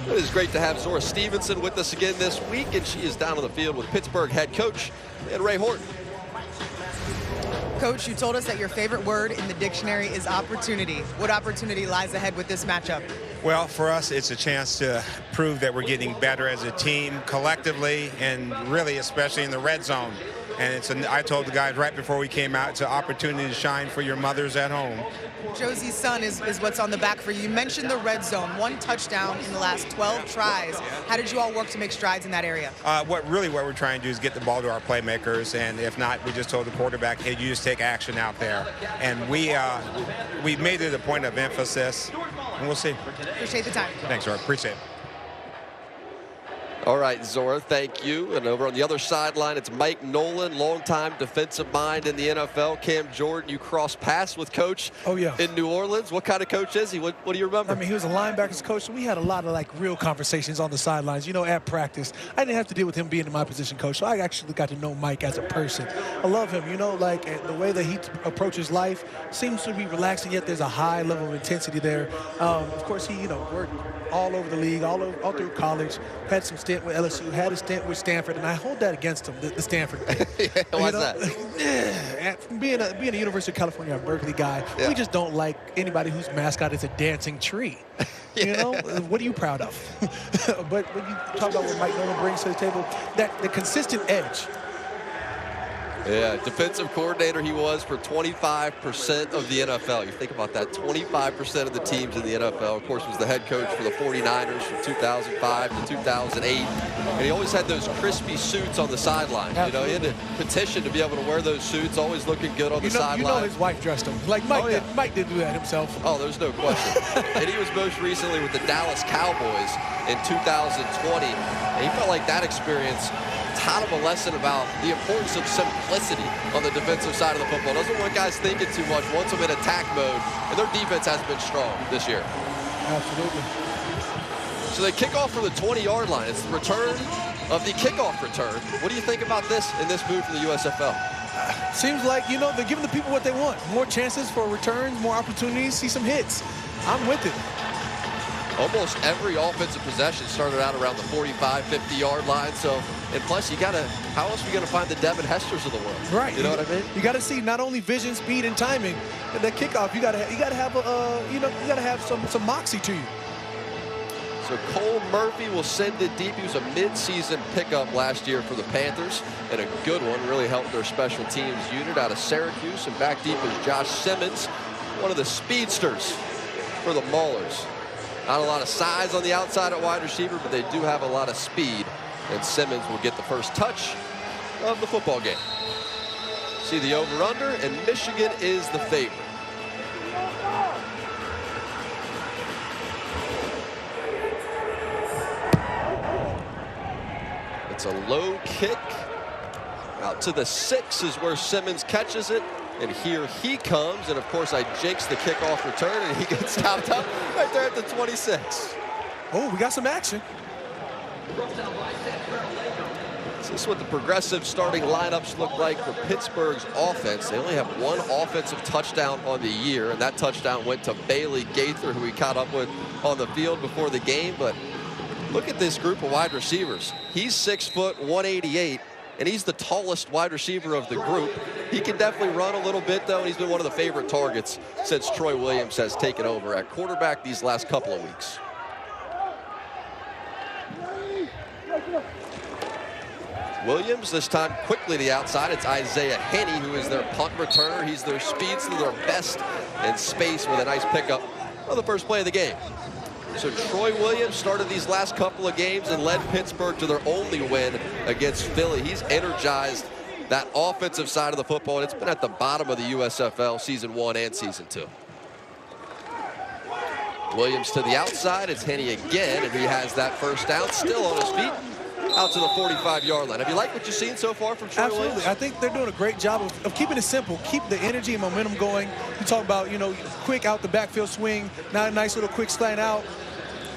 It is great to have Zora Stevenson with us again this week, and she is down on the field with Pittsburgh head coach and Ray Horton. Coach, you told us that your favorite word in the dictionary is opportunity. What opportunity lies ahead with this matchup? Well, for us, it's a chance to prove that we're getting better as a team collectively and really especially in the red zone. And I told the guys right before we came out, it's an opportunity to shine for your mothers at home. Josie's son is what's on the back for you. You mentioned the red zone, 1 touchdown in the last 12 tries. How did you all work to make strides in that area? What we're trying to do is get the ball to our playmakers, and if not, we just told the quarterback, hey, you just take action out there. And we made it a point of emphasis, and we'll see. Appreciate the time. Thanks, Zora. Appreciate it. All right, Zora, thank you. And over on the other sideline, it's Mike Nolan, longtime defensive mind in the NFL. Cam Jordan, you crossed paths with Coach in New Orleans. What kind of coach is he? What do you remember? I mean, he was a linebackers coach, so we had a lot of real conversations on the sidelines, at practice. I didn't have to deal with him being in my position coach, so I actually got to know Mike as a person. I love him, and the way that he approaches life seems to be relaxing, yet there's a high level of intensity there. Of course, he, worked all over the league, all through college, had some stint with LSU, had a stint with Stanford, and I hold that against him, the Stanford thing. Why's that? From being a University of California Berkeley guy, we just don't like anybody whose mascot is a dancing tree. What are you proud of? But when you talk about what Mike Nolan brings to the table, the consistent edge. Yeah, defensive coordinator he was for 25% of the NFL. You think about that, 25% of the teams in the NFL. Of course, was the head coach for the 49ers from 2005 to 2008. And he always had those crispy suits on the sideline. He had to petition to be able to wear those suits, always looking good on the sideline. His wife dressed him. Like Mike did do that himself. Oh, there's no question. And he was most recently with the Dallas Cowboys in 2020. And he felt like that experience taught him a lesson about the importance of simplicity on the defensive side of the football. Doesn't want guys thinking too much, wants them in attack mode, and their defense has been strong this year. Absolutely. So they kick off from the 20-yard line. It's the return of the kickoff return. What do you think about this in this move from the USFL? Seems like, they're giving the people what they want. More chances for returns, more opportunities, see some hits. I'm with it. Almost every offensive possession started out around the 45, 50-yard line. So, and plus, how else are we going to find the Devin Hesters of the world? Right. You know what I mean? You got to see not only vision, speed, and timing. At that kickoff, you got to have some moxie to you. So Cole Murphy will send it deep. He was a mid-season pickup last year for the Panthers, and a good one. Really helped their special teams unit out of Syracuse. And back deep is Josh Simmons, one of the speedsters for the Maulers. Not a lot of size on the outside at wide receiver, but they do have a lot of speed. And Simmons will get the first touch of the football game. See the over-under, and Michigan is the favorite. It's a low kick. Out to the 6 is where Simmons catches it. And here he comes, and of course I jinxed the kickoff return, and he gets stopped up right there at the 26. Oh, we got some action. So this is what the progressive starting lineups look like for Pittsburgh's offense. They only have one offensive touchdown on the year, and that touchdown went to Bailey Gaither, who he caught up with on the field before the game. But look at this group of wide receivers. He's 6 foot, 188. And he's the tallest wide receiver of the group. He can definitely run a little bit, though, and he's been one of the favorite targets since Troy Williams has taken over at quarterback these last couple of weeks. Williams this time quickly to the outside. It's Isaiah Henney, who is their punt returner. He's their speedster, their best in space, with a nice pickup on the first play of the game. So Troy Williams started these last couple of games and led Pittsburgh to their only win against Philly. He's energized that offensive side of the football, and it's been at the bottom of the USFL Season 1 and Season 2. Williams to the outside. It's Henney again, and he has that first down, still on his feet, out to the 45-yard line. Have you liked what you've seen so far from Troy Absolutely. Williams? I think they're doing a great job of keeping it simple. Keep the energy and momentum going. You talk about, quick out the backfield swing, now a nice little quick slant out.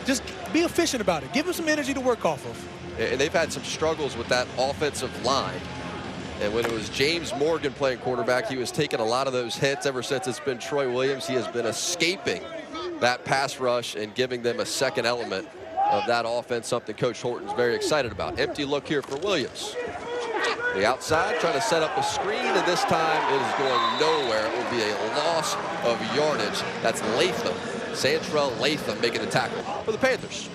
Just be efficient about it. Give them some energy to work off of. And they've had some struggles with that offensive line. And when it was James Morgan playing quarterback, he was taking a lot of those hits. Ever since it's been Troy Williams, he has been escaping that pass rush and giving them a second element of that offense, something Coach Horton's very excited about. Empty look here for Williams. The outside trying to set up a screen, and this time it is going nowhere. It will be a loss of yardage. That's Latham, Santrell Latham making the tackle for the Panthers.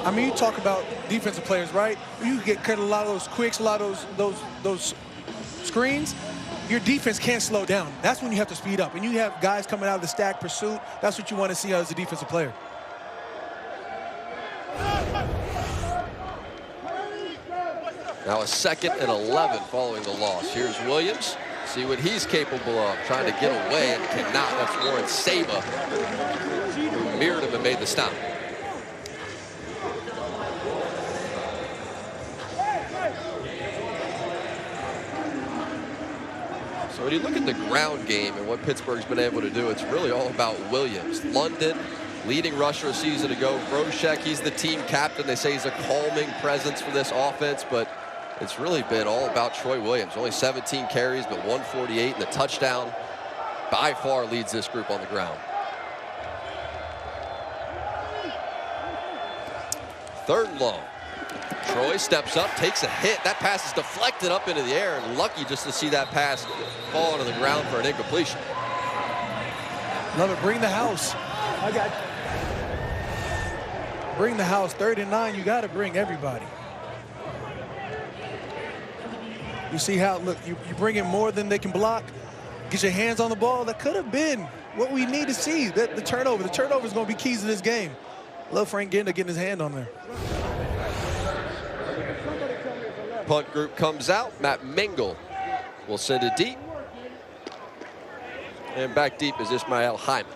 I mean, you talk about defensive players, right? You get cut a lot of those quicks, a lot of those screens. Your defense can't slow down. That's when you have to speed up. And you have guys coming out of the stack pursuit. That's what you want to see as a defensive player. Now a 2nd and 11 following the loss. Here's Williams. See what he's capable of. Trying to get away and cannot. That's Warren Saba, who mirrored him and made the stop. So when you look at the ground game and what Pittsburgh's been able to do, it's really all about Williams. London, leading rusher a season ago. Broshek, he's the team captain. They say he's a calming presence for this offense, but it's really been all about Troy Williams. Only 17 carries, but 148, and the touchdown by far leads this group on the ground. 3rd and long. Troy steps up, takes a hit. That pass is deflected up into the air, and lucky just to see that pass fall to the ground for an incompletion. Love it. Bring the house. I got you. Bring the house. 3rd and 9. You got to bring everybody. You see how, look, you bring in more than they can block. Get your hands on the ball. That could have been what we need to see. The turnover. The turnover is going to be keys to this game. Love Frank Gender getting his hand on there. Punt group comes out. Matt Mingle will send it deep. And back deep is Ismail Hyman.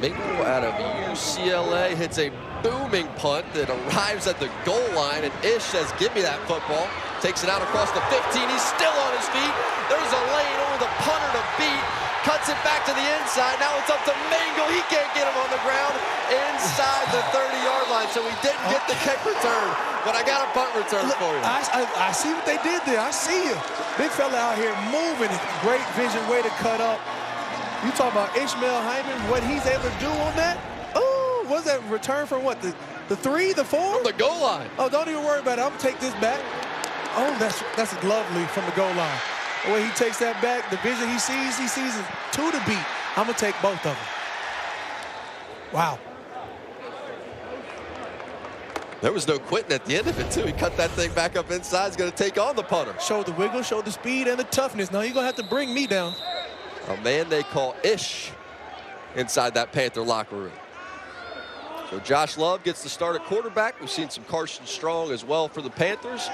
Mingle out of UCLA hits a booming punt that arrives at the goal line, and Ish says, give me that football. Takes it out across the 15. He's still on his feet. There's a lane over the punter to beat. Cuts it back to the inside. Now it's up to Mingle. He can't get him on the ground inside the 30-yard line. So we didn't get the kick return, but I got a punt return for you. I see what they did there. I see you. Big fella out here moving. Great vision, way to cut up. You talk about Ishmael Hyman, what he's able to do on that. Oh, was that return from what, the 3, the 4? From the goal line. Oh, don't even worry about it. I'm going to take this back. Oh, that's lovely from the goal line. The way he takes that back, the vision he sees is 2 to beat. I'm going to take both of them. Wow. There was no quitting at the end of it, too. He cut that thing back up inside. He's going to take on the punter. Showed the wiggle, showed the speed and the toughness. Now you're going to have to bring me down. A man they call Ish inside that Panther locker room. So Josh Love gets the start at quarterback. We've seen some Carson Strong as well for the Panthers.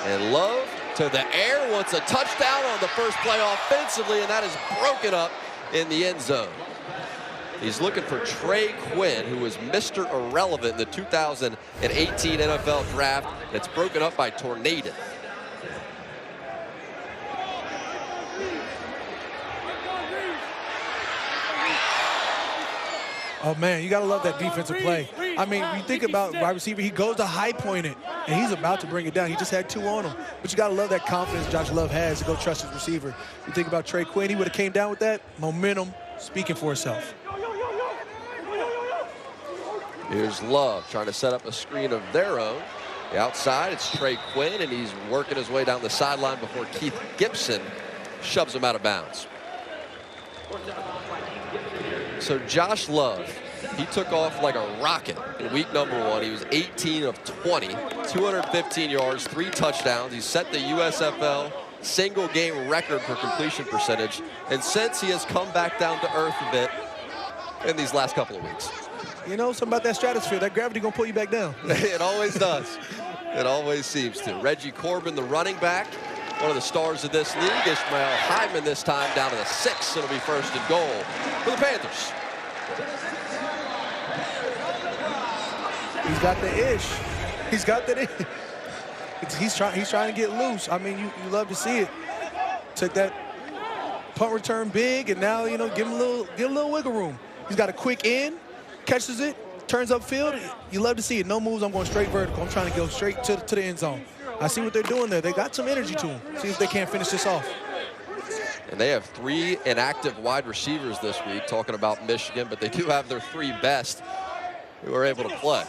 And Love to the air wants a touchdown on the first play offensively, and that is broken up in the end zone. He's looking for Trey Quinn, who was Mr. Irrelevant in the 2018 NFL Draft. It's broken up by Tornado. Oh, man, you got to love that defensive play. I mean, you think about wide receiver, he goes to high point it, and he's about to bring it down. He just had 2 on him. But you got to love that confidence Josh Love has to go trust his receiver. You think about Trey Quinn, he would have came down with that momentum speaking for itself. Here's Love trying to set up a screen of their own. The outside, it's Trey Quinn, and he's working his way down the sideline before Keith Gibson shoves him out of bounds. So Josh Love, he took off like a rocket in week number 1. He was 18 of 20, 215 yards, 3 touchdowns. He set the USFL single game record for completion percentage. And since he has come back down to earth a bit in these last couple of weeks. You know, something about that stratosphere, that gravity gonna pull you back down. It always does. It always seems to. Reggie Corbin, the running back, one of the stars of this league. Ishmael Hyman this time down to the 6. It'll be 1st and goal for the Panthers. He's got the ish. He's got that ish. He's trying to get loose. I mean, you love to see it. Took that punt return big, and now, you know, give him a little wiggle room. He's got a quick in, catches it, turns upfield. You love to see it. No moves. I'm going straight vertical. I'm trying to go straight to the end zone. I see what they're doing there. They got some energy to them. See if they can't finish this off. And they have 3 inactive wide receivers this week, talking about Michigan, but they do have their 3 best who are able to play.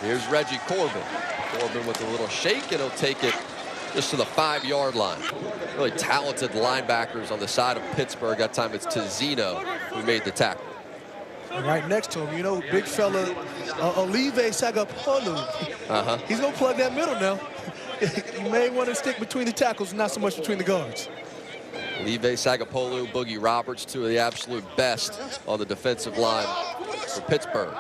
Here's Reggie Corbin. Corbin with a little shake, and he'll take it just to the 5-yard line. Really talented linebackers on the side of Pittsburgh. That time it's Tizino who made the tackle. Right next to him, you know, big fella, Olive Sagapolu. He's going to plug that middle now. You may want to stick between the tackles, not so much between the guards. Olive Sagapolu, Boogie Roberts, 2 of the absolute best on the defensive line for Pittsburgh.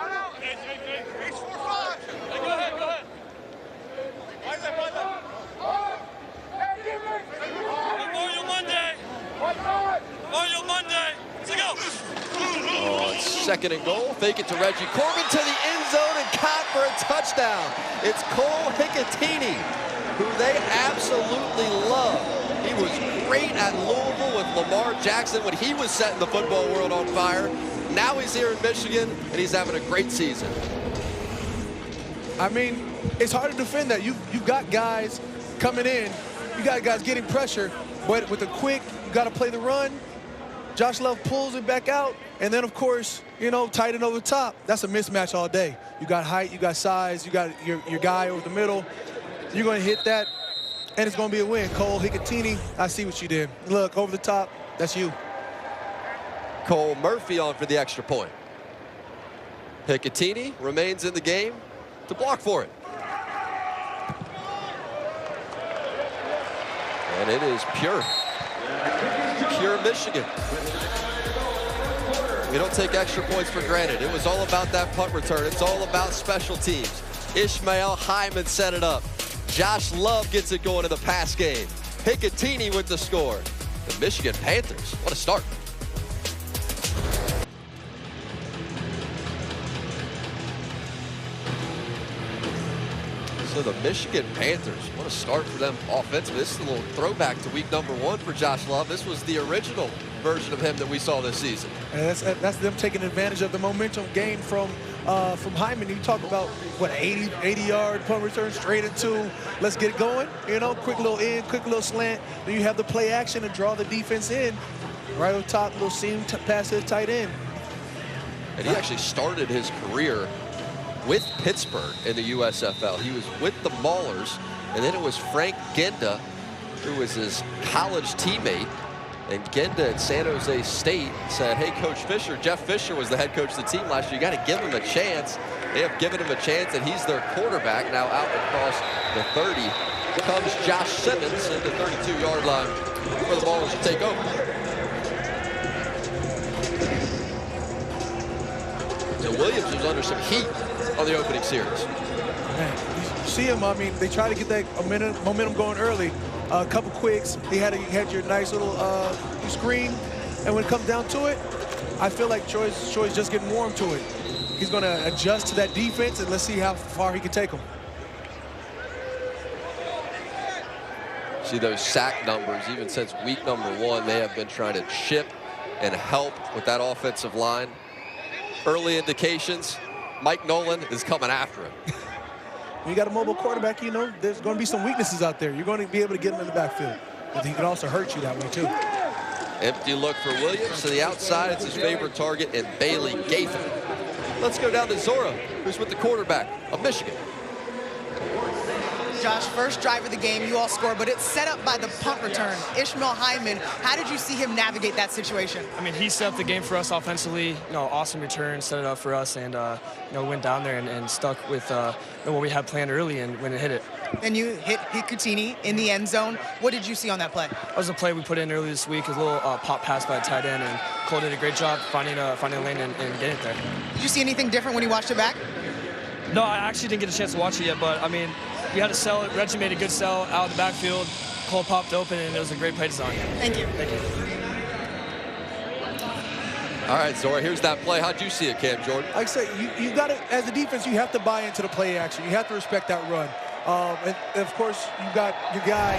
Second and goal, fake it to Reggie Corbin to the end zone and caught for a touchdown. It's Cole Hicatini, who they absolutely love. He was great at Louisville with Lamar Jackson when he was setting the football world on fire. Now he's here in Michigan, and he's having a great season. I mean, it's hard to defend that. You've got guys coming in, you got guys getting pressure, but with a quick, you got to play the run. Josh Love pulls it back out, and then, of course, you know, tight end over the top. That's a mismatch all day. You got height, you got size, you got your guy over the middle. You're going to hit that, and it's going to be a win. Cole Hicatini, I see what you did. Look, over the top, that's you. Cole Murphy on for the extra point. Hicatini remains in the game to block for it. And it is pure Michigan. We don't take extra points for granted. It was all about that punt return. It's all about special teams. Ishmael Hyman set it up. Josh Love gets it going in the pass game. Hicatini with the score. The Michigan Panthers, what a start. So the Michigan Panthers, what a start for them offensively. This is a little throwback to week number 1 for Josh Love. This was the original version of him that we saw this season. And that's them taking advantage of the momentum gained from Hyman. You talk about, what, 80-yard punt return straight into, let's get it going. You know, quick little in, quick little slant. Then you have the play action and draw the defense in. Right on top, little seam pass to the tight end. And he actually started his career with Pittsburgh in the USFL. He was with the Maulers, and then it was Frank Genda, who was his college teammate. And Genda at San Jose State said, hey, Coach Fisher, Jeff Fisher was the head coach of the team last year. You got to give him a chance. They have given him a chance, and he's their quarterback now out across the 30. Comes Josh Simmons at the 32-yard line for the Maulers to take over. So Williams was under some heat on the opening series. Man, you see him, I mean, they try to get that momentum going early. A couple quicks, you had your nice little screen, and when it comes down to it, I feel like Troy's just getting warm to it. He's going to adjust to that defense, and let's see how far he can take them. See those sack numbers, even since week number 1, they have been trying to chip and help with that offensive line. Early indications, Mike Nolan is coming after him. When you got a mobile quarterback, you know, there's going to be some weaknesses out there. You're going to be able to get him in the backfield. But he can also hurt you that way, too. Empty look for Williams to the outside. It's his favorite target in Bailey Gaither. Let's go down to Zora, who's with the quarterback of Michigan. Josh, first drive of the game, you all score, but it's set up by the punt return. Ishmael Hyman, how did you see him navigate that situation? I mean, he set up the game for us offensively. You know, awesome return, set it up for us, and you know, went down there and stuck with what we had planned early, and when it hit it. And you hit Hicatini in the end zone. What did you see on that play? That was a play we put in early this week, a little pop pass by a tight end, and Cole did a great job finding a lane and getting it there. Did you see anything different when you watched it back? No, I actually didn't get a chance to watch it yet, but I mean, we had to sell it. Reggie made a good sell out of the backfield. Cole popped open, and it was a great play design. Thank you. Thank you. All right, Zora, here's that play. How'd you see it, Cam Jordan? Like I say, you got to, as a defense, you have to buy into the play action. You have to respect that run. And of course, you got your guy,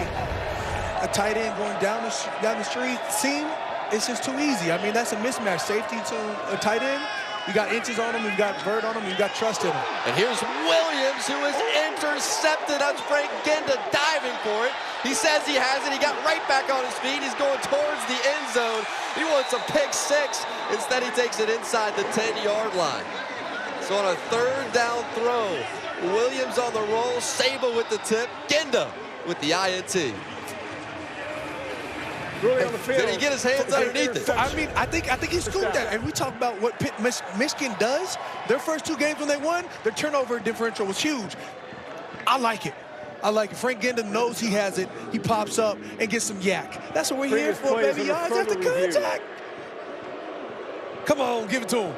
a tight end going down the street. Seam, it's just too easy. I mean, that's a mismatch. Safety to a tight end. You got inches on him, you got vert on him, you got trust in him. And here's Williams, who is intercepted. That's Frank Ginda diving for it. He says he has it. He got right back on his feet. He's going towards the end zone. He wants a pick six. Instead, he takes it inside the 10-yard line. So on a third down throw, Williams on the roll, Saba with the tip, Ginda with the INT. Really on the field. Did he get his hands underneath it? I mean, I think he scooped that. And we talk about what Michigan does. Their first 2 games when they won, their turnover differential was huge. I like it. I like it. Frank Ginda knows he has it. He pops up and gets some yak. That's what we're here for, baby. Yards after contact. Come on, give it to him.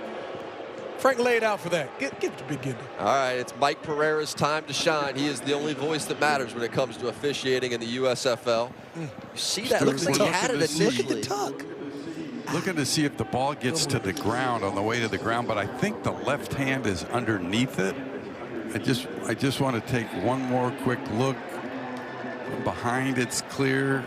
Frank laid out for that. Give it to Big Ginda. All right, it's Mike Pereira's time to shine. He is the only voice that matters when it comes to officiating in the USFL. You see that? Looks like he had it initially. Look at the tuck. Looking to see if the ball gets to the ground on the way to the ground, but I think the left hand is underneath it. I just want to take one more quick look. From behind, it's clear.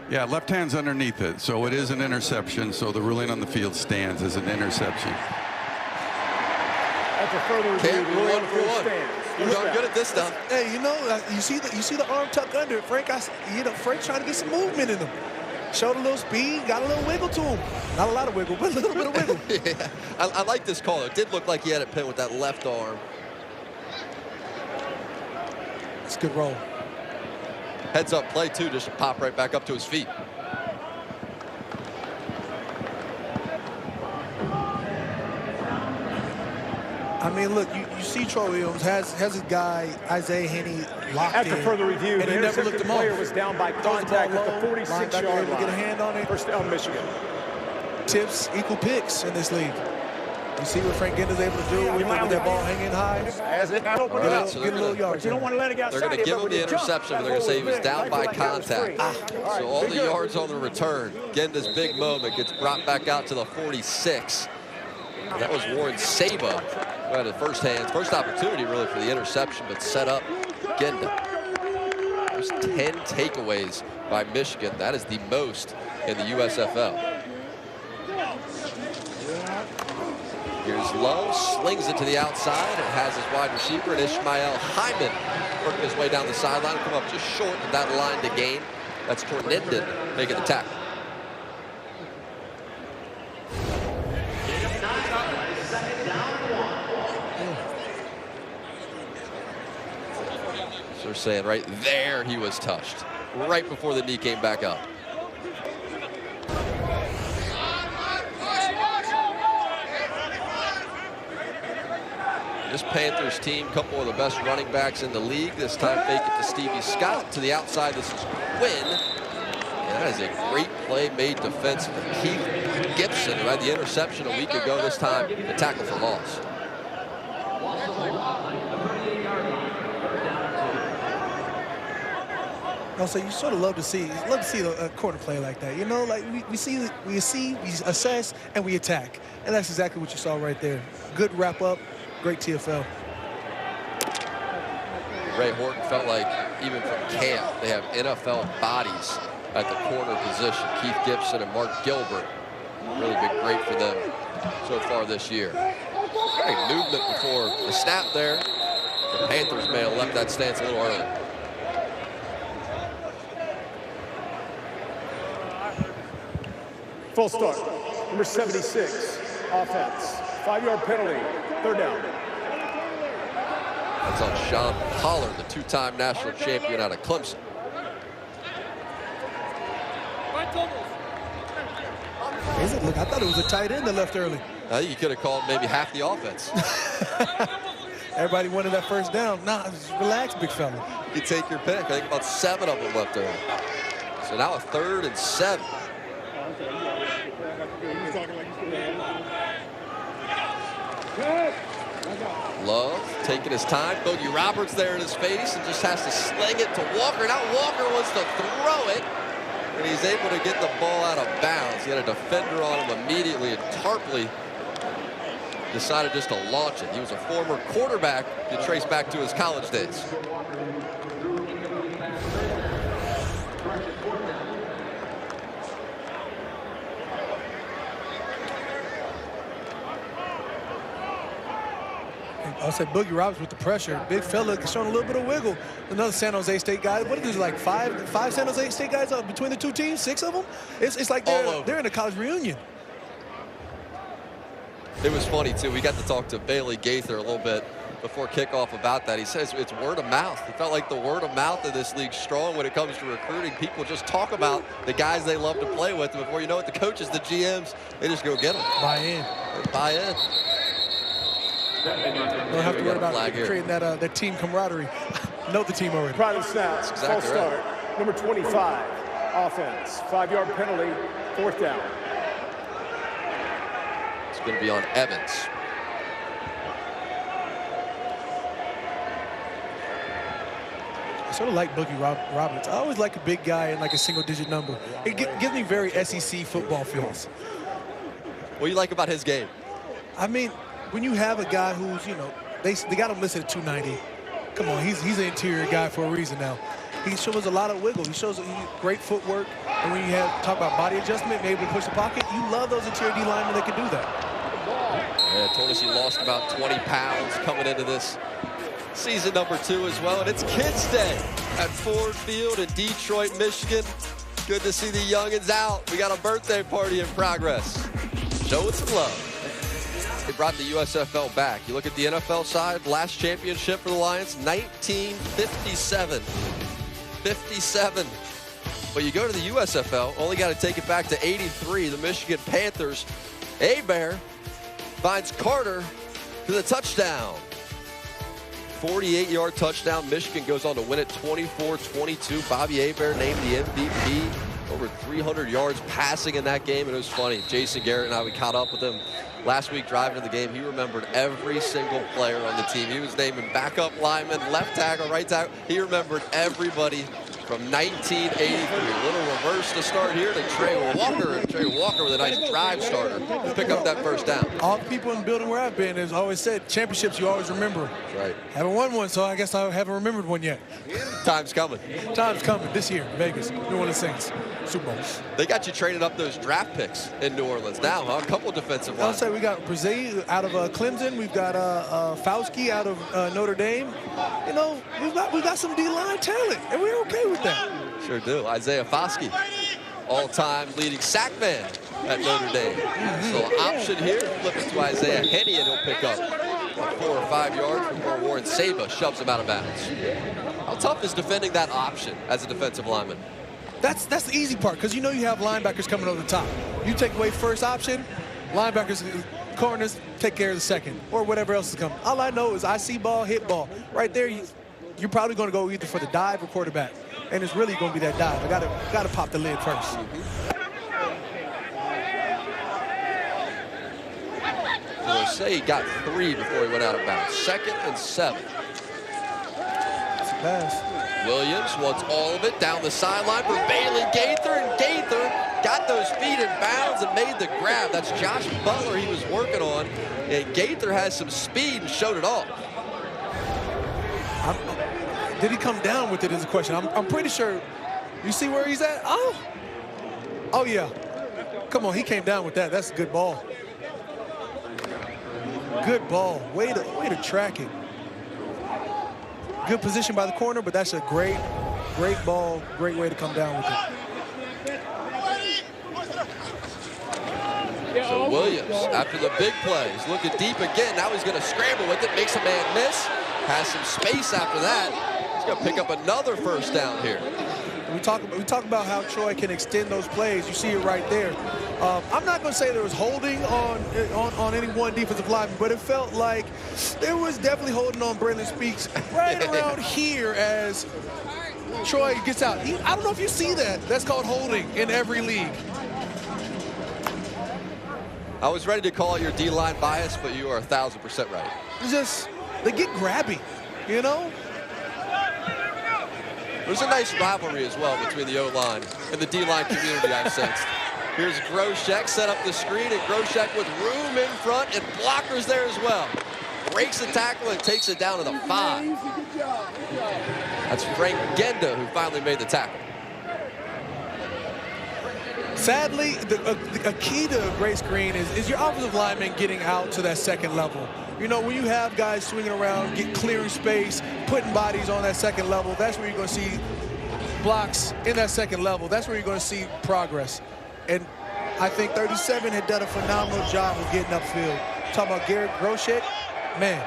Yeah, left hand's underneath it, so it is an interception. So the ruling on the field stands as an interception. After further review, Can't rule one for one. He's darn good at this stuff. Hey, you know, you see the arm tuck under Frank. Frank's trying to get some movement in him. Showed a little speed, got a little wiggle to him. Not a lot of wiggle, but a little bit of wiggle. Yeah, I like this call. It did look like he had it pinned with that left arm. It's a good roll. Heads up play, too, just to pop right back up to his feet. I mean, look, you see Troy Williams has his guy, Isaiah Henney, locked in. After further review, and the he never looked him player off. was down by contact at the 46-yard line. Get a hand on it. First down, Michigan. Tips equal picks in this league. You see what Frank Ginda's able to do with that ball hanging high. As it opened it Right, up. so Get a little yard. You don't want to let it get outside. They're going to give him the interception, but they're going to say he was down by contact. So all the yards on the return. Ginda's big moment gets brought back out to the 46. That was Warren Saba who had the first opportunity really for the interception, but set up Ginda. There's 10 takeaways by Michigan. That is the most in the USFL. Here's Lowe, slings it to the outside and has his wide receiver, and Ishmael Hyman working his way down the sideline and come up just short of that line to gain. That's Torninden making the tackle. So they're saying right there he was touched, right before the knee came back up. This Panthers team, couple of the best running backs in the league. This time fake it to Stevie Scott. To the outside, this is Quinn. And that is a great play made defensively. Keith Gibson, who had the interception a week ago, this time the tackle for loss. Also, you sort of love to see a quarter play like that. You know, like we assess, and we attack. And that's exactly what you saw right there. Good wrap up. Great TFL. Ray Horton felt like even from camp, they have NFL bodies at the corner position. Keith Gibson and Mark Gilbert really been great for them so far this year. Great movement before the snap there. The Panthers may have left that stance a little early. Full start. Number 76, offense. 5-yard penalty. Third down. That's on Sean Pollard, the two-time national champion out of Clemson. Is it? Look, I thought it was a tight end that left early. I think you could have called maybe half the offense. Everybody wanted that first down. Nah, just relax, big fella. You take your pick. I think about 7 of them left early. So now a 3rd and 7. Love taking his time. Bodie Roberts there in his face and just has to sling it to Walker. Now Walker wants to throw it, and he's able to get the ball out of bounds. He had a defender on him immediately, and Tarpley decided just to launch it. He was a former quarterback to trace back to his college days. I'll say Boogie Roberts with the pressure. Big fella showing a little bit of wiggle. Another San Jose State guy. What is it, like five San Jose State guys up between the two teams? 6 of them? It's like they're in a college reunion. It was funny, too. We got to talk to Bailey Gaither a little bit before kickoff about that. He says it's word of mouth. He felt like the word of mouth in this league's strong when it comes to recruiting. People just talk about the guys they love to play with. And before you know it, the coaches, the GMs, they just go get them. Buy in. They buy in. Don't have to worry about creating that team camaraderie. Know the team already. Private snaps. Exactly False start. Number 25. Offense. 5-yard penalty. 4th down. It's going to be on Evans. I sort of like Boogie Roberts. I always like a big guy in like a single-digit number. It gives me very SEC football feels. What do you like about his game? I mean, when you have a guy who's, you know, they got him listed at 290. Come on, he's an interior guy for a reason now. He shows a lot of wiggle. He shows great footwork. And when you talk about body adjustment, maybe to push the pocket, you love those interior D linemen that can do that. Yeah, told us he lost about 20 pounds coming into this season number 2 as well. And it's Kids Day at Ford Field in Detroit, Michigan. Good to see the youngins out. We got a birthday party in progress. Show it some love. They brought the USFL back. You look at the NFL side, last championship for the Lions, 1957. 57. But you go to the USFL, only got to take it back to 83. The Michigan Panthers. Hebert finds Carter to the touchdown. 48-yard touchdown. Michigan goes on to win it 24-22. Bobby Hebert named the MVP. Over 300 yards passing in that game, and it was funny. Jason Garrett and I, we caught up with him last week driving to the game. He remembered every single player on the team. He was naming backup lineman, left tackle, right tackle. He remembered everybody from 1983. A little reverse to start here to Trey Walker. And Trey Walker with a nice drive starter to pick up that first down. All the people in the building where I've been has always said championships you always remember. Right. Haven't won one, so I guess I haven't remembered one yet. Time's coming. Time's coming this year, Vegas, New Orleans Saints, Super Bowl. They got you trading up those draft picks in New Orleans now, huh? A couple defensive linemen. I'll say we got Brazil out of Clemson. We've got Fauci out of Notre Dame. You know, we've got some D-line talent, and we're okay with that. Sure do. Isaiah Foskey, all-time leading sack man at Notre Dame. So option here, flip it to Isaiah Henney, and he'll pick up 4 or 5 yards before Warren Saba shoves him out of bounds. How tough is defending that option as a defensive lineman? That's the easy part, because you know you have linebackers coming over the top. You take away first option, linebackers, corners take care of the second, or whatever else is coming. All I know is I see ball, hit ball. Right there, you're probably going to go either for the dive or quarterback. And it's really going to be that dive. I got to pop the lid first. So say he got 3 before he went out of bounds. 2nd and 7. That's a pass. Williams wants all of it down the sideline for Bailey Gaither, and Gaither got those feet in bounds and made the grab. That's Josh Butler he was working on, and Gaither has some speed and showed it off. Did he come down with it is a question. I'm pretty sure. You see where he's at? Oh yeah. Come on, he came down with that. That's a good ball. Good ball. Way to track it. Good position by the corner, but that's a great ball. Great way to come down with it. So Williams, after the big play, he's looking deep again. Now he's going to scramble with it, makes a man miss. Has some space after that. He's going to pick up another first down here. We talk about how Troy can extend those plays. You see it right there. I'm not going to say there was holding on any one defensive lineman, but it felt like there was definitely holding on Braylon Speaks right around here as Troy gets out. I don't know if you see that. That's called holding in every league. I was ready to call it your D-line bias, but you are 1,000% right. It's just, they get grabby, you know? There's a nice rivalry as well between the O-line and the D-line community, I've sensed. Here's Groshek, set up the screen, and Groshek with room in front and blockers there as well. Breaks the tackle and takes it down to the 5. That's Frank Genda who finally made the tackle. Sadly, a key to a great screen is your offensive lineman getting out to that second level. You know, when you have guys swinging around, clearing space, putting bodies on that second level, that's where you're going to see blocks in that second level. That's where you're going to see progress. And I think 37 had done a phenomenal job of getting upfield. Talking about Garrett Groshek, man,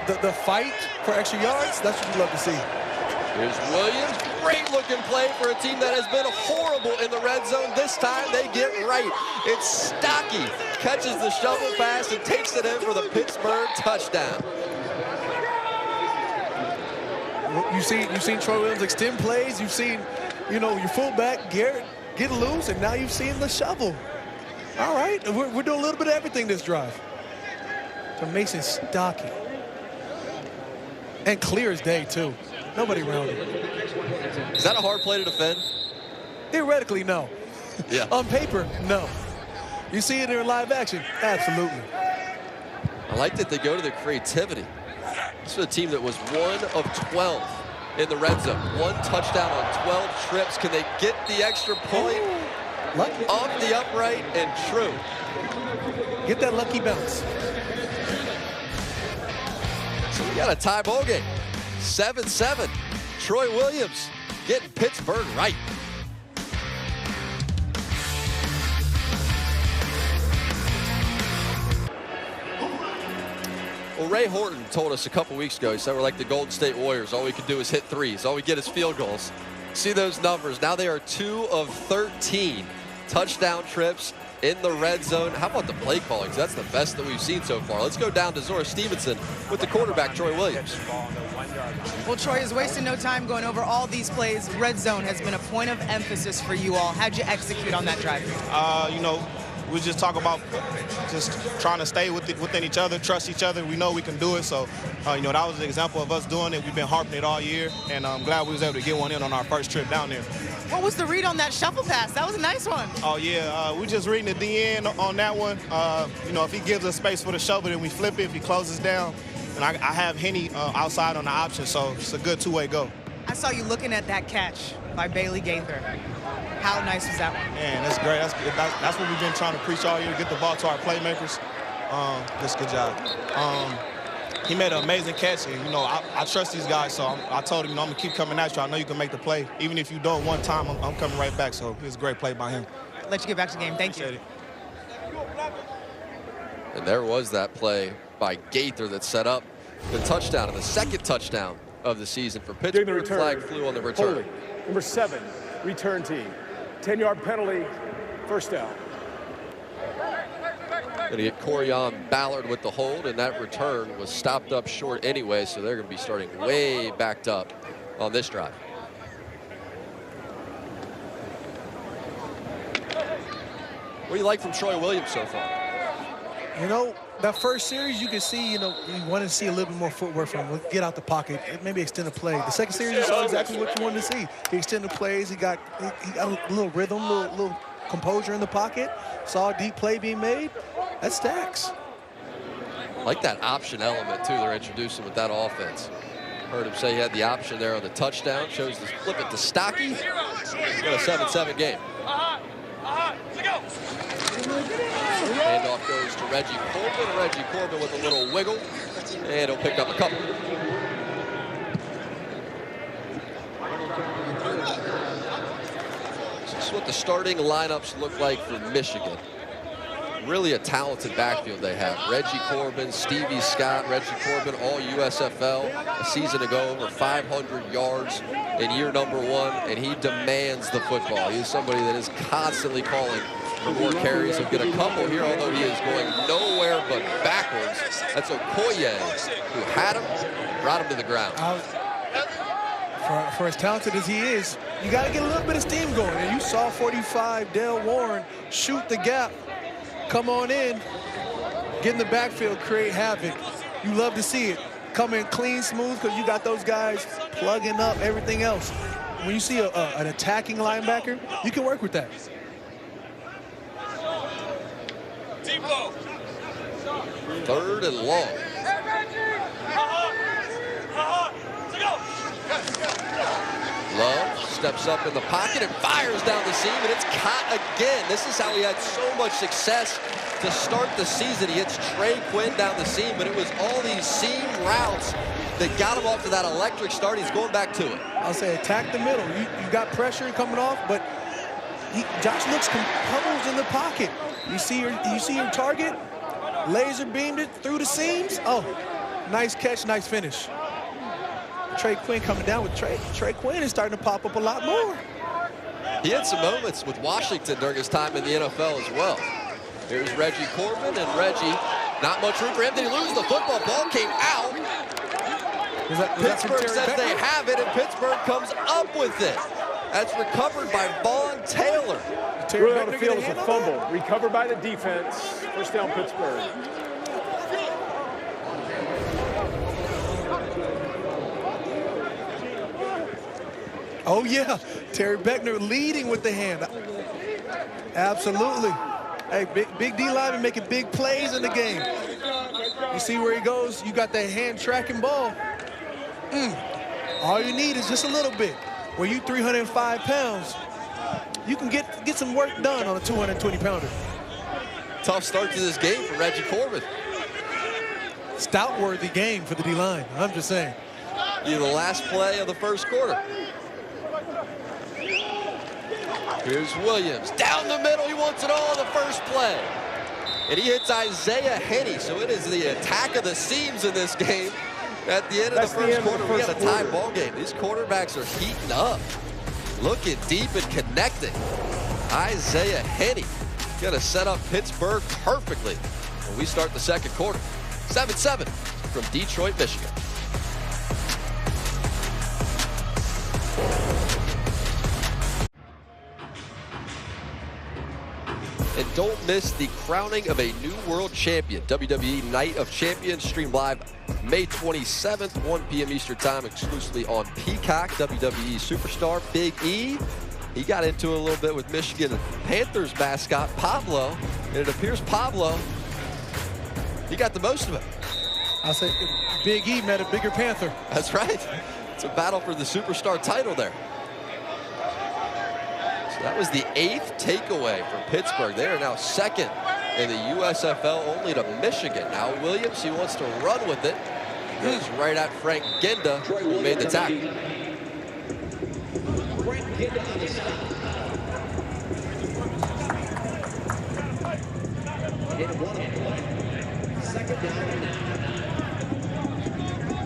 the fight for extra yards, that's what you love to see. Here's Williams. Great looking play for a team that has been horrible in the red zone. This time they get right. It's Stocky. Catches the shovel pass and takes it in for the Pittsburgh touchdown. You've seen Troy Williams extend plays. You've seen, you know, your fullback, Garrett, get loose, and now you've seen the shovel. All right, we're doing a little bit of everything this drive. To Mason Stocky. And clear as day, too. Nobody around him. Is that a hard play to defend? Theoretically, no. Yeah. On paper, no. You see it in live action? Absolutely. I like that they go to the creativity. This is a team that was 1 of 12 in the red zone. 1 touchdown on 12 trips. Can they get the extra point? Lucky. Off the upright and true. Get that lucky bounce. So we got a tie ball game. 7-7. Troy Williams getting Pittsburgh right. Well, Ray Horton told us a couple weeks ago, he said we're like the Golden State Warriors. All we can do is hit threes. All we get is field goals. See those numbers. Now they are 2 of 13 touchdown trips in the red zone. How about the play calling? That's the best that we've seen so far. Let's go down to Zora Stevenson with the quarterback, Troy Williams. Well, Troy is wasting no time going over all these plays. Red zone has been a point of emphasis for you all. How'd you execute on that drive? You know, we just talk about just trying to stay within each other, trust each other. We know we can do it. So, you know, that was an example of us doing it. We've been harping it all year, and I'm glad we was able to get one in on our first trip down there. What was the read on that shuffle pass? That was a nice one. Oh, yeah. We just reading the DN on that one. You know, if he gives us space for the shovel, then we flip it. If he closes down, and I have Henny outside on the option, so it's a good two-way go. I saw you looking at that catch by Bailey Gaither. How nice was that one? Man, that's great. That's what we've been trying to preach all year, get the ball to our playmakers. Just good job. He made an amazing catch, and, you know, I trust these guys, so I told him, you know, I'm going to keep coming at you. I know you can make the play. Even if you don't one time, I'm coming right back, so it was a great play by him. Let you get back to the game. Thank you. And there was that play by Gaither that set up the touchdown, and the second touchdown of the season for Pittsburgh. Flag flew on the return. Holding. Number 7, return team. 10-yard penalty, first down. Going to get Corian Ballard with the hold, and that return was stopped up short anyway, so they're going to be starting way backed up on this drive. What do you like from Troy Williams so far? You know, that first series, you can see, you know, you want to see a little bit more footwork from him. Get out the pocket, maybe extend the play. The second series, you saw exactly what you wanted to see. He extended plays. He got a little rhythm, little composure in the pocket. Saw a deep play being made. That stacks. I like that option element, too, they're introducing with that offense. Heard him say he had the option there on the touchdown. Chose to flip it to Stocky. He's got a 7-7 game. Handoff goes to Reggie Corbin. Reggie Corbin with a little wiggle, and he'll pick up a couple. This is what the starting lineups look like for Michigan. Really a talented backfield they have. Reggie Corbin, Stevie Scott, Reggie Corbin, all USFL. A season ago, over 500 yards in year number 1, and he demands the football. He is somebody that is constantly calling for more carries. He'll get a couple here, although he is going nowhere but backwards. That's Okoye, who had him, brought him to the ground. For as talented as he is, you got to get a little bit of steam going. And you saw 45, Dale Warren, shoot the gap, come on in, get in the backfield, create havoc. You love to see it. Come in clean, smooth, because you got those guys plugging up everything else. When you see an attacking linebacker, you can work with that. Third and long. Love steps up in the pocket and fires down the seam, and it's caught again. This is how he had so much success to start the season. He hits Trey Quinn down the seam, but it was all these seam routes that got him off to that electric start. He's going back to it. I'll say attack the middle. You got pressure coming off, but Josh looks composed in the pocket. You see your target, laser beamed it through the seams. Oh, nice catch, nice finish. Trey Quinn coming down with Trey Quinn is starting to pop up a lot more. He had some moments with Washington during his time in the NFL as well. Here's Reggie Corbin, and Reggie, not much room for him. Did he lose the football? Ball came out. Pittsburgh says they have it, and Pittsburgh comes up with it. That's recovered by Vaughn Taylor. Ruling on the field is a fumble. Recovered by the defense. First down, Pittsburgh. Oh, yeah. Terry Beckner leading with the hand. Absolutely. Hey, big D lineman making big plays in the game. You see where he goes? You got that hand tracking ball. All you need is just a little bit. When you 305 pounds, you can get some work done on a 220-pounder. Tough start to this game for Reggie Corbin. Stout-worthy game for the D-line. I'm just saying. The last play of the first quarter. Here's Williams. Down the middle. He wants it all on the first play. And he hits Isaiah Henney. So it is the attack of the seams in this game. At the end of the first quarter, we got a tie ball game. These quarterbacks are heating up. Looking deep and connecting. Isaiah Henney going to set up Pittsburgh perfectly when we start the second quarter. 7-7 from Detroit, Michigan. And don't miss the crowning of a new world champion. WWE Night of Champions streamed live May 27th, 1 p.m. Eastern Time, exclusively on Peacock. WWE superstar Big E. He got into it a little bit with Michigan Panthers mascot Pablo. And it appears Pablo, he got the most of it. I'll say Big E met a bigger Panther. That's right. It's a battle for the superstar title there. That was the 8th takeaway from Pittsburgh. They are now second in the USFL, only to Michigan. Now Williams, he wants to run with it. Goes right at Frank Ginda, who made the tackle.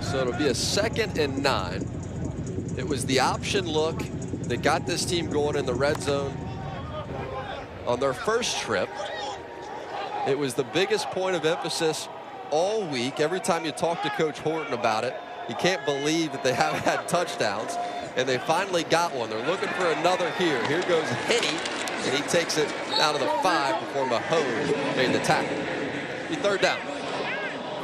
So it'll be a 2nd and 9. It was the option look that got this team going in the red zone on their first trip. It was the biggest point of emphasis all week. Every time you talk to Coach Horton about it, he can't believe that they haven't had touchdowns, and they finally got one. They're looking for another here. Here goes Henney, and he takes it down to the 5 before Mahone made the tackle. Be 3rd down.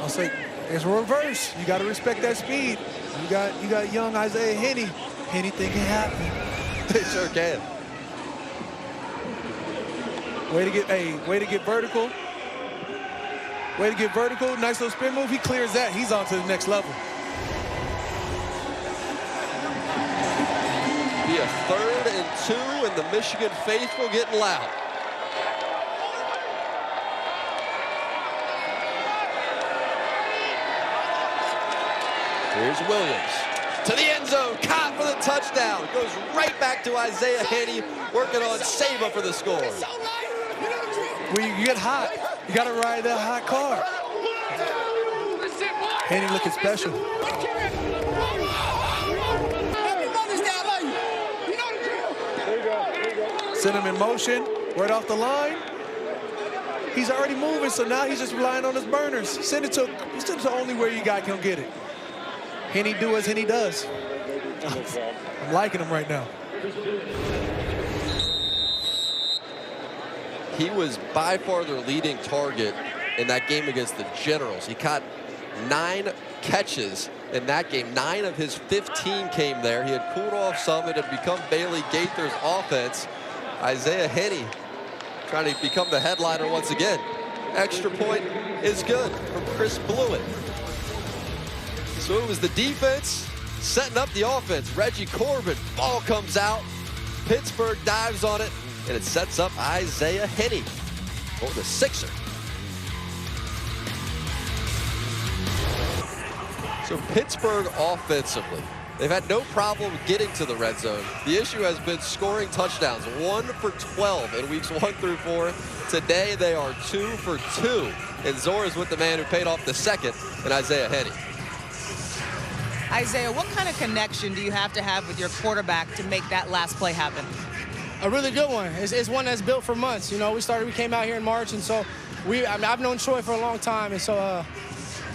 I'll say it's reverse. You got to respect that speed. You got young Isaiah Henney. Anything can happen. They sure can. Way to get vertical. Way to get vertical. Nice little spin move. He clears that. He's on to the next level. Be a 3rd and 2, and the Michigan faithful getting loud. Here's Williams. To the end zone, caught for the touchdown. Goes right back to Isaiah Henney, working on Saba for the score. When you get hot, you got to ride that hot car. Henney looking special. Send him in motion, right off the line. He's already moving, so now he's just relying on his burners. Send it to only where you guy can get it. Henney do as Henney does. I'm liking him right now. He was by far their leading target in that game against the Generals. He caught 9 catches in that game. 9 of his 15 came there. He had cooled off some. It had become Bailey Gaither's offense. Isaiah Henney trying to become the headliner once again. Extra point is good from Chris Blewett. So it was the defense setting up the offense. Reggie Corbin, ball comes out. Pittsburgh dives on it, and it sets up Isaiah Henney for the Sixer. So Pittsburgh offensively, they've had no problem getting to the red zone. The issue has been scoring touchdowns. 1 for 12 in weeks 1 through 4. Today they are 2 for 2. And Zora's with the man who paid off the second, and Isaiah Henney. Isaiah, what kind of connection do you have to have with your quarterback to make that last play happen? A really good one. It's one that's built for months. You know, we came out here in March, and so I've known Troy for a long time, and so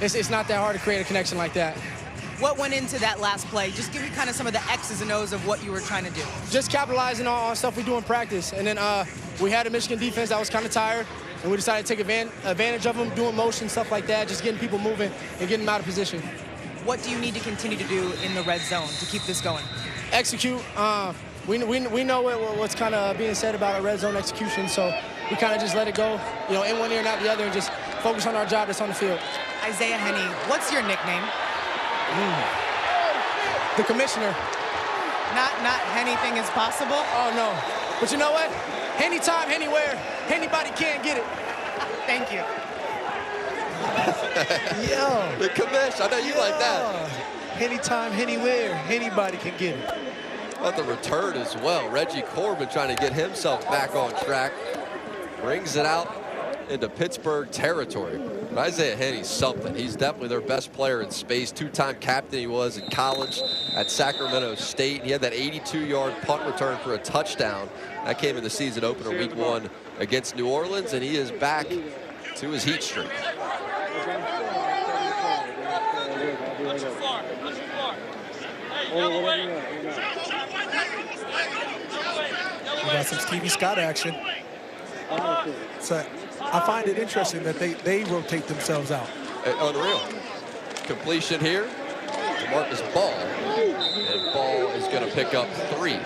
it's not that hard to create a connection like that. What went into that last play? Just give me kind of some of the X's and O's of what you were trying to do. Just capitalizing on stuff we do in practice, and then we had a Michigan defense that was kind of tired, and we decided to take advantage of them, doing motion, stuff like that, just getting people moving and getting them out of position. What do you need to continue to do in the red zone to keep this going? Execute. We know what's kind of being said about our red zone execution, so we kind of just let it go, you know, in one ear and out the other, and just focus on our job that's on the field. Isaiah Henney, what's your nickname? The commissioner. Not anything is possible? Oh, no. But you know what? Anytime, anywhere, anybody can get it. Thank you. Yo. The commish, I know you like that. Anytime, anywhere, anybody can get it. On the return as well. Reggie Corbin trying to get himself back on track. Brings it out into Pittsburgh territory. But Isaiah Henney's something. He's definitely their best player in space. 2-time captain he was in college at Sacramento State. He had that 82-yard punt return for a touchdown. That came in the season opener week 1 against New Orleans, and he is back to his heat streak. We got some Stevie Scott action. So I find it interesting that they rotate themselves out. Unreal. Completion here to Marcus Ball. And Ball is going to pick up 3.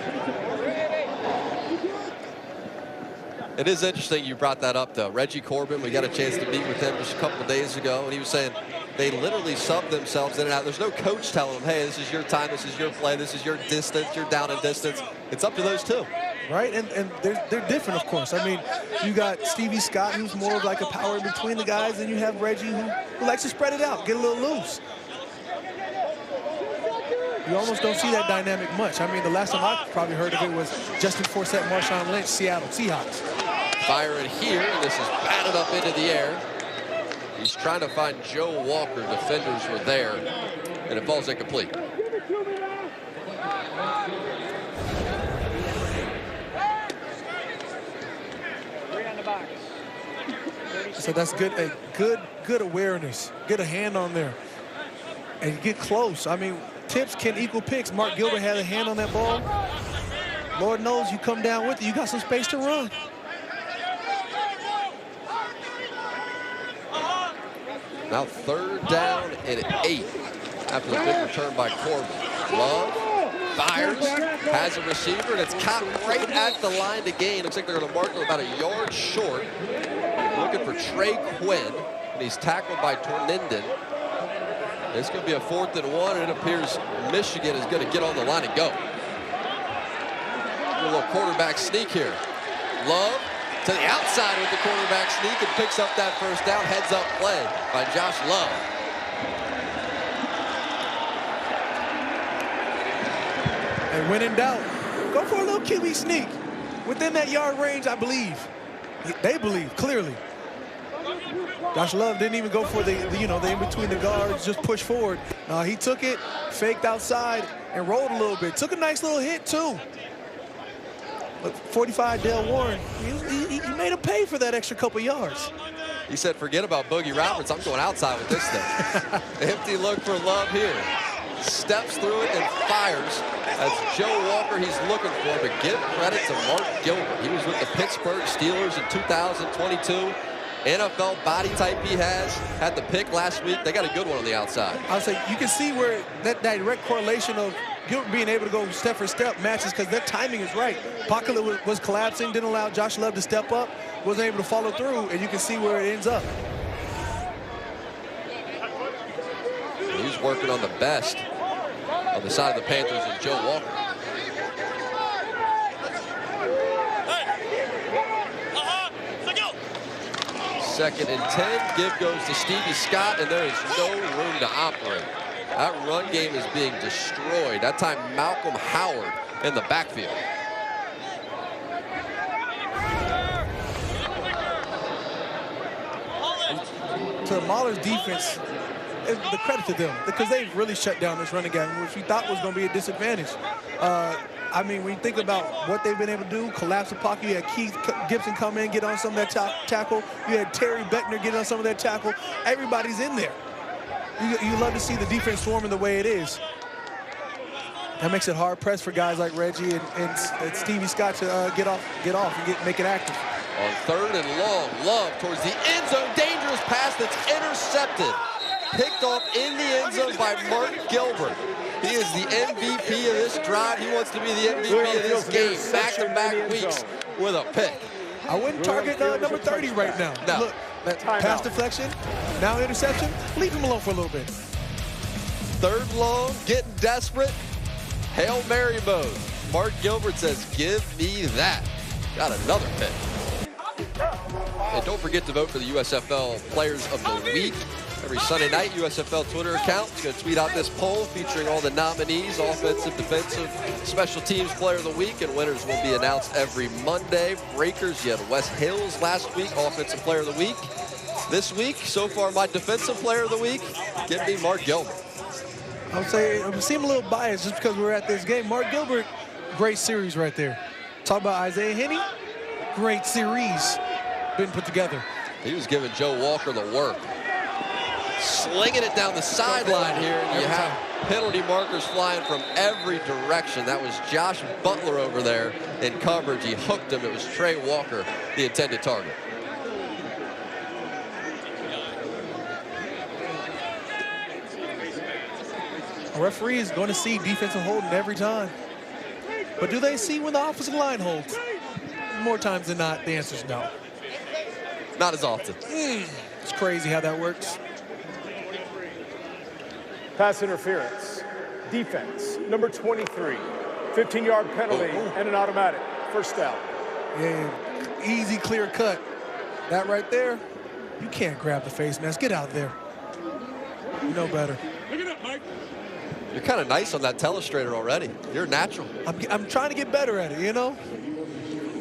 It is interesting you brought that up, though. Reggie Corbin, we got a chance to meet with him just a couple of days ago, and he was saying they literally sub themselves in and out. There's no coach telling them, hey, this is your time, this is your play, this is your distance, you're down in distance. It's up to those two. Right, and they're different, of course. I mean, you got Stevie Scott, who's more of like a power in between the guys, and you have Reggie, who likes to spread it out, get a little loose. You almost don't see that dynamic much. I mean, the last time I probably heard of it was Justin Forsett, Marshawn Lynch, Seattle Seahawks. Firing here, and this is batted up into the air. He's trying to find Joe Walker. Defenders were there, and it falls incomplete. So that's good, good awareness. Get a hand on there, and get close. I mean, tips can equal picks. Mark Gilbert had a hand on that ball. Lord knows you come down with it. You got some space to run. Now 3rd down and 8 after the big return by Corbin. Love fires, has a receiver, and it's caught right at the line to gain. Looks like they're going to mark him about a yard short. Looking for Trey Quinn, and he's tackled by Torninden. It's going to be a 4th and 1, and it appears Michigan is going to get on the line and go. A little quarterback sneak here. Love to the outside with the quarterback sneak and picks up that first down. Heads up play by Josh Love. And when in doubt, go for a little QB sneak. Within that yard range, I believe. They believe, clearly. Josh Love didn't even go for the in between the guards, just push forward. He took it, faked outside, and rolled a little bit. Took a nice little hit, too. But 45 Dale Warren, he made him pay for that extra couple yards. He said, forget about Boogie Roberts. I'm going outside with this thing. Empty look for Love here. Steps through it and fires. That's Joe Walker he's looking for, but give credit to Mark Gilbert. He was with the Pittsburgh Steelers in 2022. NFL body type he has. Had the pick last week. They got a good one on the outside. I would say you can see where that direct correlation of Gilbert being able to go step for step matches because their timing is right. Pocket was collapsing, didn't allow Josh Love to step up, wasn't able to follow through, and you can see where it ends up. He's working on the best on the side of the Panthers and Joe Walker. Second and 10. Give goes to Stevie Scott, and there is no room to operate. That run game is being destroyed. That time, Malcolm Howard in the backfield. To Mahler's defense, the credit to them, because they've really shut down this running game, which we thought was going to be a disadvantage. I mean, when you think about what they've been able to do, collapse the pocket, you had Keith Gibson come in, get on some of that tackle. You had Terry Beckner get on some of that tackle. Everybody's in there. You love to see the defense swarming the way it is. That makes it hard pressed for guys like Reggie and Stevie Scott to get off and make it active. On third and long, Love towards the end zone. Dangerous pass that's intercepted. Picked off in the end zone by Mark Gilbert. He is the MVP of this drive. He wants to be the MVP of this game. Back-to-back weeks with a pick. I wouldn't target number 30 right now. No. Look, pass deflection, now interception. Leave him alone for a little bit. Third long, getting desperate. Hail Mary mode. Mark Gilbert says, give me that. Got another pick. And don't forget to vote for the USFL Players of the Week. Every Sunday night, USFL Twitter account is going to tweet out this poll featuring all the nominees, offensive, defensive, special teams player of the week, and winners will be announced every Monday. Breakers, you had Wes Hills last week, offensive player of the week. This week, so far, my defensive player of the week, give me Mark Gilbert. I would say I seem a little biased just because we're at this game. Mark Gilbert, great series right there. Talk about Isaiah Henney, great series been put together. He was giving Joe Walker the work. Slinging it down the sideline here, and you have penalty markers flying from every direction. That was Josh Butler over there in coverage. He hooked him. It was Trey Walker, the intended target. A referee is going to see defensive holding every time. But do they see when the offensive line holds? More times than not, the answer is no. Not as often. It's crazy how that works. Pass interference. Defense, number 23. 15-yard penalty and an automatic. First down. Yeah, easy, clear cut. That right there, you can't grab the face mask. Get out there. You know better. You're kind of nice on that telestrator already. You're natural. I'm trying to get better at it, you know?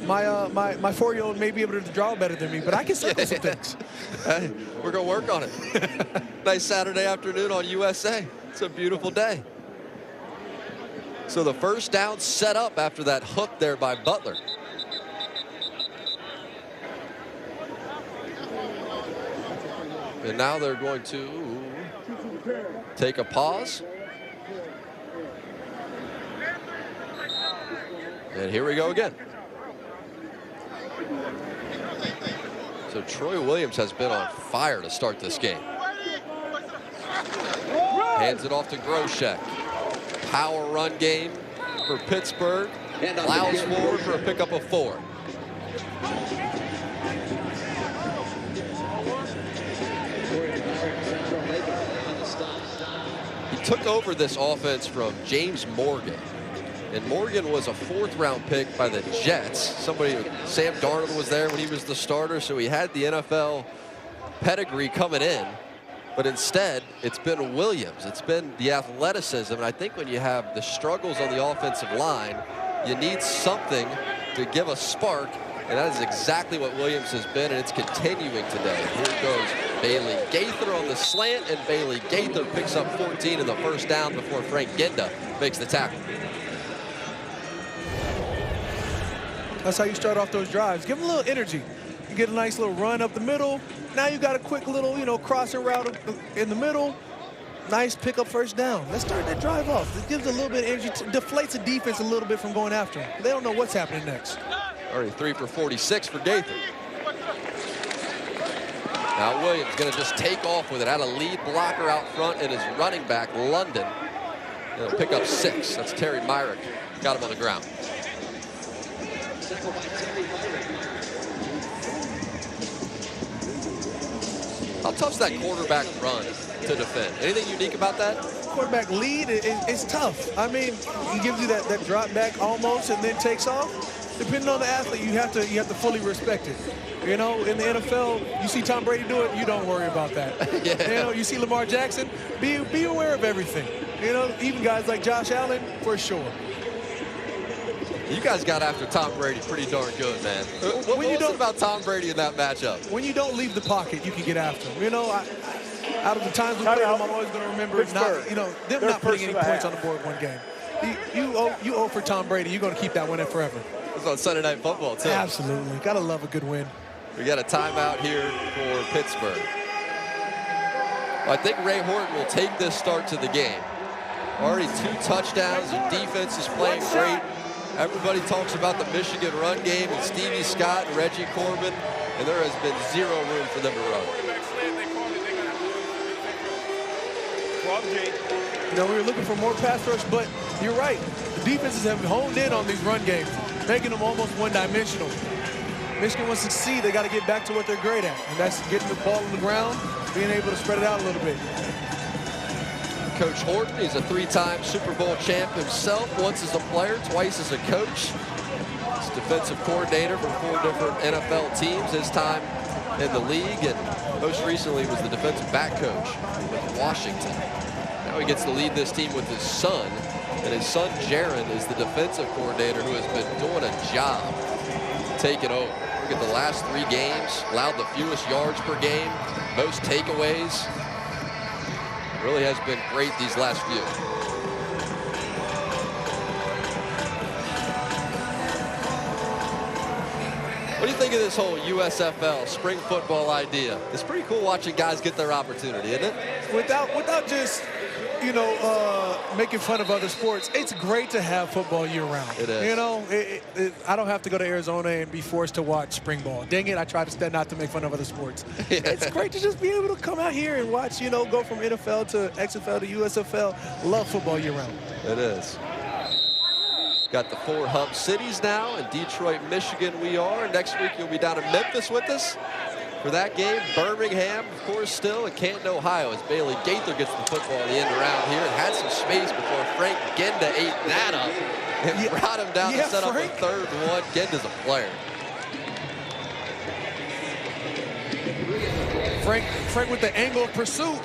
My 4-year-old may be able to draw better than me, but I can circle some things. Hey, we're going to work on it. Nice Saturday afternoon on USA. It's a beautiful day. So the first down set up after that hook there by Butler. And now they're going to take a pause. And here we go again. So Troy Williams has been on fire to start this game. Hands it off to Groshek. Power run game for Pittsburgh. Allows forward for a pickup of 4. He took over this offense from James Morgan. And Morgan was a 4th-round pick by the Jets. Sam Darnold was there when he was the starter, so he had the NFL pedigree coming in. But instead, it's been Williams. It's been the athleticism. And I think when you have the struggles on the offensive line, you need something to give a spark. And that is exactly what Williams has been, and it's continuing today. Here goes Bailey Gaither on the slant, and Bailey Gaither picks up 14 in the first down before Frank Ginda makes the tackle. That's how you start off those drives. Give them a little energy. You get a nice little run up the middle. Now you got a quick little, crossing route in the middle. Nice pickup first down. Let's start that drive off. It gives a little bit of energy, deflates the defense a little bit from going after him. They don't know what's happening next. Already 3 for 46 for Gaither. Now Williams going to just take off with it. Had a lead blocker out front and his running back, London. He'll pick up 6. That's Terry Myrick. Got him on the ground. How tough's that quarterback run to defend? Anything unique about that? quarterback lead is tough. I mean, he gives you that drop back almost and then takes off. Depending on the athlete, you have to fully respect it. You know, in the NFL, you see Tom Brady do it, you don't worry about that. Yeah. You know, you see Lamar Jackson, be aware of everything. You know, even guys like Josh Allen, for sure. You guys got after Tom Brady pretty darn good, man. What was it about Tom Brady in that matchup? When you don't leave the pocket, you can get after him. You know, out of the times we played him, I'm always going to remember them not putting any points on the board one game. You owe for Tom Brady. You're going to keep that winning forever. It was on Sunday Night Football, too. Absolutely. Got to love a good win. We got a timeout here for Pittsburgh. I think Ray Horton will take this start to the game. Already 2 touchdowns. The defense is playing great. Everybody talks about the Michigan run game and Stevie Scott and Reggie Corbin, and there has been 0 room for them to run. You know, we were looking for more pass rush, but you're right. The defenses have honed in on these run games, making them almost one-dimensional. Michigan wants to see they got to get back to what they're great at, and that's getting the ball on the ground, being able to spread it out a little bit. Coach Horton, he's a 3-time Super Bowl champ himself, once as a player, twice as a coach. He's defensive coordinator for 4 different NFL teams, his time in the league, and most recently was the defensive back coach with Washington. Now he gets to lead this team with his son, and his son Jaron is the defensive coordinator who has been doing a job taking over. Look at the last 3 games, allowed the fewest yards per game, most takeaways. Really has been great these last few. What do you think of this whole USFL spring football idea? It's pretty cool watching guys get their opportunity, isn't it? Without just, you know, making fun of other sports, it's great to have football year-round. It is. You know, I don't have to go to Arizona and be forced to watch spring ball. Dang it, I try to stand out to make fun of other sports. Yeah. It's great to just be able to come out here and watch, you know, go from NFL to XFL to USFL. Love football year-round. It is. Got the 4 hub cities now. In Detroit, Michigan we are. Next week you'll be down in Memphis with us for that game. Birmingham, of course, still, and Canton, Ohio, as Bailey Gaither gets the football at the end around here and had some space before Frank Genda ate that up and brought him down to set up a 3rd and 1. Genda's a player. Frank with the angle of pursuit.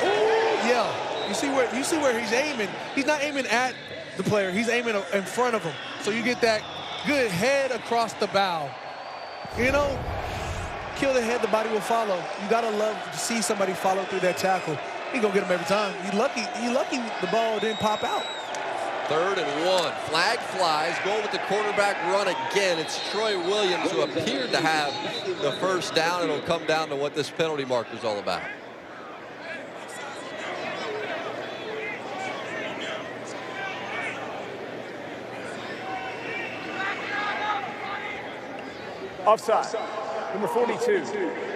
Ooh, yeah. You see where he's aiming. He's not aiming at the player. He's aiming in front of him. So you get that good head across the bow. You know, kill the head, the body will follow. You gotta love to see somebody follow through that tackle. He's gonna get him every time. He's lucky the ball didn't pop out. 3rd and 1. Flag flies. Going with the quarterback run again. It's Troy Williams who appeared to have the 1st down. It'll come down to what this penalty marker is all about. Offside. Number 42,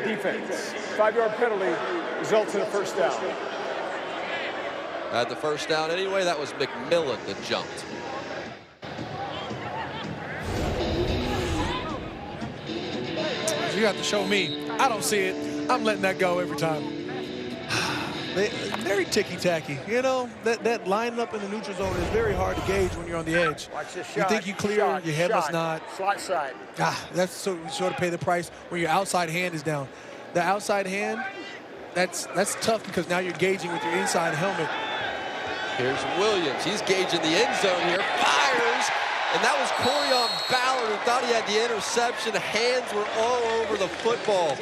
defense. 5-yard penalty results in a 1st down. At the 1st down anyway, that was McMillan that jumped. You have to show me. I don't see it. I'm letting that go every time. Very ticky-tacky. You know, that lineup in the neutral zone is very hard to gauge when you're on the edge. Watch this You shot. think you clear, your head must not. Slot side. That's so you sort of pay the price when your outside hand is down. The outside hand, that's tough because now you're gauging with your inside helmet. Here's Williams. He's gauging the end zone here. Fires. And that was Corian Ballard who thought he had the interception. Hands were all over the football.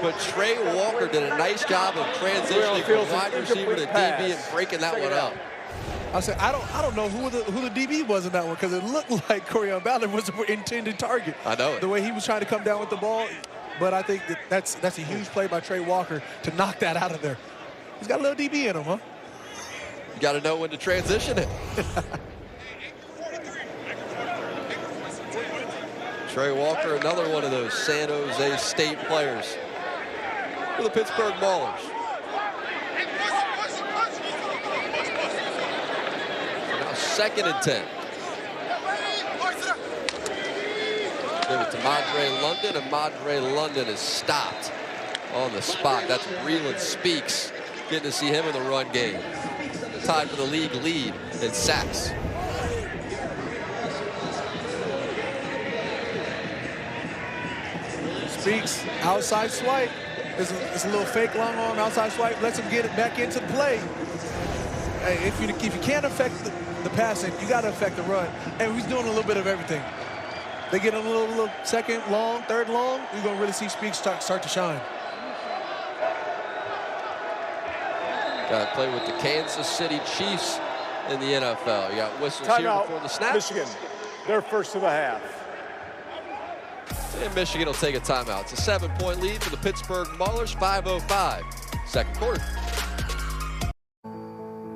But Trey Walker did a nice job of transitioning from wide receiver to DB and breaking that one up. I said, I don't know who the DB was in that one because it looked like Corian Ballard was the intended target. I know it. The way he was trying to come down with the ball. But I think that's a huge play by Trey Walker to knock that out of there. He's got a little DB in him, huh? You got to know when to transition it. Trey Walker, another one of those San Jose State players for the Pittsburgh Maulers. So now 2nd and 10. Give it to Madre London, and Madre London is stopped on the spot. That's Breland Speaks Getting to see him in the run game. Tied for the league lead in sacks. Speaks, outside swipe. It's a little fake long arm outside swipe. Lets him get it back into the play. Hey, if you can't affect the passing, you got to affect the run. And he's doing a little bit of everything. They get a little second long, third long. You're going to really see Speaks start to shine. Got to play with the Kansas City Chiefs in the NFL. You got whistles here before the snap. Michigan, their first of the half. And Michigan will take a timeout. It's a 7-point lead for the Pittsburgh Maulers, 5:05, second quarter.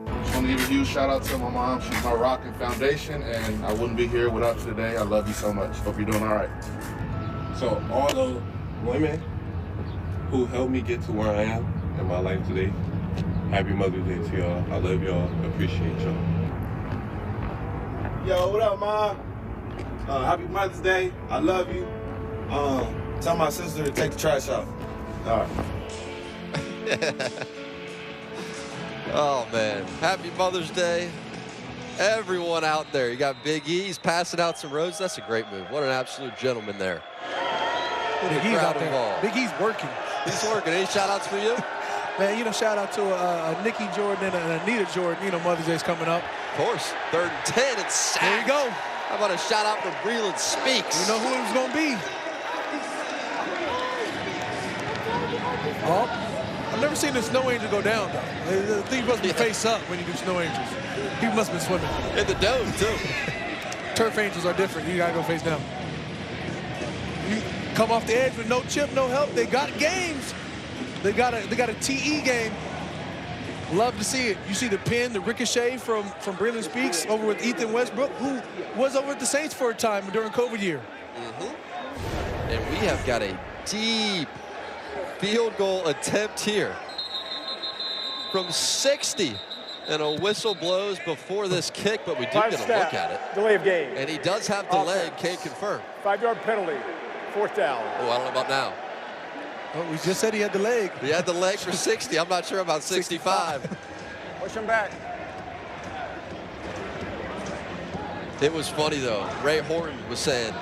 Just want to give a huge shout out to my mom. She's my rock and foundation, and I wouldn't be here without you today. I love you so much. Hope you're doing all right. So all the women who helped me get to where I am in my life today, happy Mother's Day to y'all. I love y'all. Appreciate y'all. Yo, what up, Mom? Happy Mother's Day. I love you. Tell my sister to take the trash out. All right. Oh, man. Happy Mother's Day. Everyone out there. You got Big E. He's passing out some roses. That's a great move. What an absolute gentleman there. Big E's out there. Big E's working. He's working. Any shout-outs for you? Man, you know, shout out to Nikki Jordan and Anita Jordan. You know, Mother's Day's coming up. Of course. 3rd and 10 and sack. There you go. How about a shout-out for Breland Speaks? You know who it was going to be. Oh, I've never seen the snow angel go down, though. I think he must be face up when you do snow angels. He must have been swimming. In the dome, too. Turf angels are different. You got to go face down. You come off the edge with no chip, no help. They got games. They got a TE game. Love to see it. You see the pin, the ricochet from Breland Speaks over with Ethan Westbrook, who was over at the Saints for a time during COVID year. And we have got a deep field goal attempt here from 60. And a whistle blows before this kick, but we do get a look at it. Delay of game. And he does have the leg, can't confirm. 5-yard penalty, 4th down. Oh, I don't know about now. Oh, we just said he had the leg. He had the leg for 60. I'm not sure about 65. Push him back. It was funny, though. Ray Horton was saying,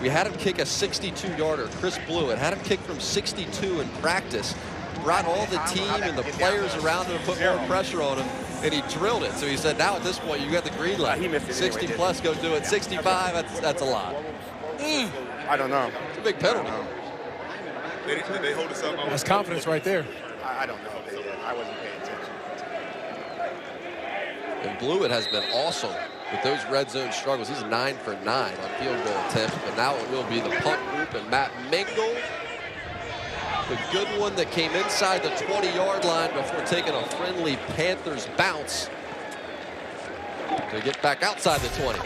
we had him kick a 62-yarder. Chris Blewett had him kick from 62 in practice. Brought all the team and the players around him and put more pressure on him, and he drilled it. So he said, now at this point, you got the green light. 60 plus, go do it. 65, that's a lot. I don't know. It's a big penalty. Did they hold us up? That's confidence right there. I don't know if they did. I wasn't paying attention. And Blewett has been awesome with those red zone struggles. He's 9 for 9 on field goal attempts, but now it will be the punt group and Matt Mingle. The good one that came inside the 20-yard line before taking a friendly Panthers bounce to get back outside the 20.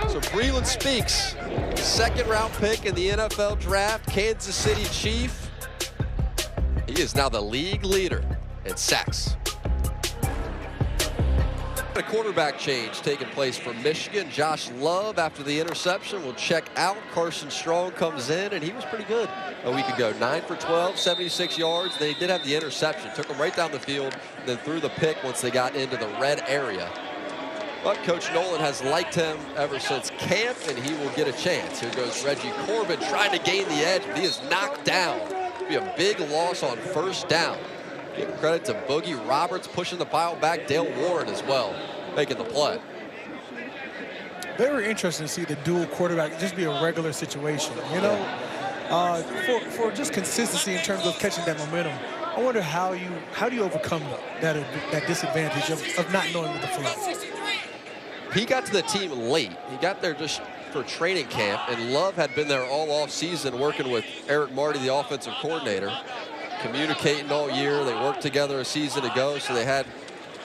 So Breland Speaks, 2nd-round pick in the NFL draft, Kansas City Chief. He is now the league leader in sacks. A quarterback change taking place for Michigan. Josh Love, after the interception, will check out. Carson Strong comes in, and he was pretty good a week ago. 9 for 12, 76 yards. They did have the interception. Took him right down the field, then threw the pick once they got into the red area. But Coach Nolan has liked him ever since camp, and he will get a chance. Here goes Reggie Corbin trying to gain the edge, but he is knocked down. It'll be a big loss on 1st down. Give credit to Boogie Roberts pushing the pile back. Dale Warren as well making the play. Very interesting to see the dual quarterback just be a regular situation. You know, for just consistency in terms of catching that momentum. I wonder how do you overcome that disadvantage of not knowing what the flow. He got to the team late. He got there just for training camp, and Love had been there all off season working with Eric Marty, the offensive coordinator, communicating all year. They worked together a season ago, so they had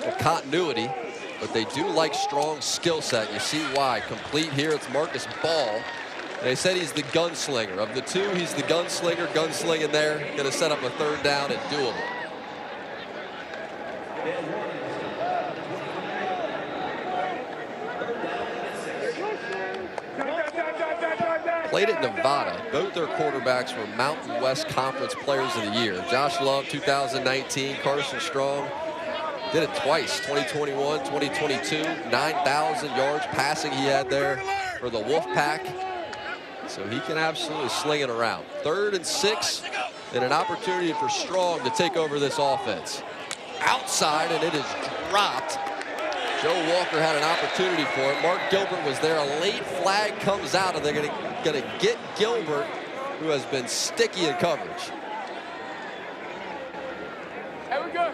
a continuity, but they do like Strong's skill set. You see why. Complete here, it's Marcus Ball. They said he's the gunslinger. Of the two, he's the gunslinging there. Going to set up a 3rd down and doable. played at Nevada. Both their quarterbacks were Mountain West Conference Players of the Year. Josh Love, 2019. Carson Strong did it twice, 2021, 2022. 9,000 yards passing he had there for the Wolfpack. So he can absolutely sling it around. 3rd and 6, and an opportunity for Strong to take over this offense. Outside, and it is dropped. Joe Walker had an opportunity for it. Mark Gilbert was there. A late flag comes out, and they're going to get Gilbert, who has been sticky in coverage. Here we go.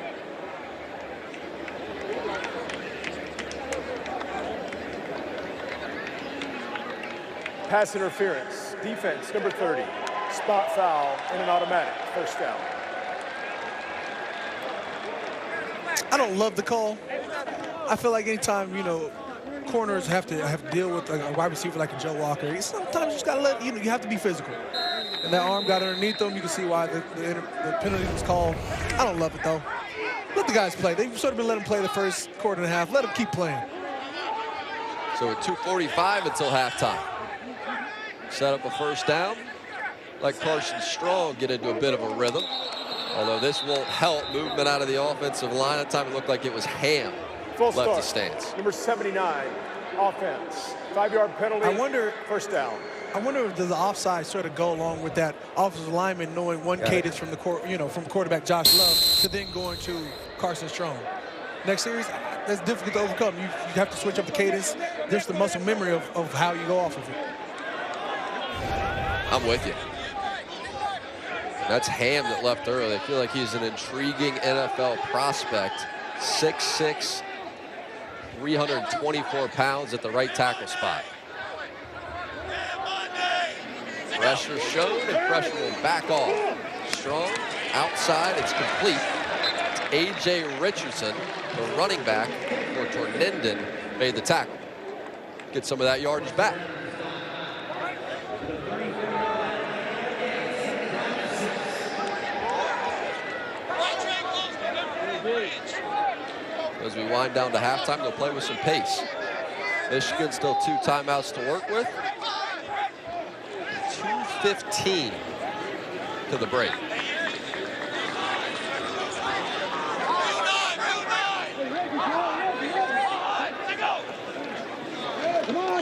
Pass interference. Defense, number 30. Spot foul and an automatic. First down. I don't love the call. I feel like anytime, you know, corners have to deal with a wide receiver like a Joe Walker, sometimes you just got to let, you know, you have to be physical. And that arm got underneath them. You can see why the penalty was called. I don't love it, though. Let the guys play. They've sort of been letting them play the first quarter and a half. Let them keep playing. So at 2:45 until halftime. Set up a first down. Let Carson Strong get into a bit of a rhythm. Although this won't help movement out of the offensive line. At the time it looked like it was Ham left the stance. Number 79, offense. 5-yard penalty. I wonder, first down. I wonder if does the offside sort of go along with that offensive lineman knowing one cadence from the from quarterback Josh Love to then going to Carson Strong. Next series, that's difficult to overcome. You have to switch up the cadence. There's the muscle memory of how you go off of it. I'm with you. That's Ham that left early. I feel like he's an intriguing NFL prospect. 6'6", 324 pounds at the right tackle spot. Pressure showed, and pressure will back off. Strong, outside, it's complete. It's A.J. Richardson, the running back for Torninden, made the tackle. Get some of that yardage back. As we wind down to halftime, they'll play with some pace. Michigan still 2 timeouts to work with. 2:15 to the break.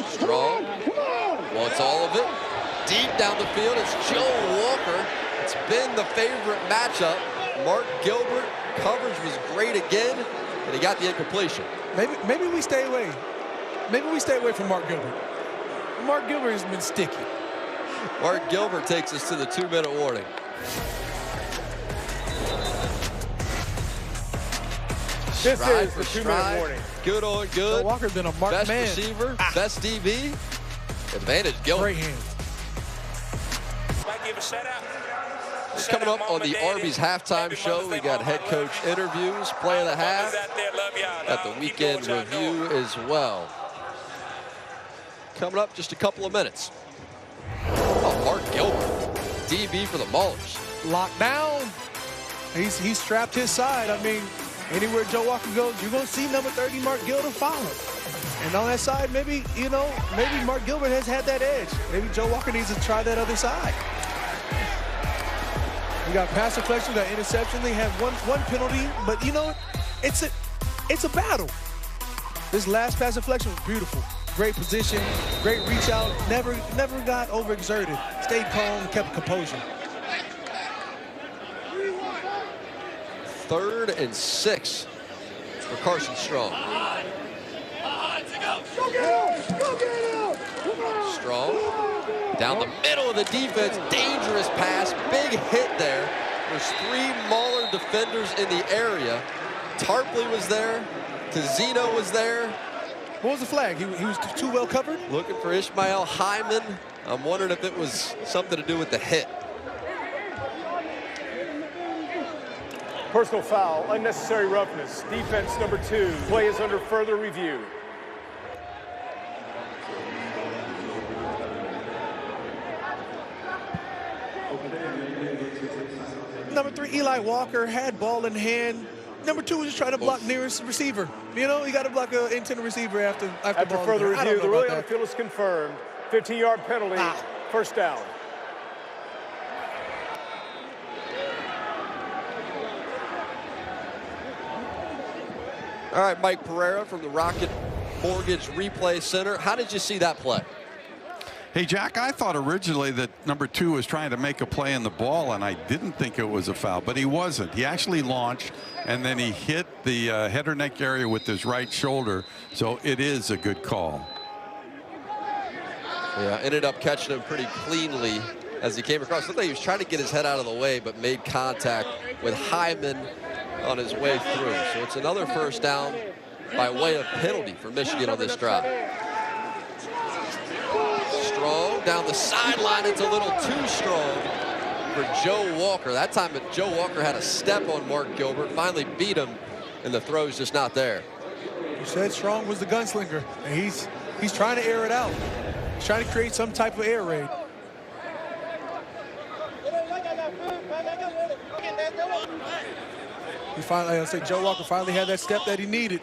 Strong wants all of it. Deep down the field, it's Joe Walker. It's been the favorite matchup. Mark Gilbert, coverage was great again, and he got the incompletion. Maybe we stay away. Maybe we stay away from Mark Gilbert. Mark Gilbert has been sticky. Mark Gilbert takes us to the 2-minute warning. This Stride is the for 2-minute warning. Good on good. Joe Walker's been a marked best man. receiver, best DB. Advantage Gilbert. Great hand. Coming up on the Arby's halftime show, we got head coach interviews, play of the half, at the weekend review as well. Coming up just a couple of minutes. Oh, Mark Gilbert, DB for the Maulers. Locked down. He's strapped his side. I mean, anywhere Joe Walker goes, you're going to see number 30, Mark Gilbert, follow. And on that side, maybe Mark Gilbert has had that edge. Maybe Joe Walker needs to try that other side. We got pass deflection, we got interception. They have one penalty, but you know, it's a battle. This last pass deflection was beautiful. Great position, great reach out, never got overexerted. Stayed calm, kept composure. 3rd and 6 for Carson Strong. Strong down the middle of the defense, dangerous pass, big hit there. There's 3 Mauler defenders in the area. Tarpley was there, Tizino was there. What was the flag? He was too well covered? Looking for Ishmael Hyman. I'm wondering if it was something to do with the hit. Personal foul, unnecessary roughness. Defense number 2. Play is under further review. Number 3, Eli Walker, had ball in hand. Number 2 was just trying to block nearest receiver. You know, you got to block an intended receiver after After ball further in hand. review, the ruling on the field is confirmed. 15-yard penalty, First down. All right, Mike Pereira from the Rocket Mortgage Replay Center. How did you see that play? Hey, Jack, I thought originally that number 2 was trying to make a play on the ball, and I didn't think it was a foul, but he wasn't. He actually launched, and then he hit the head or neck area with his right shoulder, so it is a good call. Yeah, ended up catching him pretty cleanly as he came across. Looked like he was trying to get his head out of the way, but made contact with Hyman on his way through. So it's another first down by way of penalty for Michigan on this drive. Strong down the sideline. It's a little too strong for Joe Walker. That time Joe Walker had a step on Mark Gilbert, finally beat him, and the throw's just not there. You said Strong was the gunslinger, and he's trying to air it out. He's trying to create some type of air raid. He finally, I say, Joe Walker finally had that step that he needed.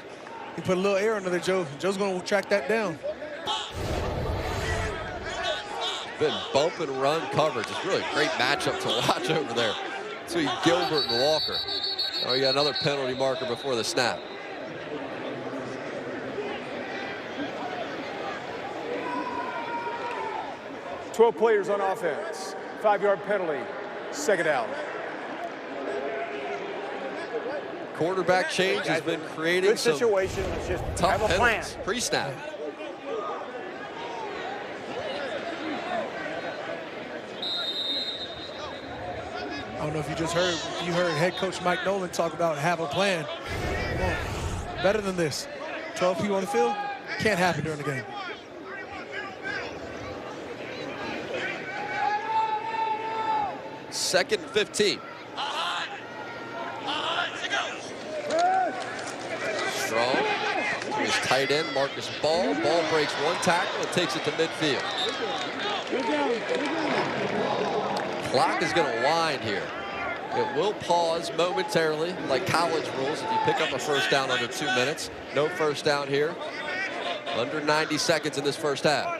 He put a little air under there, Joe. Joe's going to track that down. Been bump and run coverage. It's really a great matchup to watch over there between Gilbert and Walker. Oh, you got another penalty marker before the snap. Twelve players on offense. 5-yard penalty. Second down. Quarterback change has been creating some situation. Let's just tough have a plan. penalties pre-snap. I don't know if you just heard, head coach Mike Nolan talk about have a plan. Well, better than this. 12 people on the field, can't happen during the game. Second and 15. Strong to his tight end, Marcus Ball. Ball breaks one tackle and takes it to midfield. Clock is going to wind here. It will pause momentarily, like college rules, if you pick up a first down under 2 minutes. No first down here. Under 90 seconds in this first half.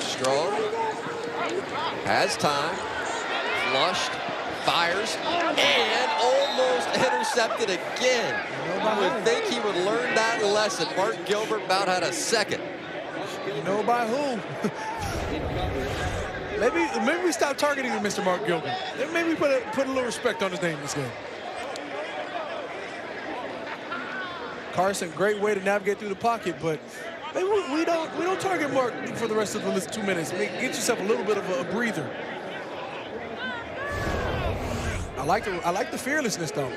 Strong has time, flushed, fires, and almost intercepted again. You would think he would learn that lesson. Mark Gilbert about had a second. You know by who? maybe we stop targeting Mr. Mark Gilbert. Maybe we put a little respect on his name this game. Carson, great way to navigate through the pocket, but maybe we don't target Mark for the rest of the 2 minutes. Get yourself a little bit of a breather. I like the fearlessness though.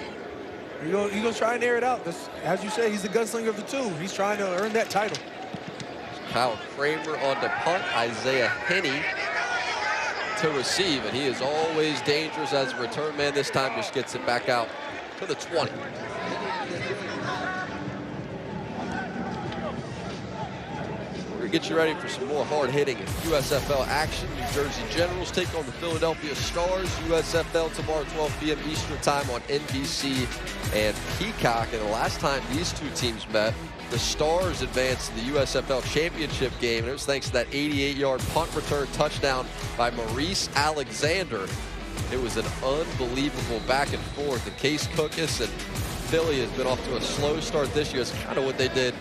He's gonna try and air it out. As you say, he's the gunslinger of the two. He's trying to earn that title. Kyle Kramer on the punt. Isaiah Henney to receive, and he is always dangerous as a return man. This time just gets it back out to the 20. Get you ready for some more hard-hitting USFL action. New Jersey Generals take on the Philadelphia Stars. USFL tomorrow, 12 p.m. Eastern time on NBC and Peacock. And the last time these two teams met, the Stars advanced to the USFL championship game. And it was thanks to that 88-yard punt return touchdown by Maurice Alexander. It was an unbelievable back and forth. And Case Cookus and Philly has been off to a slow start this year. It's kind of what they did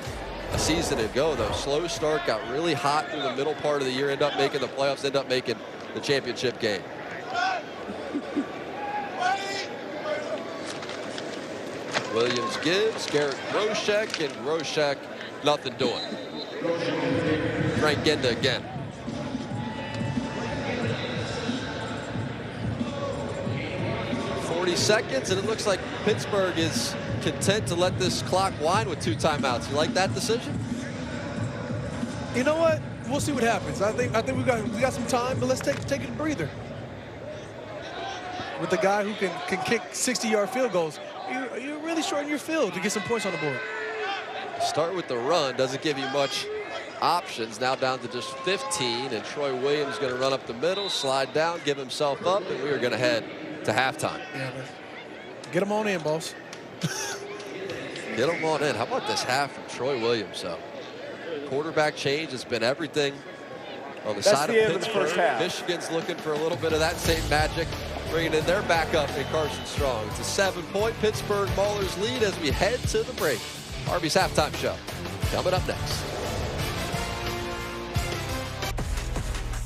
a season ago, though. Slow start, got really hot through the middle part of the year, end up making the playoffs, end up making the championship game. Williams gives, Garrett Groshek, and Groshek, nothing doing. Frank Genda again. Seconds, and it looks like Pittsburgh is content to let this clock wind with 2 timeouts. You like that decision? You know what? We'll see what happens. I think we got some time, but let's take a breather. With the guy who can kick 60-yard field goals, you're really shorting your field to get some points on the board. Start with the run, doesn't give you much options, now down to just 15, and Troy Williams going to run up the middle, slide down, give himself up, and we are going to head to halftime. Yeah, get him on in, boss. Get him on in. How about this half from Troy Williams? So, quarterback change has been everything on the side of Pittsburgh. Michigan's looking for a little bit of that same magic, bringing in their backup in Carson Strong. It's a 7-point Pittsburgh Maulers lead as we head to the break. Arby's halftime show coming up next.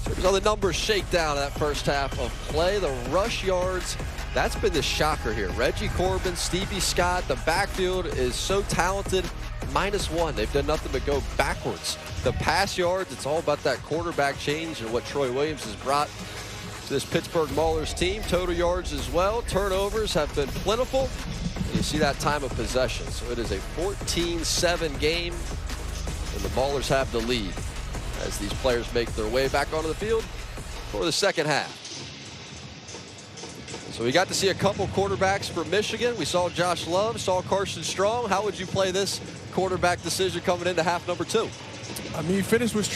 So here's all the numbers shakedown of that first half of play. The rush yards, that's been the shocker here. Reggie Corbin, Stevie Scott, the backfield is so talented. -1. They've done nothing but go backwards. The pass yards, it's all about that quarterback change and what Troy Williams has brought to this Pittsburgh Maulers team. Total yards as well. Turnovers have been plentiful. And you see that time of possession. So it is a 14-7 game, and the Maulers have the lead as these players make their way back onto the field for the second half. So we got to see a couple quarterbacks for Michigan. We saw Josh Love, saw Carson Strong. How would you play this quarterback decision coming into half number 2? I mean, you finish with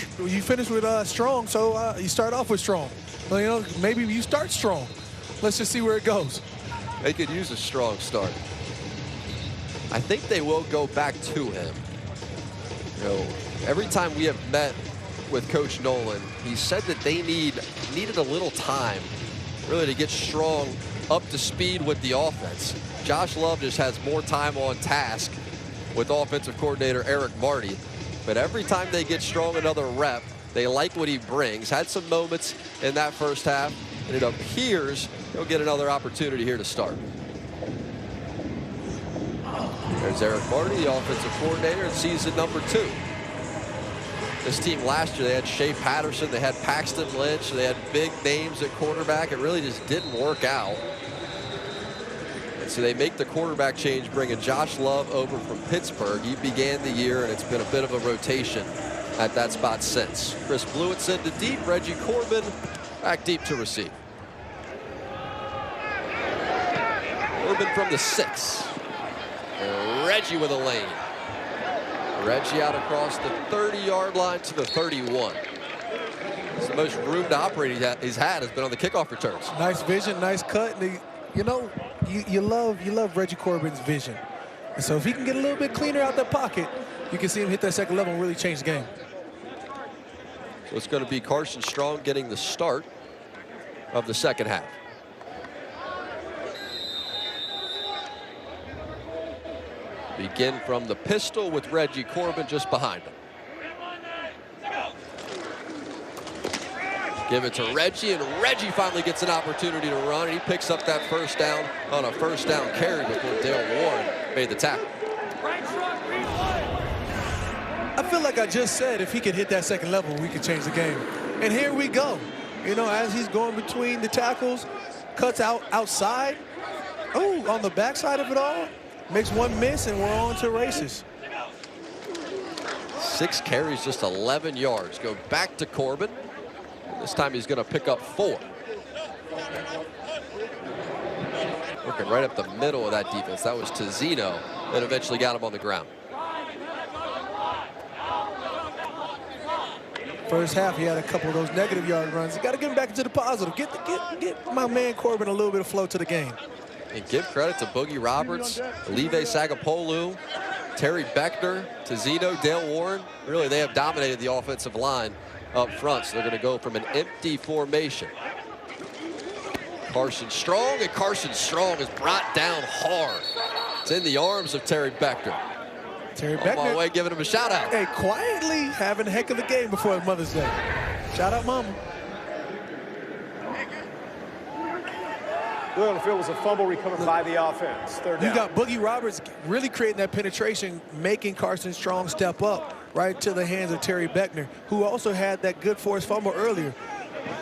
Strong, so you start off with Strong. Well, you know, maybe you start strong. Let's just see where it goes. They could use a strong start. I think they will go back to him. You know, every time we have met with Coach Nolan, he said that they needed a little time really to get Strong up to speed with the offense. Josh Love just has more time on task with offensive coordinator Eric Marty. But every time they get Strong another rep, they like what he brings. Had some moments in that first half, and it appears he'll get another opportunity here to start. There's Eric Marty, the offensive coordinator in season number 2. This team last year, they had Shea Patterson, they had Paxton Lynch, they had big names at quarterback. It really just didn't work out. And so they make the quarterback change, bringing Josh Love over from Pittsburgh. He began the year, and it's been a bit of a rotation at that spot since. Chris Blewett sent to deep, Reggie Corbin back deep to receive. Corbin from the 6. And Reggie with a lane. Reggie out across the 30-yard line to the 31. It's the most room to operate he's had has been on the kickoff returns. Nice vision, nice cut. And you know, you love Reggie Corbin's vision. And so if he can get a little bit cleaner out that pocket, you can see him hit that second level and really change the game. So it's going to be Carson Strong getting the start of the second half. Begin from the pistol with Reggie Corbin just behind him. Give it to Reggie, and Reggie finally gets an opportunity to run, and he picks up that first down on a first down carry before Dale Warren made the tackle. I feel like I just said if he could hit that second level, we could change the game. And here we go. You know, as he's going between the tackles, cuts outside. Oh, on the backside of it all. Makes one miss, and we're on to races. 6 carries, just 11 yards. Go back to Corbin. This time he's going to pick up 4. Working right up the middle of that defense. That was Tizino that eventually got him on the ground. First half, he had a couple of those negative yard runs. You got to get him back into the positive. Get my man Corbin a little bit of flow to the game. And give credit to Boogie Roberts, Olive Sagapolu, Terry Beckner, Tizino, Dale Warren. Really, they have dominated the offensive line up front, so they're going to go from an empty formation. Carson Strong, and Carson Strong is brought down hard. It's in the arms of Terry Beckner. Terry On Beckner, my way, giving him a shout out. Hey, quietly having a heck of a game before Mother's Day. Shout out, Mama. Good on the field was a fumble recovered by the offense. Third down. You got Boogie Roberts really creating that penetration, making Carson Strong step up right to the hands of Terry Beckner, who also had that good forced fumble earlier.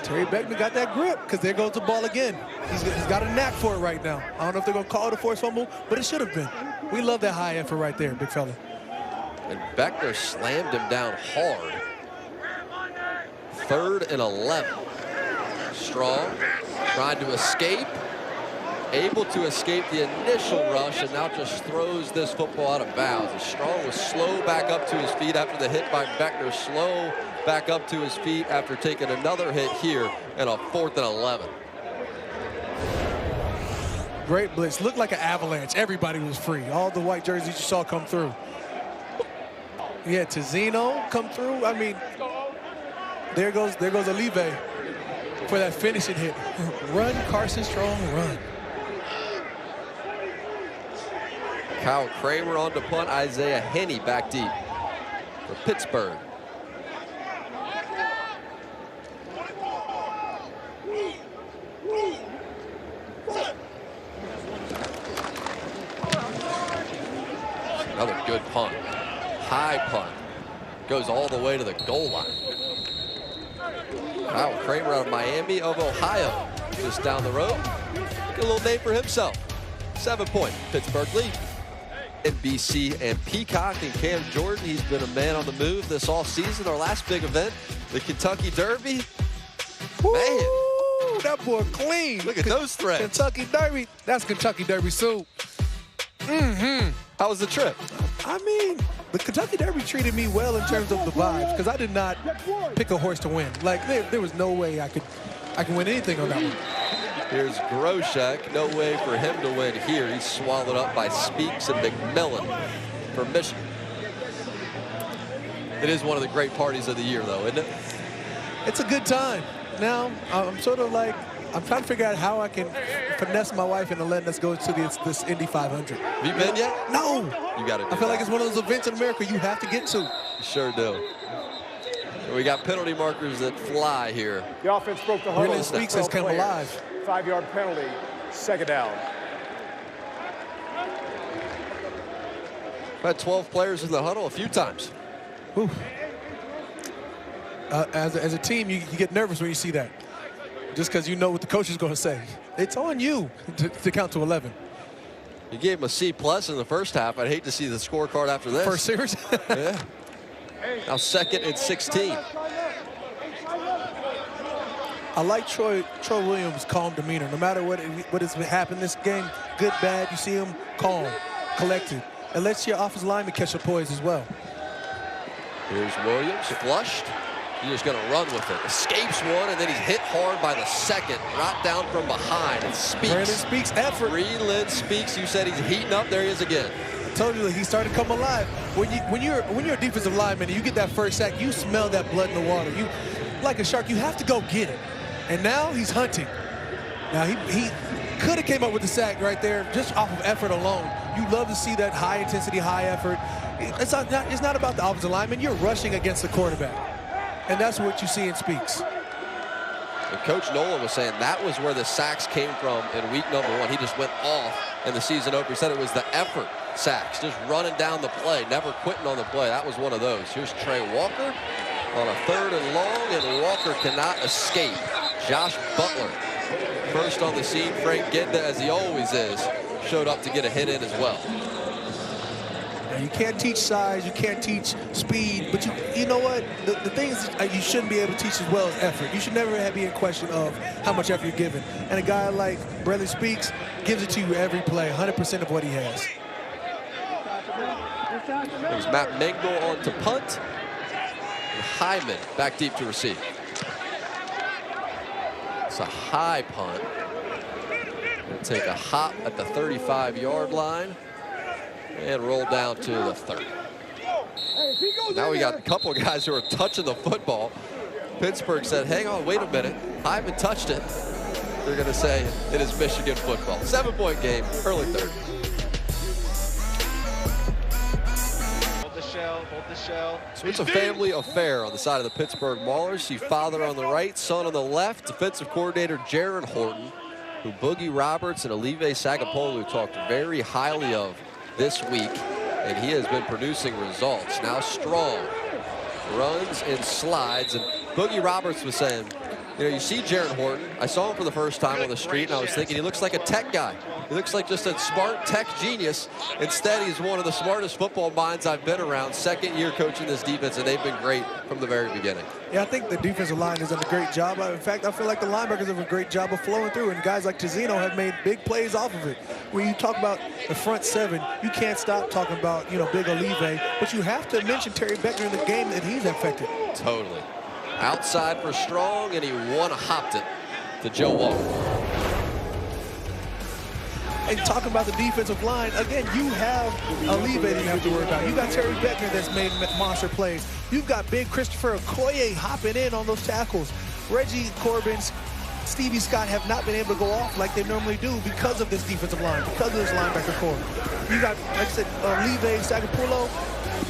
Terry Beckner got that grip, because there goes the ball again. He's got a knack for it right now. I don't know if they're going to call it a forced fumble, but it should have been. We love that high effort right there, big fella. And Beckner slammed him down hard. 3rd and 11. Strong trying to escape. able to escape the initial rush and now just throws this football out of bounds. Strong was slow back up to his feet after the hit by Beckner, slow back up to his feet after taking another hit here and a 4th and 11. Great blitz. Looked like an avalanche. Everybody was free. All the white jerseys you saw come through. He had Tizino come through. I mean, there goes Olive for that finishing hit. Run, Carson Strong, run. Kyle Kramer on to punt. Isaiah Henney back deep for Pittsburgh. Another good punt. High punt. Goes all the way to the goal line. Kyle Kramer out of Miami of Ohio. Just down the road. Get a little name for himself. 7-point Pittsburgh lead. NBC and Peacock and Cam Jordan. He's been a man on the move this all season. Our last big event, the Kentucky Derby. Woo, man, that boy clean. Look at those threads. Kentucky Derby. That's Kentucky Derby soup. How was the trip? I mean, the Kentucky Derby treated me well in terms of the vibes because I did not pick a horse to win. Like there was no way I could win anything on that one. Here's Groshek. No way for him to win here. He's swallowed up by Speaks and McMillan for Michigan. It is one of the great parties of the year, though, isn't it? It's a good time. Now, I'm sort of like, I'm trying to figure out how I can finesse my wife into letting us go to this Indy 500. Have you been yet? No. You got to do I feel like it's one of those events in America you have to get to. You sure do. We got penalty markers that fly here. The offense broke the huddle. Really Speaks has come alive. 5-yard penalty, 2nd down. We've had 12 players in the huddle a few times. As a team, you get nervous when you see that. Just because you know what the coach is going to say. It's on you to count to 11. You gave him a C+ in the first half. I'd hate to see the scorecard after this. First series? Yeah. Now 2nd and 16. I like Troy Williams' calm demeanor. No matter what has happened this game, good, bad, you see him calm, collected. And lets your offensive lineman catch a poise as well. Here's Williams, flushed. He's just going to run with it. Escapes one, and then he's hit hard by the second. Brought down from behind. And Speaks. Brandon Speaks effort. Breland Speaks. You said he's heating up. There he is again. I told you that he started to come alive. When you're a defensive lineman and you get that first sack, you smell that blood in the water. You, like a shark, you have to go get it. And now he's hunting. Now he could have came up with the sack right there just off of effort alone. You love to see that high intensity, high effort. It's not about the offensive lineman. You're rushing against the quarterback. And that's what you see in Speaks. And Coach Nolan was saying that was where the sacks came from in week number 1. He just went off in the season opener. He said it was the effort sacks, just running down the play, never quitting on the play. That was one of those. Here's Trey Walker on a 3rd and long, and Walker cannot escape. Josh Butler, first on the scene. Frank Ginda, as he always is, showed up to get a hit in as well. Now, you can't teach size, you can't teach speed, but you know what? The things you shouldn't be able to teach as well as effort. You should never be in question of how much effort you're giving. And a guy like Bradley Speaks gives it to you every play, 100% of what he has. There's Matt Mengel on to punt. And Hyman back deep to receive. It's a high punt. Gonna take a hop at the 35-yard line and roll down to the 30. Now we got a couple of guys who are touching the football. Pittsburgh said, hang on, wait a minute. Hyman touched it. They're going to say it is Michigan football. 7-point game, early 3rd. Hold the shell. So it's a family affair on the side of the Pittsburgh Maulers. See father on the right, son on the left. Defensive coordinator Jaron Horton, who Boogie Roberts and Olive Sagapolu talked very highly of this week, and he has been producing results. Now Strong runs and slides, and Boogie Roberts was saying, you know, you see Jaron Horton. I saw him for the first time on the street, and I was thinking he looks like a tech guy. He looks like just a smart tech genius. Instead, he's one of the smartest football minds I've been around. Second year coaching this defense, and they've been great from the very beginning. Yeah, I think the defensive line has done a great job. In fact, I feel like the linebackers have a great job of flowing through, and guys like Tizino have made big plays off of it. When you talk about the front seven, you can't stop talking about, Big Olive, but you have to mention Terry Beckner in the game that he's affected. Totally. Outside for Strong, and he one-hopped it to Joe Walker. And talking about the defensive line, again, you have Olive that you have to worry about. You got Terry Beckner that's made monster plays. You've got big Christopher Okoye hopping in on those tackles. Reggie Corbin's, Stevie Scott have not been able to go off like they normally do because of this defensive line, because of this linebacker core. You got, like I said, Olive Sagapullo.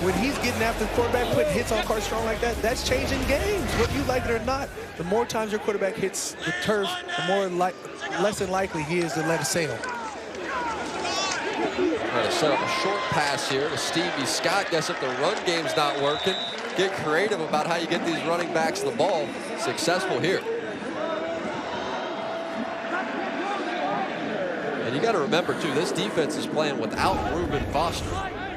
When he's getting after the quarterback, putting hits on Carl Strong like that, that's changing games. Whether you like it or not, the more times your quarterback hits the turf, the more less than likely he is to let it sail. Trying to set up a short pass here to Stevie Scott. Guess if the run game's not working, get creative about how you get these running backs the ball. Successful here. And you got to remember, too, this defense is playing without Reuben Foster.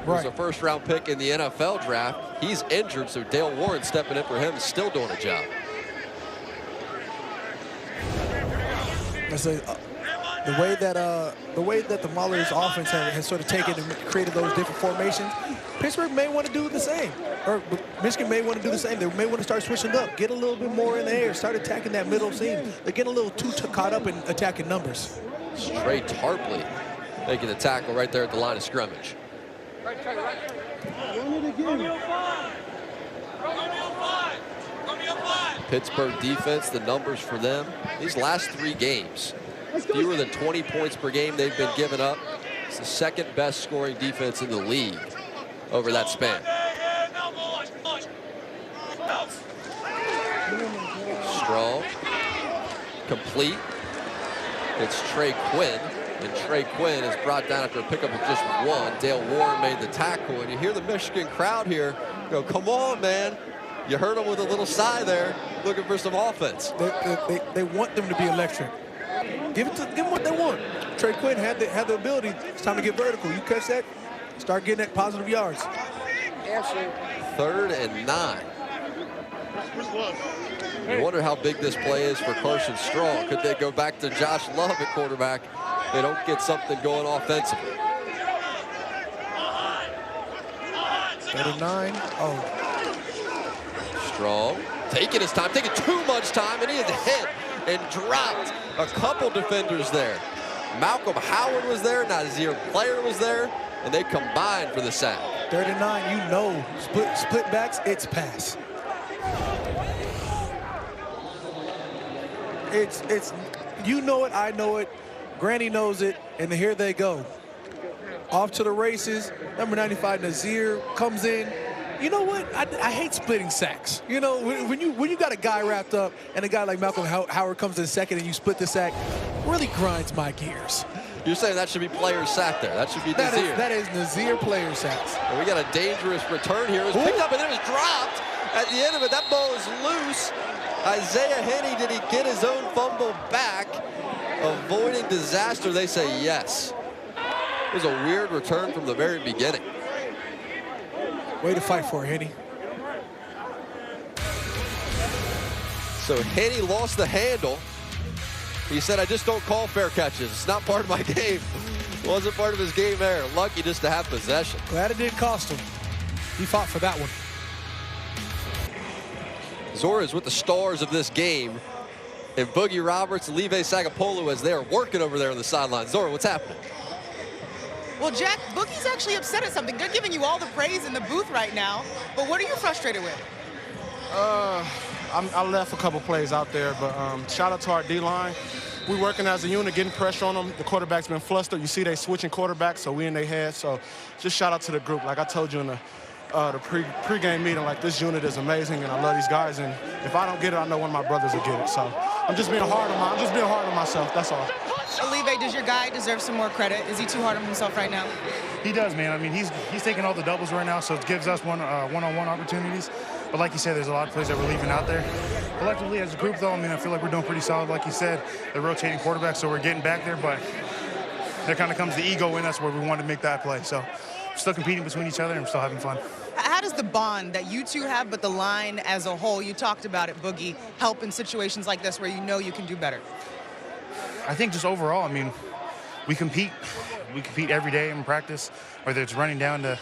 Right. Who's a first-round pick in the NFL draft. He's injured, so Dale Warren stepping in for him is still doing a job. I say, the way that the Maulers offense has sort of taken and created those different formations, Pittsburgh may want to do the same, or Michigan may want to do the same. They may want to start switching up, get a little bit more in the air, start attacking that middle seam. They're getting a little too caught up in attacking numbers. Trey Tarpley making the tackle right there at the line of scrimmage. Pittsburgh defense, the numbers for them, these last 3 games, fewer than 20 points per game they've been giving up. It's the second best scoring defense in the league over that span. Strong, complete. It's Trey Quinn, and Trey Quinn is brought down after a pickup of just 1. Dale Warren made the tackle, and you hear the Michigan crowd here go, come on, man. You heard them with a little sigh there, looking for some offense. They want them to be electric. Give them what they want. Trey Quinn had the ability. It's time to get vertical. You catch that, start getting that positive yards. 3rd and 9. You wonder how big this play is for Carson Strong. Could they go back to Josh Love at quarterback? They don't get something going offensively. 39. Oh. Strong taking his time, taking too much time, and he is hit and dropped a couple defenders there. Malcolm Howard was there, Nazir Player was there, and they combined for the sack. 39, you know, split backs, it's pass. It's you know it, I know it, Granny knows it, and here they go. Off to the races. Number 95, Nazir, comes in. You know what? I hate splitting sacks. You know, when you got a guy wrapped up and a guy like Malcolm Howard comes in second and you split the sack, really grinds my gears. You're saying that should be Player's sack there. That should be Nazir. That is Nazir Player's sacks. And we got a dangerous return here. It was picked up and then it was dropped. At the end of it, that ball is loose. Isaiah Henney, did he get his own fumble back? Avoiding disaster, they say yes. It was a weird return from the very beginning. Way to fight for it, Henney. So Henney lost the handle. He said, I just don't call fair catches. It's not part of my game. It wasn't part of his game there. Lucky just to have possession. Glad it didn't cost him. He fought for that one. Zora is with the stars of this game. And Boogie Roberts and Leve Sagapolu as they are working over there on the sideline. Zora, what's happening? Well, Jack, Boogie's actually upset at something. They're giving you all the praise in the booth right now. But what are you frustrated with? I left a couple plays out there, but shout out to our D-line. We're working as a unit, getting pressure on them. The quarterback's been flustered. You see they switching quarterbacks, so we in their head. So just shout out to the group. Like I told you in the pre-game meeting, like this unit is amazing, and I love these guys. And if I don't get it, I know one of my brothers will get it. So I'm just being hard on myself. That's all. Olive, does your guy deserve some more credit? Is he too hard on himself right now? He does, man. I mean, he's taking all the doubles right now, so it gives us one-on-one opportunities. But like you said, there's a lot of plays that we're leaving out there. Collectively, as a group, though, I mean, I feel like we're doing pretty solid. Like you said, they're rotating quarterbacks, so we're getting back there. But there kind of comes the ego in us where we want to make that play. So we're still competing between each other and we're still having fun. How does the bond that you two have, but the line as a whole, you talked about it, Boogie, help in situations like this where you know you can do better? I think just overall, I mean, we compete. We compete every day in practice, whether it's running down to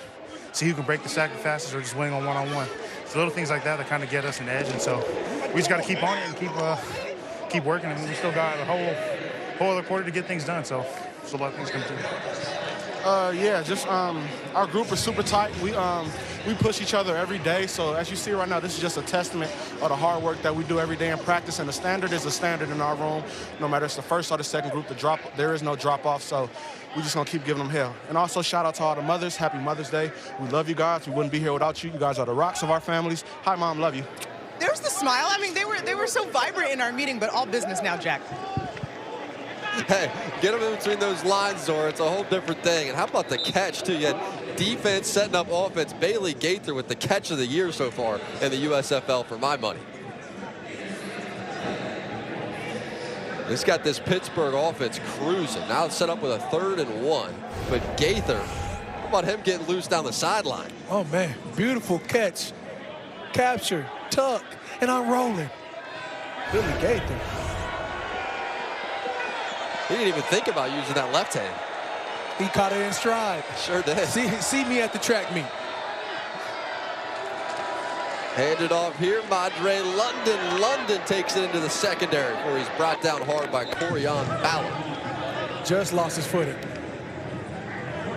see who can break the sack the fastest or just winning on one-on-one. So little things like that kind of get us an edge, and so we just got to keep on it and keep working. And we still got a whole other quarter to get things done, so a lot of things come through. Yeah, just our group is super tight. We push each other every day. So as you see right now, this is just a testament of the hard work that we do every day in practice. And the standard is a standard in our room. No matter it's the first or the second group, there is no drop off. So we're just gonna keep giving them hell. And also shout out to all the mothers. Happy Mother's Day. We love you guys. We wouldn't be here without you. You guys are the rocks of our families. Hi, Mom. Love you. There's the smile. I mean, they were so vibrant in our meeting, but all business now, Jack. Hey, get them in between those lines, Zora. It's a whole different thing. And how about the catch, too? You had defense setting up offense. Bailey Gaither with the catch of the year so far in the USFL for my money. It's got this Pittsburgh offense cruising. Now it's set up with a 3rd and 1. But Gaither, how about him getting loose down the sideline? Oh, man. Beautiful catch. Capture, tuck, and I'm rolling. Billy Gaither. He didn't even think about using that left hand. He caught it in stride. Sure did. See me at the track meet. Handed off here, Madre London. London takes it into the secondary where he's brought down hard by Corian Ballard. Just lost his footing.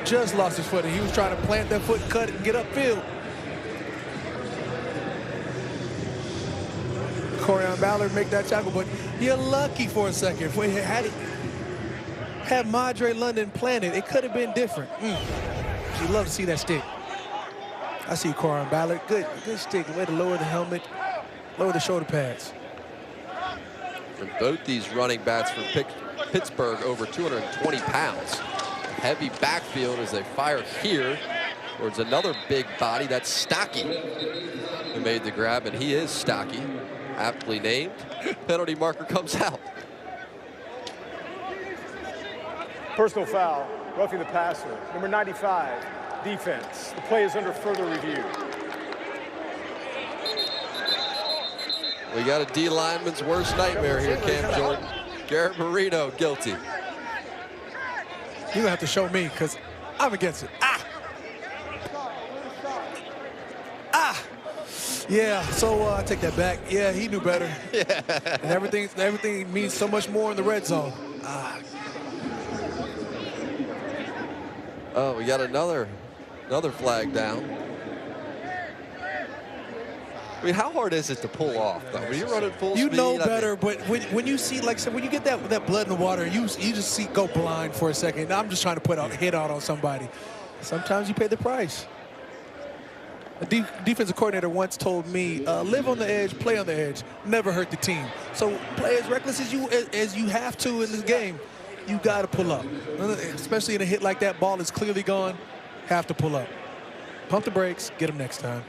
Just lost his footing. He was trying to plant that foot, cut it, and get upfield. Corian Ballard make that tackle, but you're lucky for a second. If we had Madre London planted, it could have been different. You love to see that stick. I see Corian Ballard. Good stick. Way to lower the helmet, lower the shoulder pads. And both these running backs from Pittsburgh over 220 pounds. Heavy backfield as they fire here towards another big body. That's Stocky who made the grab, and he is Stocky, aptly named. Penalty marker comes out. Personal foul, roughing the passer. Number 95, defense. The play is under further review. We got a D lineman's worst nightmare here, Cam Jordan. Garrett Marino guilty. You're gonna have to show me because I'm against it. Yeah, so I take that back. Yeah, he knew better. Yeah. And everything means so much more in the red zone. Oh, we got another flag down. I mean, how hard is it to pull off, though? When you're running full speed, you know better, but when you see, like I said, when you get that blood in the water, you just go blind for a second. I'm just trying to put a hit out on somebody. Sometimes you pay the price. A defensive coordinator once told me, live on the edge, play on the edge, never hurt the team. So play as reckless as you have to in this game. You got to pull up, especially in a hit like that. Ball is clearly gone. Have to pull up. Pump the brakes. Get them next time.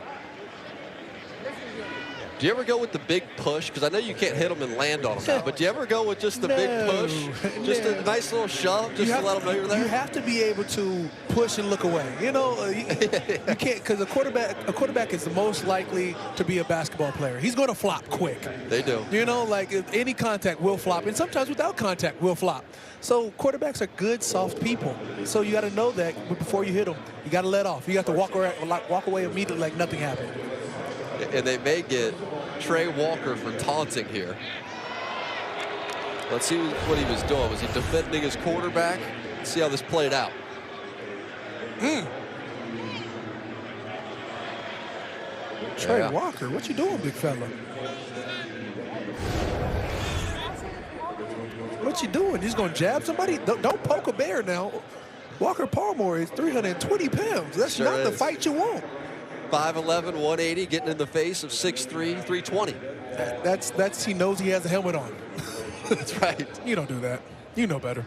Do you ever go with the big push? Because I know you can't hit them and land on them now, but do you ever go with just the big push? Just a nice little shove just to let them know you're there? You have to be able to push and look away. You know, you can't, because a quarterback is the most likely to be a basketball player. He's going to flop quick. They do. You know, like any contact will flop, and sometimes without contact will flop. So quarterbacks are good, soft people. So you got to know that before you hit them. You got to let off. You got to walk away immediately like nothing happened. And they may get Trey Walker for taunting here. Let's see what he was doing. Was he defending his quarterback? Let's see how this played out. Trey Walker, what you doing, big fella? What you doing? He's going to jab somebody? Don't poke a bear now. Walker Palmore is 320 pounds. That's not the fight you want. 5'11", 180, getting in the face of 6'3", 320. That's he knows he has a helmet on. That's right. You don't do that. You know better.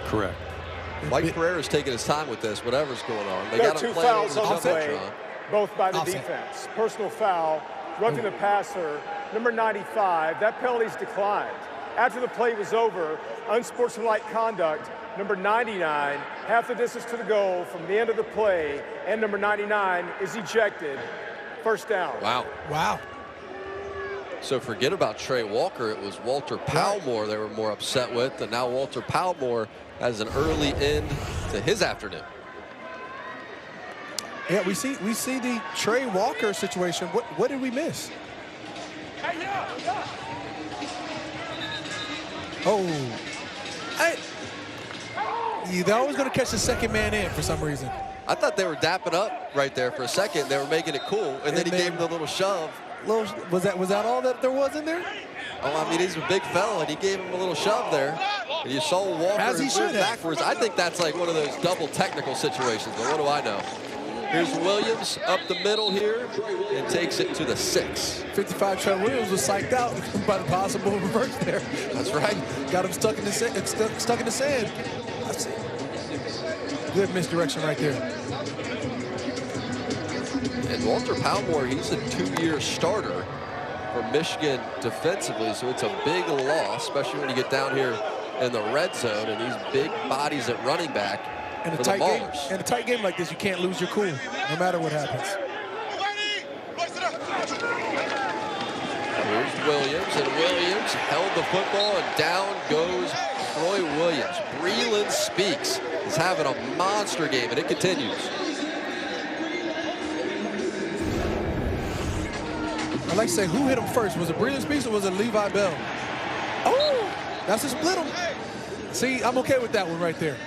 Correct. Mike Pereira's taking his time with this, whatever's going on. They There got are to two play over fouls the on the play, jumbotron. both by the defense. Personal foul, roughing the passer, number 95. That penalty's declined. After the play was over, unsportsmanlike conduct, number 99, half the distance to the goal from the end of the play, and number 99 is ejected. First down. Wow. Wow. So forget about Trey Walker. It was Walter Palmore they were more upset with, and now Walter Palmore has an early end to his afternoon. Yeah, we see the Trey Walker situation. What did we miss? Oh, they're always going to catch the second man in for some reason. I thought they were dapping up right there for a second. They were making it cool, and then he gave him the little shove. Was that all that there was in there? Oh, I mean, he's a big fella, and he gave him a little shove there. And you saw Walker move backwards. I think that's like one of those double technical situations, but what do I know? Here's Williams up the middle here and takes it to the 6. 55 Trey Williams was psyched out by the possible reverse there. That's right. Got him stuck in the sand. That's good misdirection right there. And Walter Palmore, he's a 2-year starter for Michigan defensively, so it's a big loss, especially when you get down here in the red zone and these big bodies at running back. In a tight game like this, you can't lose your cool, no matter what happens. Here's Williams, and Williams held the football, and down goes Troy Williams. Breland Speaks is having a monster game, and it continues. I'd like to say, who hit him first? Was it Breland Speaks or was it Levi Bell? Oh, that's a split him. See, I'm okay with that one right there.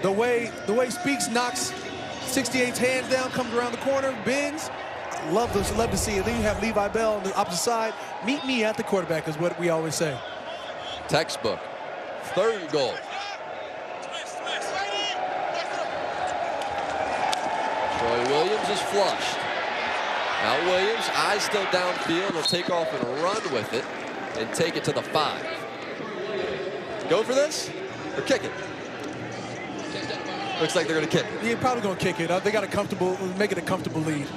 The way Speaks knocks 68's hands down, comes around the corner, bends. Love to see it. Then you have Levi Bell on the opposite side. Meet me at the quarterback is what we always say. Textbook. 3rd and goal. Troy Williams is flushed. Now Williams, eyes still downfield, will take off and run with it and take it to the 5. Go for this or kick it? Looks like they're going to kick it. Yeah, probably going to kick it. They got make it a comfortable lead.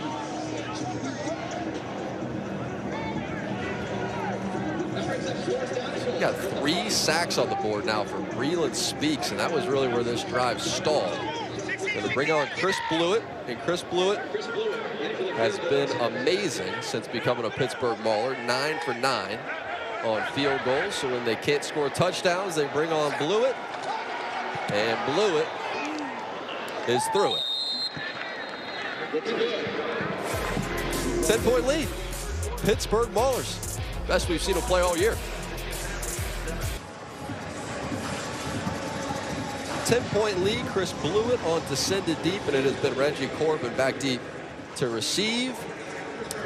We got 3 sacks on the board now for Breland Speaks, and that was really where this drive stalled. Going to bring on Chris Blewett, and Chris Blewett has been amazing since becoming a Pittsburgh Mauler. 9 for 9 on field goals. So when they can't score touchdowns, they bring on Blewett, and Blewett is through it. 10-point lead. Pittsburgh Maulers. Best we've seen them play all year. 10-point lead. Chris Blewett on to send it deep, and it has been Reggie Corbin back deep to receive.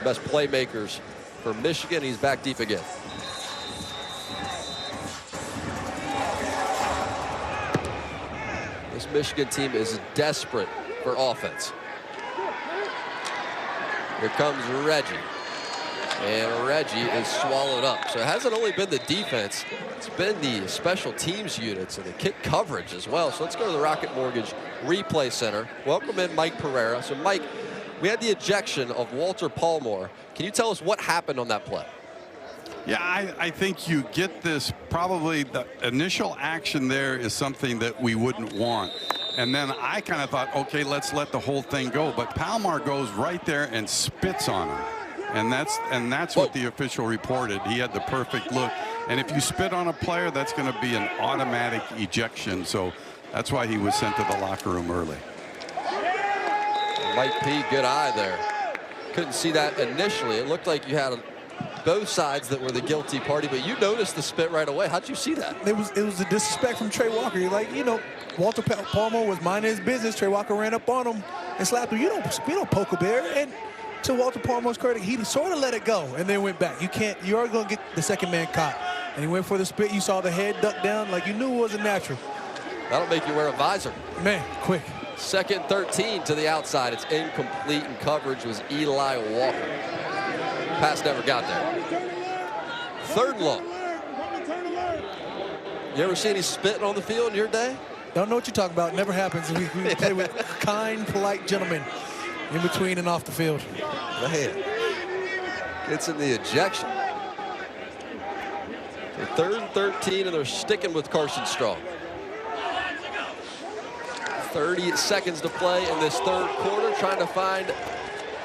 Best playmakers for Michigan. He's back deep again. This Michigan team is desperate for offense. Here comes Reggie. And Reggie is swallowed up. So it hasn't only been the defense, it's been the special teams units and the kick coverage as well. So let's go to the Rocket Mortgage Replay Center. Welcome in Mike Pereira. So Mike, we had the ejection of Walter Palmore. Can you tell us what happened on that play? Yeah, I think you get this, probably the initial action there is something that we wouldn't want. And then I kind of thought, okay, let's let the whole thing go. But Palmore goes right there and spits on him. And that's what the official reported. He had the perfect look. And if you spit on a player, that's going to be an automatic ejection. So that's why he was sent to the locker room early. Mike P, good eye there. Couldn't see that initially. It looked like you had both sides that were the guilty party, but you noticed the spit right away. How'd you see that? It was a disrespect from Trey Walker. You're like, you know, Walter Palmore was minding his business. Trey Walker ran up on him and slapped him. You don't poke a bear. And to Walter Palmore's credit, he sort of let it go and then went back. You are going to get the second man caught. And he went for the spit. You saw the head duck down like you knew it wasn't natural. That'll make you wear a visor. Man, quick. 2nd 13 to the outside. It's incomplete, and coverage was Eli Walker. Pass never got there. 3rd and long. You ever see any spitting on the field in your day? Don't know what you're talking about. Never happens. We play with kind, polite gentlemen in between and off the field. Man. Gets in the ejection. So 3rd and 13, and they're sticking with Carson Strong. 30 seconds to play in this 3rd quarter, trying to find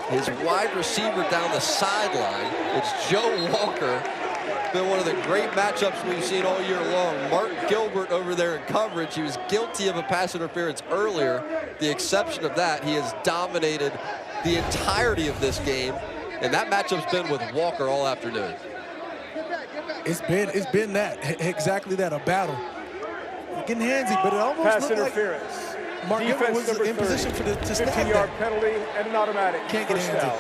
his wide receiver down the sideline. It's Joe Walker. Been one of the great matchups we've seen all year long. Mark Gilbert over there in coverage. He was guilty of a pass interference earlier. The exception of that, he has dominated the entirety of this game, and that matchup's been with Walker all afternoon. It's been that, exactly that, a battle. Getting handsy, but it almost pass looked interference. like Mark Gilbert was in position to snap 15-yard that. penalty and an automatic. Can't get first handsy. down.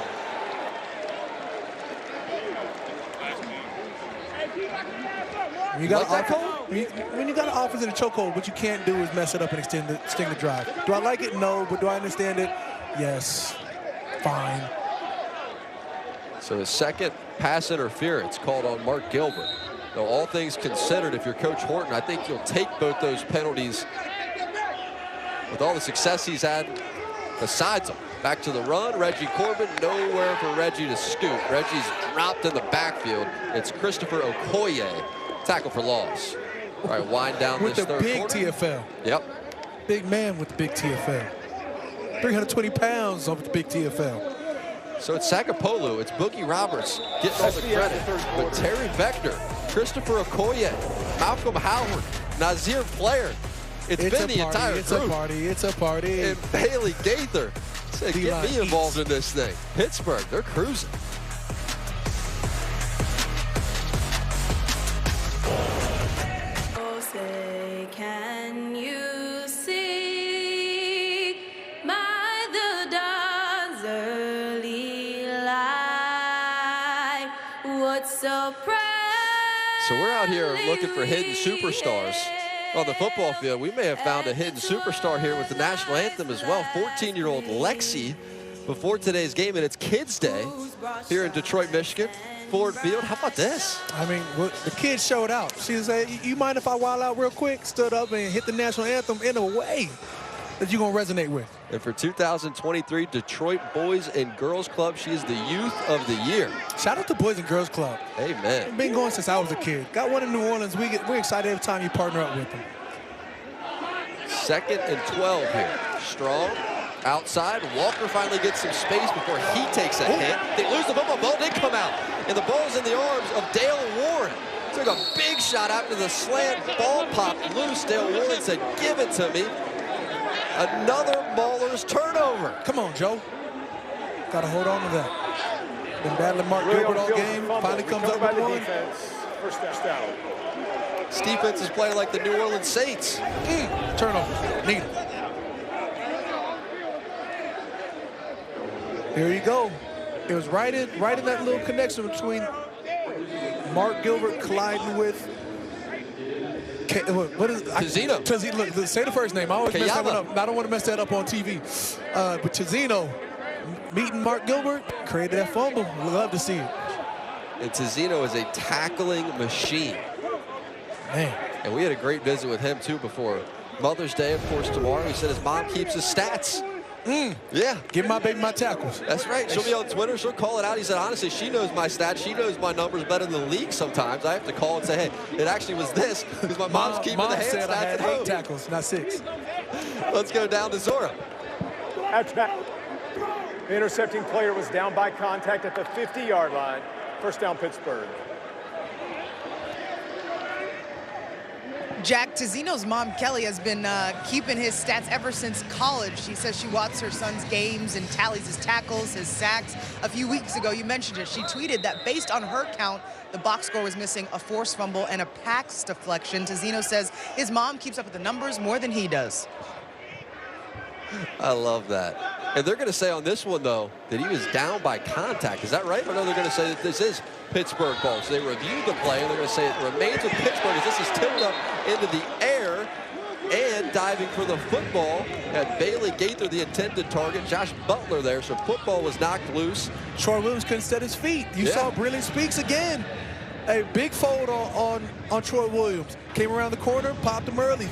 When you got an offense in a chokehold, what you can't do is mess it up and extend the drive. Do I like it? No, but do I understand it? Yes. Fine. So his 2nd pass interference called on Mark Gilbert. Though all things considered, if you're Coach Horton, I think you'll take both those penalties with all the success he's had besides them. Back to the run, Reggie Corbin, nowhere for Reggie to scoot. Reggie's dropped in the backfield. It's Christopher Okoye, tackle for loss. All right, wind down with this the 3rd big quarter. TFL. Yep. Big man with the big TFL. 320 pounds off the big TFL. So it's Sakapolu, it's Boogie Roberts getting all the credit. But Terry Vector, Christopher Okoye, Malcolm Howard, Nazir Player. It's been the entire group. It's a party. It's a party. And Bailey Gaither said, get me involved in this thing. Pittsburgh, they're cruising. Oh, say, can you see by the dawn's early light what so proud? So we're out here looking for hidden superstars on the football field. We may have found a hidden superstar here with the national anthem as well. 14-year-old Lexi before today's game, and it's Kids Day here in Detroit, Michigan. Ford Field. How about this? I mean, the kids showed out. She said, you mind if I wild out real quick? Stood up and hit the national anthem in a way that you're going to resonate with. And for 2023 Detroit Boys and Girls Club, she is the Youth of the Year. Shout out to Boys and Girls Club. Amen. Been going since I was a kid. Got one in New Orleans. We're excited every time you partner up with them. 2nd and 12 here. Strong. Outside, Walker finally gets some space before he takes a hit. They lose the football, ball did come out. And the ball's in the arms of Dale Warren. Took a big shot after the slant, ball popped loose. Dale Warren said, give it to me. Another Maulers turnover. Come on, Joe. Got to hold on to that. Been battling Mark Gilbert all game. Finally comes up with one. First down. This defense is playing like the New Orleans Saints. Turnover. Need it. There you go. It was right in that little connection between Mark Gilbert colliding with what is Tizino. Look, say the first name. I always mess that one up. I don't want to mess that up on TV. But Tizino meeting Mark Gilbert created that fumble. We'd love to see it. And Tizino is a tackling machine. Man. And we had a great visit with him, too, before Mother's Day, of course, tomorrow. He said his mom keeps his stats. Yeah. Give my baby my tackles. That's right. She'll be on Twitter. She'll call it out. He said, honestly, she knows my stats. She knows my numbers better than the league sometimes. I have to call and say, hey, it actually was this because my mom's keeping the hand said stats I had at home. 8 tackles, not 6. Let's go down to Zora. The intercepting player was down by contact at the 50-yard line. First down, Pittsburgh. Jack, Tizino's mom, Kelly, has been keeping his stats ever since college. She says she watches her son's games and tallies his tackles, his sacks. A few weeks ago, you mentioned it, she tweeted that based on her count, the box score was missing a forced fumble and a pass deflection. Tizino says his mom keeps up with the numbers more than he does. I love that. And they're going to say on this one, though, that he was down by contact. Is that right? Or no, they're going to say that this is Pittsburgh ball. So they reviewed the play, and they're going to say it remains with Pittsburgh as this is tilted up into the air and diving for the football. Had Bailey Gaither the intended target, Josh Butler there, so football was knocked loose. Troy Williams couldn't set his feet. You saw Brilliant Speaks again. A big fold on Troy Williams. Came around the corner, popped him early.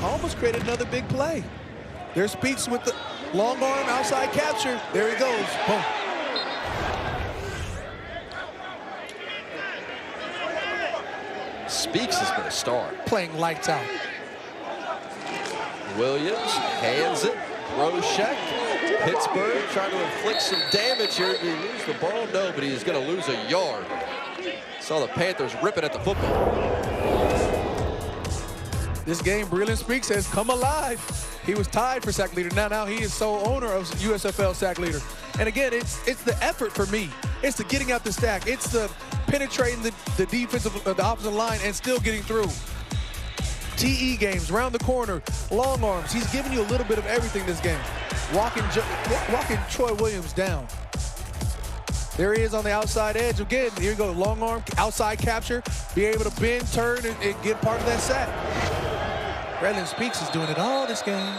Almost created another big play. There's Speaks with the long arm outside capture. There he goes. Boom. Speaks has been a star. Playing lights out. Williams hands it. Roshek. Pittsburgh trying to inflict some damage here. Did he lose the ball? No, but he's going to lose a yard. Saw the Panthers ripping at the football. This game, Breland Speaks has come alive. He was tied for sack leader. Now he is sole owner of USFL sack leader. And again, it's the effort for me. It's the getting out the stack. It's the penetrating the defensive, the opposite line and still getting through. TE games, round the corner, long arms. He's giving you a little bit of everything this game. Walking Troy Williams down. There he is on the outside edge. Again, here you go, long arm, outside capture, be able to bend, turn, and get part of that sack. Breland Speaks is doing it all this game.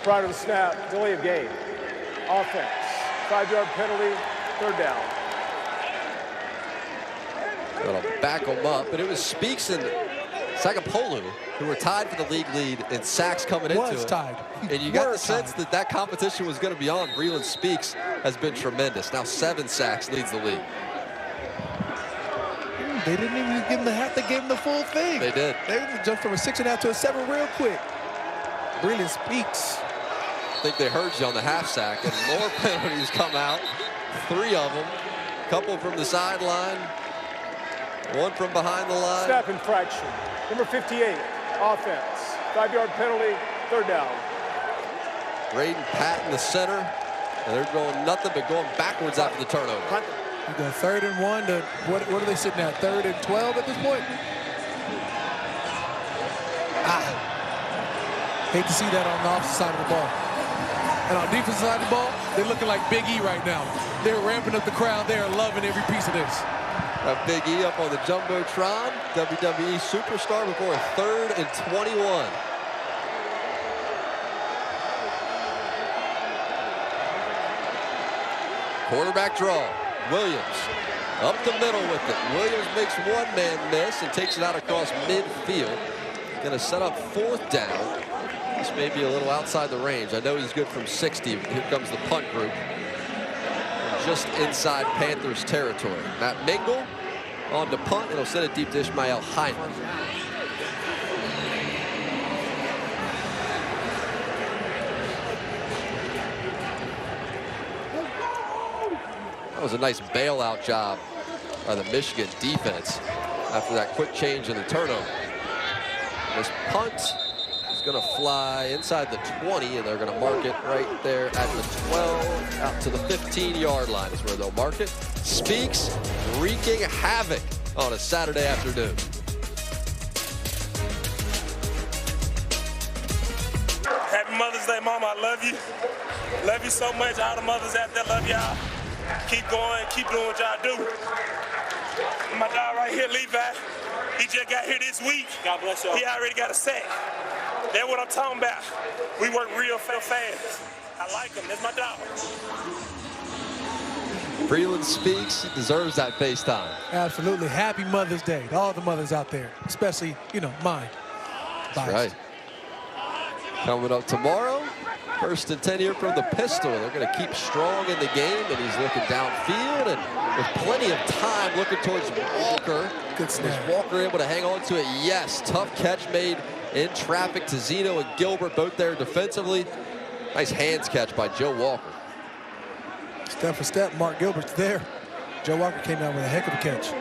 Prior to the snap, delay of game. Offense, 5-yard penalty, 3rd down. Gonna back them up, but it was Speaks and Sagapolu who were tied for the league lead in sacks coming into it. Tied. And you got the sense that that competition was going to be on. Breland Speaks has been tremendous. Now 7 sacks leads the league. They didn't even give him the half. They gave him the full thing. They did. They jumped from a 6.5 to a 7 real quick. Breland Speaks. I think they heard you on the half sack, and more penalties come out. 3 of them. A couple from the sideline. 1 from behind the line. Snap infraction. Number 58, offense. 5-yard penalty, 3rd down. Braden Patton, the center. And they're going nothing but going backwards after the turnover. You go 3rd and 1 to, what are they sitting at? 3rd and 12 at this point? Hate to see that on the opposite side of the ball. And on defensive side of the ball, they're looking like Big E right now. They're ramping up the crowd. They are loving every piece of this. Big E up on the Jumbotron. WWE superstar before a 3rd and 21. Quarterback draw. Williams up the middle with it. Williams makes 1 man miss and takes it out across midfield. Going to set up 4th down. This may be a little outside the range. I know he's good from 60. Here comes the punt group. Just inside Panthers territory. Matt Mingle on the punt. It'll send it deep to Ishmael Hyman. That was a nice bailout job by the Michigan defense after that quick change in the turnover. This punt is going to fly inside the 20, and they're going to mark it right there at the 12, out to the 15-yard line is where they'll mark it. Speaks wreaking havoc on a Saturday afternoon. Happy Mother's Day, Mama. I love you. Love you so much. All the mothers out there, love y'all. Keep going, keep doing what y'all do. My dog right here, Levi, he just got here this week. God bless y'all. He already got a sack. That's what I'm talking about. We work real fast. I like him. That's my dog. Breland Speaks. He deserves that FaceTime. Absolutely. Happy Mother's Day to all the mothers out there, especially, you know, mine. That's right. Coming up tomorrow, 1st and 10 here from the pistol. They're going to keep strong in the game, and he's looking downfield and with plenty of time looking towards Walker. Good snap. Was Walker able to hang on to it? Yes. Tough catch made in traffic to Zeno and Gilbert, both there defensively. Nice hands catch by Joe Walker. Step for step, Mark Gilbert's there. Joe Walker came down with a heck of a catch.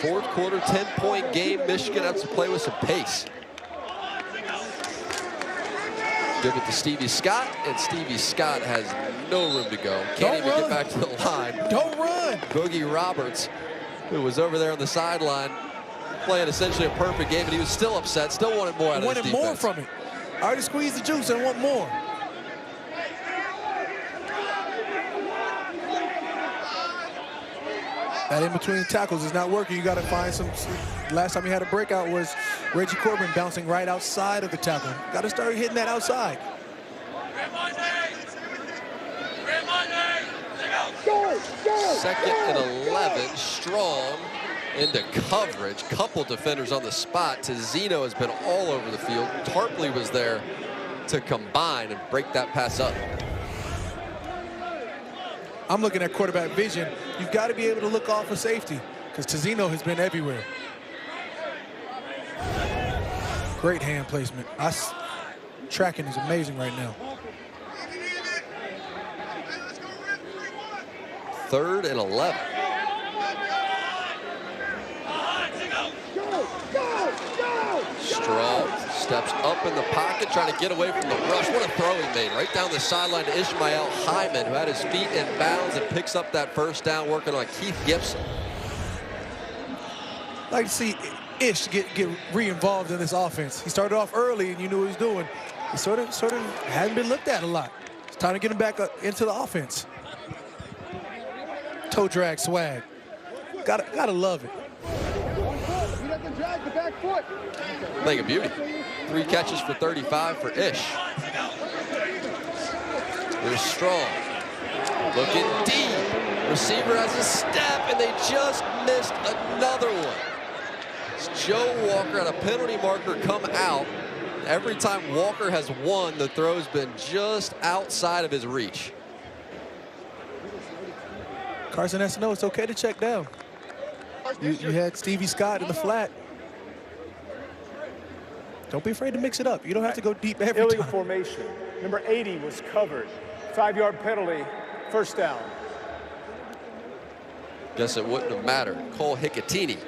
4th quarter, 10-point game. Michigan has to play with some pace. Give it to Stevie Scott, and Stevie Scott has no room to go. Can't even get back to the line. Don't run. Boogie Roberts, who was over there on the sideline, playing essentially a perfect game, and he was still upset, still wanted more out of his defense. Wanted more from it. I already squeezed the juice and I want more. That in between tackles is not working. You got to find some. Last time he had a breakout was Reggie Corbin bouncing right outside of the tackle. Got to start hitting that outside. Second and 11, Strong into coverage. Couple defenders on the spot. Tizino has been all over the field. Tarpley was there to combine and break that pass up. I'm looking at quarterback vision. you've got to be able to look off for safety because Tizino has been everywhere. Great hand placement. Tracking is amazing right now. 3rd and 11. Strong steps up in the pocket, trying to get away from the rush. What a throw he made right down the sideline to Ishmael Hyman, who had his feet in bounds and picks up that first down, working on Keith Gibson. I'd like to see Ish get re-involved in this offense. He started off early, and you knew what he was doing. He sort of hadn't been looked at a lot. It's time to get him back into the offense. Toe drag swag. Gotta love it. Thing of beauty. 3 catches for 35 for Ish. They're strong. Looking deep. Receiver has a step, and they just missed another one. Joe Walker had a penalty marker come out. Every time Walker has won, the throw's been just outside of his reach. Carson has to know it's okay to check down. You had Stevie Scott in the flat. Don't be afraid to mix it up. You don't have to go deep every Illegal time. formation. Number 80 was covered. 5-yard penalty, first down. Guess it wouldn't have mattered. Cole Hicatini.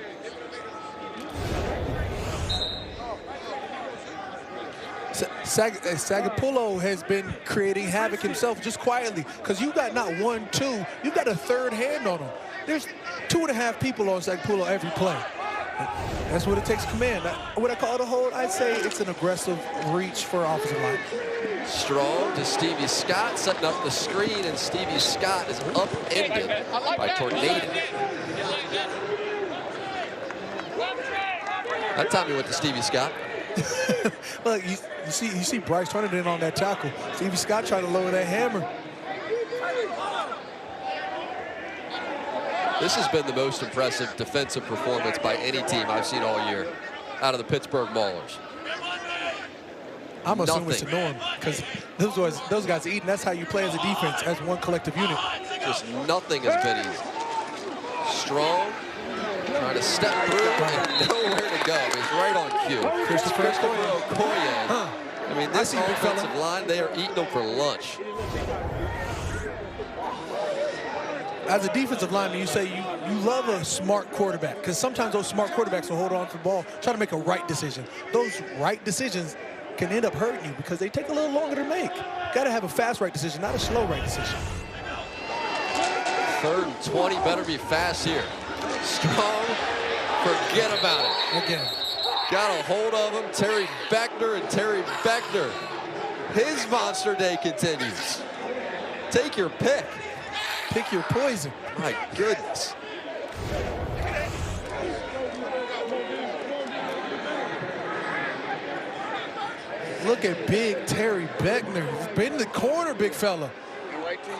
Sagapullo has been creating havoc himself just quietly because you got not 1, 2, you got a third hand on him. There's 2.5 people on Sagapullo every play. That's what it takes to command. Would I call it a hold? I'd say it's an aggressive reach for offensive line. Strong to Stevie Scott, setting up the screen, and Stevie Scott is upended by Tornado. That time he went to Stevie Scott. Look, you see Bryce turning in on that tackle. Stevie Scott trying to lower that hammer. This has been the most impressive defensive performance by any team I've seen all year out of the Pittsburgh Maulers. I'm assuming it's a norm because those guys are eating. That's how you play as a defense, as one collective unit. Just nothing has been easy. Strong, trying to step through and nowhere to go. He's right on cue. Christopher Okoye. I mean, this offensive line, they are eating them for lunch. As a defensive lineman, you say you love a smart quarterback because sometimes those smart quarterbacks will hold on to the ball, try to make a right decision. Those right decisions can end up hurting you because they take a little longer to make. Got to have a fast right decision, not a slow right decision. 3rd and 20, better be fast here. Strong, forget about it. Again. Got a hold of him, Terry Beckner, and Terry Beckner. His monster day continues. Take your pick. Pick your poison. My goodness. Look at big Terry Beckner. Been in the corner, big fella.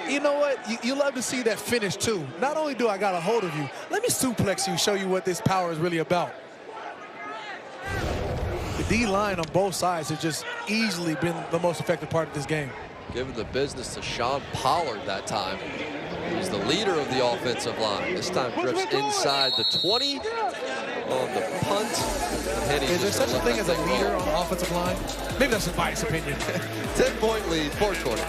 You know what? You love to see that finish, too. Not only do I got a hold of you, let me suplex you, show you what this power is really about. The D-line on both sides has just easily been the most effective part of this game. Giving the business to Sean Pollard that time. He's the leader of the offensive line. This time drifts inside the 20 on the punt. Is there such a thing as a leader on the offensive line? Maybe that's a biased opinion. 10-point lead, 420.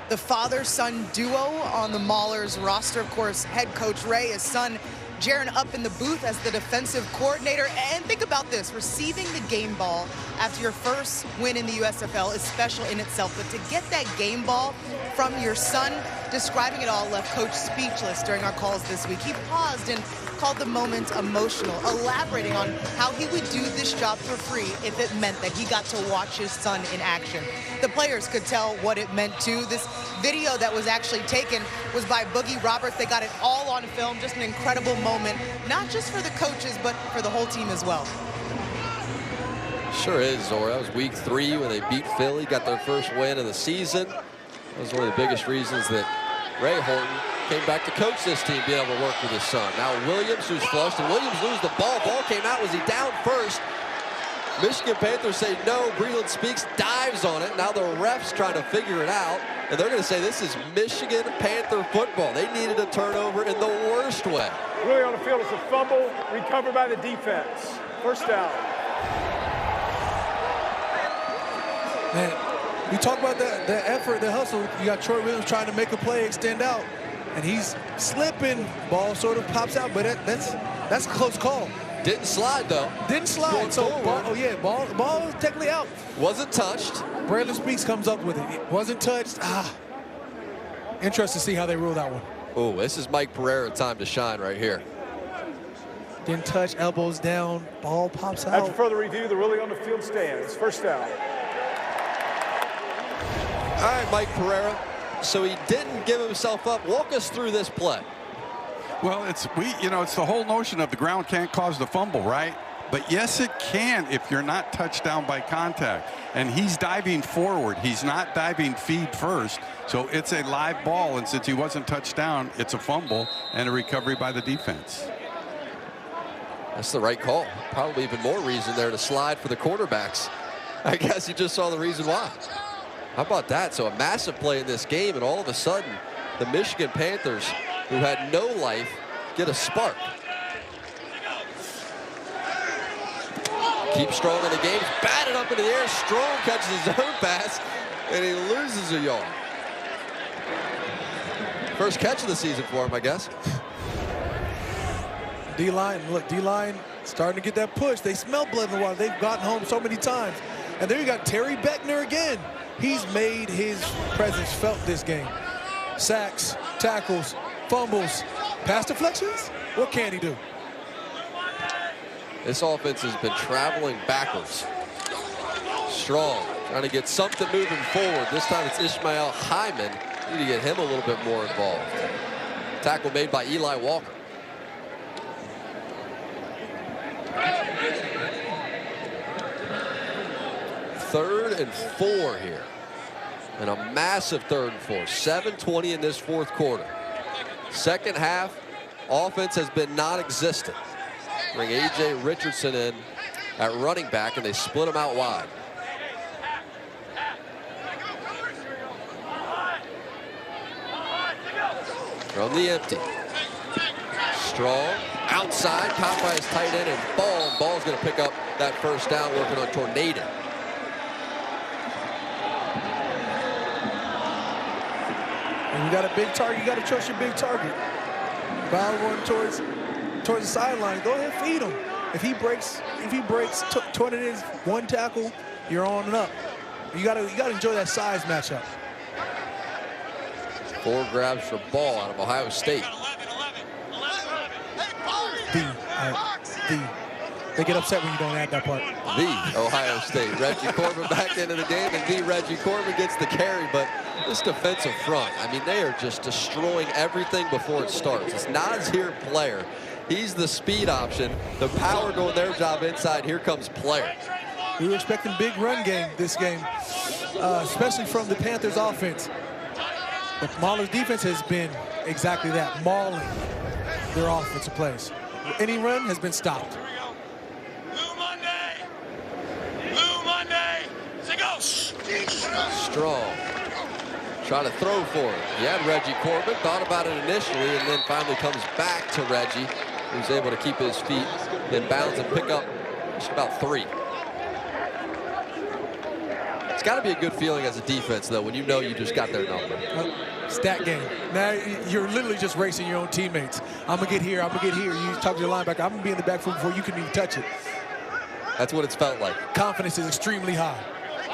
The father-son duo on the Maulers roster. Of course, head coach Ray, his son Jaron up in the booth as the defensive coordinator. And think about this, receiving the game ball after your first win in the USFL is special in itself. But to get that game ball from your son, describing it all left Coach speechless during our calls this week. He paused and called the moment emotional, elaborating on how he would do this job for free if it meant that he got to watch his son in action. The players could tell what it meant too. This video that was actually taken was by Boogie Roberts. They got it all on film, just an incredible moment, not just for the coaches, but for the whole team as well. Sure is, Zora. That was week 3 when they beat Philly, got their first win of the season. That was one of the biggest reasons that Ray Horton came back to coach this team, being able to work with his son. Now Williams, who's flushed, and Williams loses the ball. Ball came out. Was he down first? Michigan Panthers say no. Breland Speaks dives on it. Now the refs trying to figure it out. And they're going to say this is Michigan Panther football. They needed a turnover in the worst way. Really on the field, it's a fumble recovered by the defense. First down. Man, we talk about the effort, the hustle. You got Troy Williams trying to make a play, extend out, and he's slipping. Ball sort of pops out, but that's a close call. Didn't slide, though. Didn't slide. So, ball was technically out. Wasn't touched. Braylon Speaks comes up with it. It wasn't touched. Interesting to see how they rule that one. Oh, this is Mike Pereira time to shine right here. Didn't touch, elbows down, ball pops out. After further review, the ruling on the field stands. First down. All right, Mike Pereira. So he didn't give himself up. Walk us through this play. Well, it's the whole notion of the ground can't cause the fumble, right? But yes, it can if you're not touched down by contact. And he's diving forward. He's not diving feed first. So it's a live ball. And since he wasn't touched down, it's a fumble and a recovery by the defense. That's the right call. Probably even more reason there to slide for the quarterbacks. I guess you just saw the reason why. How about that? So a massive play in this game, and all of a sudden, the Michigan Panthers, who had no life, get a spark. Keep Strong in the game. Batted up into the air. Strong catches his own pass, and he loses a yard. First catch of the season for him, I guess. D-line, look, D-line starting to get that push. They smell blood in the water. They've gotten home so many times. And there you got Terry Beckner again. He's made his presence felt this game. Sacks, tackles, fumbles, pass deflections. What can he do? This offense has been traveling backwards. Strong, trying to get something moving forward. This time it's Ishmael Hyman. Need to get him a little bit more involved. Tackle made by Eli Walker. Third and 4 here. And a massive 3rd and 4. 7:20 in this 4th quarter. Second half, offense has been non-existent. Bring A.J. Richardson in at running back, and they split him out wide. From the empty. Strong, outside, caught by his tight end, and Ball's going to pick up that first down, working on Tornado. And you got a big target, you got to trust your big target. Ball going towards the sideline. Go ahead, feed him. If he breaks 20 is one tackle, you're on and up. You got to enjoy that size matchup. 4 grabs for Ball out of Ohio State. They get upset when you don't add that part. The Ohio State. Reggie Corbin back into the game, and the Reggie Corbin gets the carry, but this defensive front, I mean, they are just destroying everything before it starts. It's Nazir Player. He's the speed option. The power doing their job inside. Here comes Player. We were expecting big run game this game, especially from the Panthers offense. But Mahler's defense has been exactly that, mauling their offensive plays. Any run has been stopped. Strong. Trying to throw for him. He had Reggie Corbin, thought about it initially, and then finally comes back to Reggie, who's able to keep his feet in bounds and pick up just about 3. It's got to be a good feeling as a defense, though, when you know you just got their number. Stat game. Now you're literally just racing your own teammates. I'm going to get here, I'm going to get here. You talk to your linebacker, I'm going to be in the backfield before you can even touch it. That's what it's felt like. Confidence is extremely high.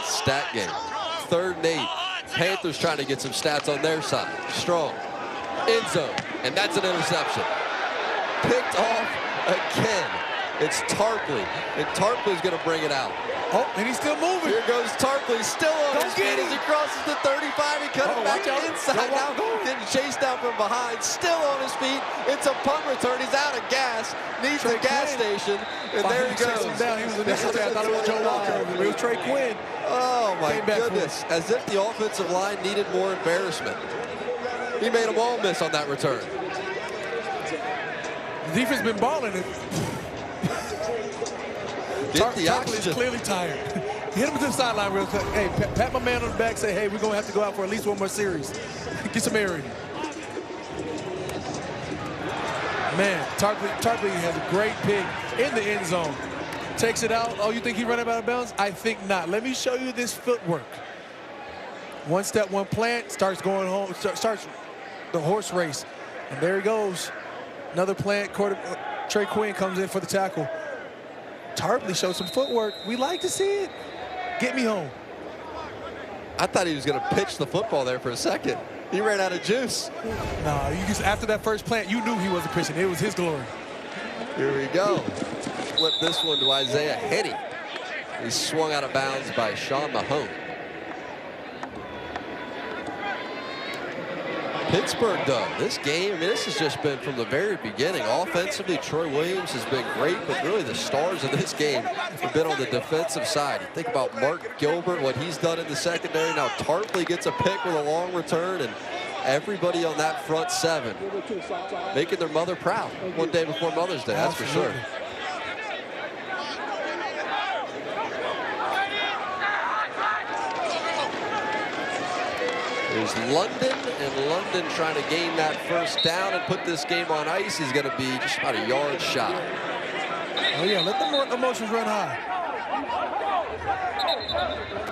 Stat game. 3rd and 8. Panthers trying to get some stats on their side. Strong. End zone. And that's an interception. Picked off again. It's Tarpley. And Tarpley's going to bring it out. Oh, and he's still moving. Here goes Tarpley, still on his feet as he crosses the 35. He cut it back inside. Now getting chased down from behind, still on his feet. It's a punt return. He's out of gas. Needs a gas station. And there he goes. Down. He was initially, I thought it was Joe Walker. It was Trey Quinn. Oh, my goodness. As if the offensive line needed more embarrassment. He made them all miss on that return. The defense been balling. The Tarpley is clearly tired. Hit him to the sideline real quick. Hey, pat my man on the back. Say, hey, we're going to have to go out for at least one more series. Get some air in. Man, Tarpley has a great pick in the end zone. Takes it out. Oh, you think he ran out of bounds? I think not. Let me show you this footwork. One step, one plant, starts going home, starts the horse race. And there he goes. Another plant. Trey Quinn comes in for the tackle. Tarpley showed some footwork. We like to see it. Get me home. I thought he was going to pitch the football there for a second. He ran out of juice. No, you just, after that first plant, you knew he wasn't pitching. It was his glory. Here we go. Flip this one to Isaiah Henny. He's swung out of bounds by Sean Mahone. Pittsburgh, though, this game, I mean, this has just been from the very beginning. Offensively, Troy Williams has been great, but really the stars of this game have been on the defensive side. You think about Mark Gilbert, what he's done in the secondary. Now Tarpley gets a pick with a long return, and everybody on that front seven making their mother proud one day before Mother's Day, that's for sure. There's London, and London trying to gain that first down and put this game on ice. He's going to be just about a yard shy. Oh, yeah, let the emotions run high.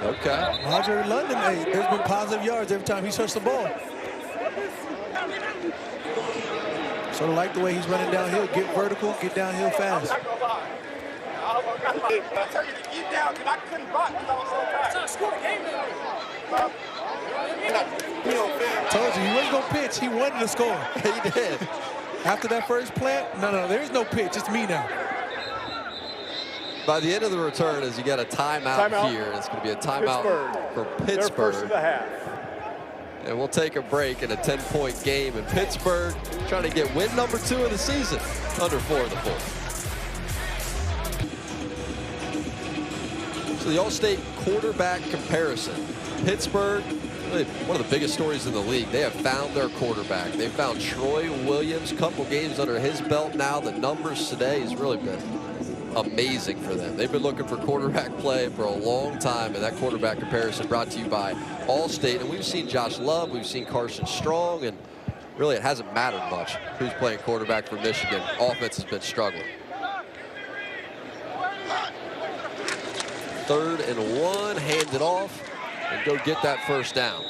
Okay. Roger London, hey, there's been positive yards every time he touched the ball. Sort of like the way he's running downhill. Get vertical, get downhill fast. Told you, he wasn't going to pitch. He wanted to score. He did. After that first plant, no, there is no pitch. It's me now. By the end of the return, as you got a timeout here, it's going to be a timeout for Pittsburgh. Their first of the half. And we'll take a break in a 10-point game. And Pittsburgh trying to get win number 2 of the season, under 4 in the fourth. So the All-State quarterback comparison. Pittsburgh, really one of the biggest stories in the league. They have found their quarterback. They found Troy Williams, couple games under his belt now. The numbers today has really been amazing for them. They've been looking for quarterback play for a long time, and that quarterback comparison brought to you by All-State. And we've seen Josh Love, we've seen Carson Strong, and really it hasn't mattered much who's playing quarterback for Michigan. Offense has been struggling. 3rd and 1, hand it off and go get that first down.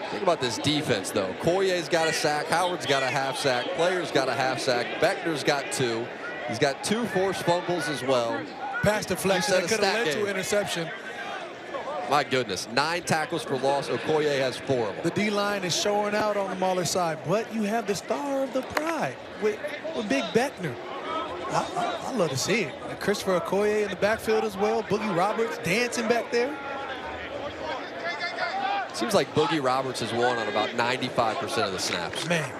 Think about this defense, though. Koye's got a sack, Howard's got a half sack, Player's got a half sack, Beckner's got 2. He's got 2 forced fumbles as well. Pass deflection that could have led to interception. My goodness, 9 tackles for loss. Okoye has 4 of them. The D-line is showing out on the Mahler side, but you have the star of the pride with Big Beckner. I love to see it. And Christopher Okoye in the backfield as well. Boogie Roberts dancing back there. Seems like Boogie Roberts has won on about 95% of the snaps. Man.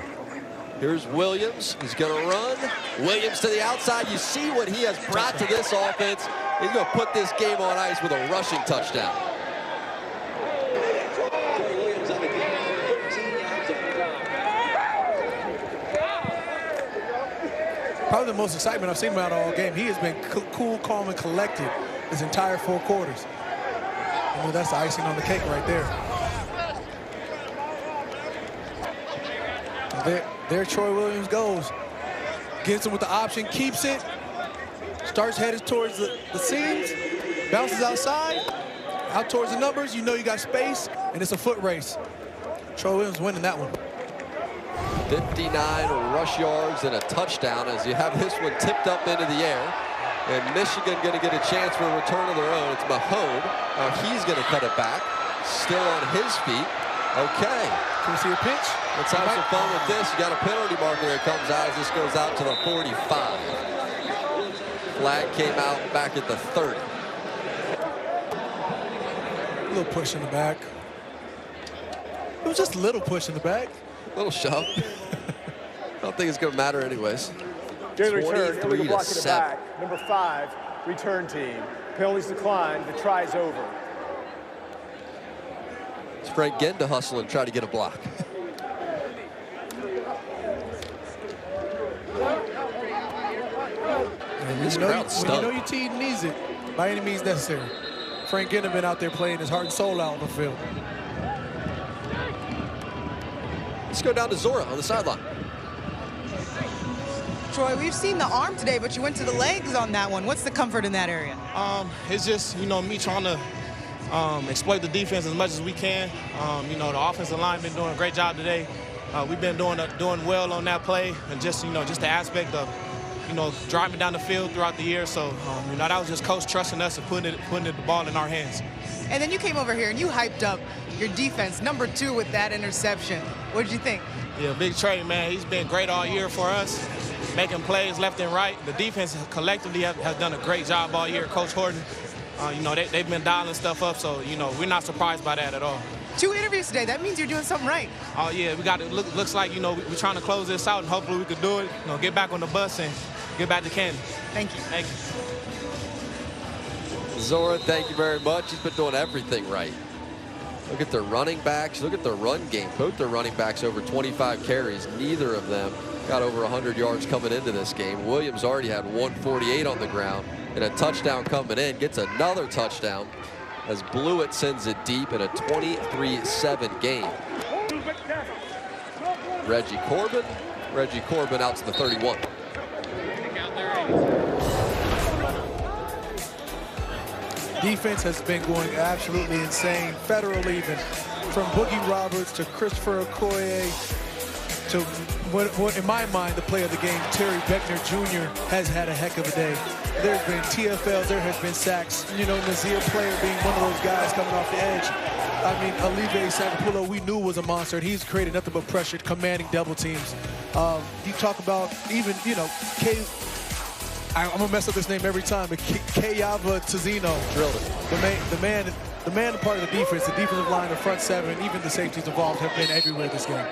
Here's Williams. He's going to run. Williams to the outside. You see what he has brought to this offense. He's going to put this game on ice with a rushing touchdown. Probably the most excitement I've seen him out all game. He has been cool, calm, and collected his entire 4 quarters. I mean, that's the icing on the cake right there. There Troy Williams goes. Gets him with the option, keeps it. Starts headed towards the seams. Bounces outside. Out towards the numbers. You know you got space, and it's a foot race. Troy Williams winning that one. 59 rush yards and a touchdown as you have this one tipped up into the air. And Michigan going to get a chance for a return of their own. It's Mahone. Now he's going to cut it back. Still on his feet. Okay. Can we see a pitch? Let's have some fun with this. You got a penalty marker that comes out as this goes out to the 45. Flag came out back at the 30. A little push in the back. It was just a little push in the back. A little shove. I don't think it's going to matter anyways. During the return, illegal block in the 23-7. back. Number 5, return team. Penalties declined. The try is over. It's Frank Ginn to hustle and try to get a block. And this crowd's stunned. You know your team needs it by any means necessary. Frank Ginneman out there playing his heart and soul out on the field. Let's go down to Zora on the sideline. Troy, we've seen the arm today, but you went to the legs on that one. What's the comfort in that area? It's just, you know, me trying to exploit the defense as much as we can. You know, the offensive line been doing a great job today. We've been doing well on that play, and just, you know, just the aspect of, you know, driving down the field throughout the year. So, you know, that was just coach trusting us and putting the ball in our hands. And then you came over here and you hyped up your defense, number 2 with that interception. What did you think? Yeah, Big Trey, man, he's been great all year for us, making plays left and right. The defense collectively has done a great job all year. Coach Horton, you know, they've been dialing stuff up, so, you know, we're not surprised by that at all. 2 interviews today. That means you're doing something right. Oh, yeah, we got it. Looks like, you know, we're trying to close this out, and hopefully we can do it, you know, get back on the bus and get back to Canton. Thank you. Thank you. Zora, thank you very much. He's been doing everything right. Look at their running backs. Look at their run game. Both their running backs over 25 carries. Neither of them got over 100 yards coming into this game. Williams already had 148 on the ground and a touchdown coming in. Gets another touchdown as Blewett sends it deep in a 23-7 game. Reggie Corbin out to the 31. Defense has been going absolutely insane. Federal even, from Boogie Roberts to Christopher Okoye to, what in my mind, the player of the game, Terry Beckner Jr. has had a heck of a day. There's been TFLs, there has been sacks. You know, Nazir Player being one of those guys coming off the edge. I mean, Olivier Savapulo, we knew was a monster, and he's created nothing but pressure, commanding double teams. You talk about even, you know, I'm gonna mess up this name every time, but Kayava Tizino. Drilled it. The man part of the defense, the defensive line, the front seven, even the safeties involved have been everywhere this game.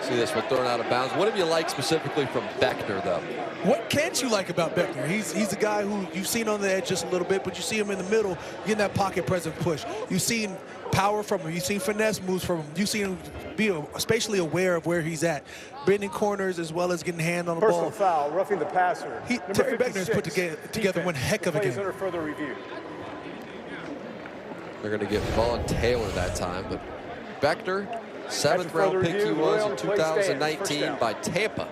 See this one thrown out of bounds. What have you liked specifically from Beckner, though? What can't you like about Beckner? He's a guy who you've seen on the edge just a little bit, but you see him in the middle, getting that pocket present push. You've seen power from him. You've seen finesse moves from him. You've seen him be spatially aware of where he's at, bending corners as well as getting hand on the ball. Personal foul, roughing the passer. Terry Beckner has put together one heck of a game. Under further review. They're going to get Vaughn Taylor that time, but Beckner, 7th round pick he was in 2019 by Tampa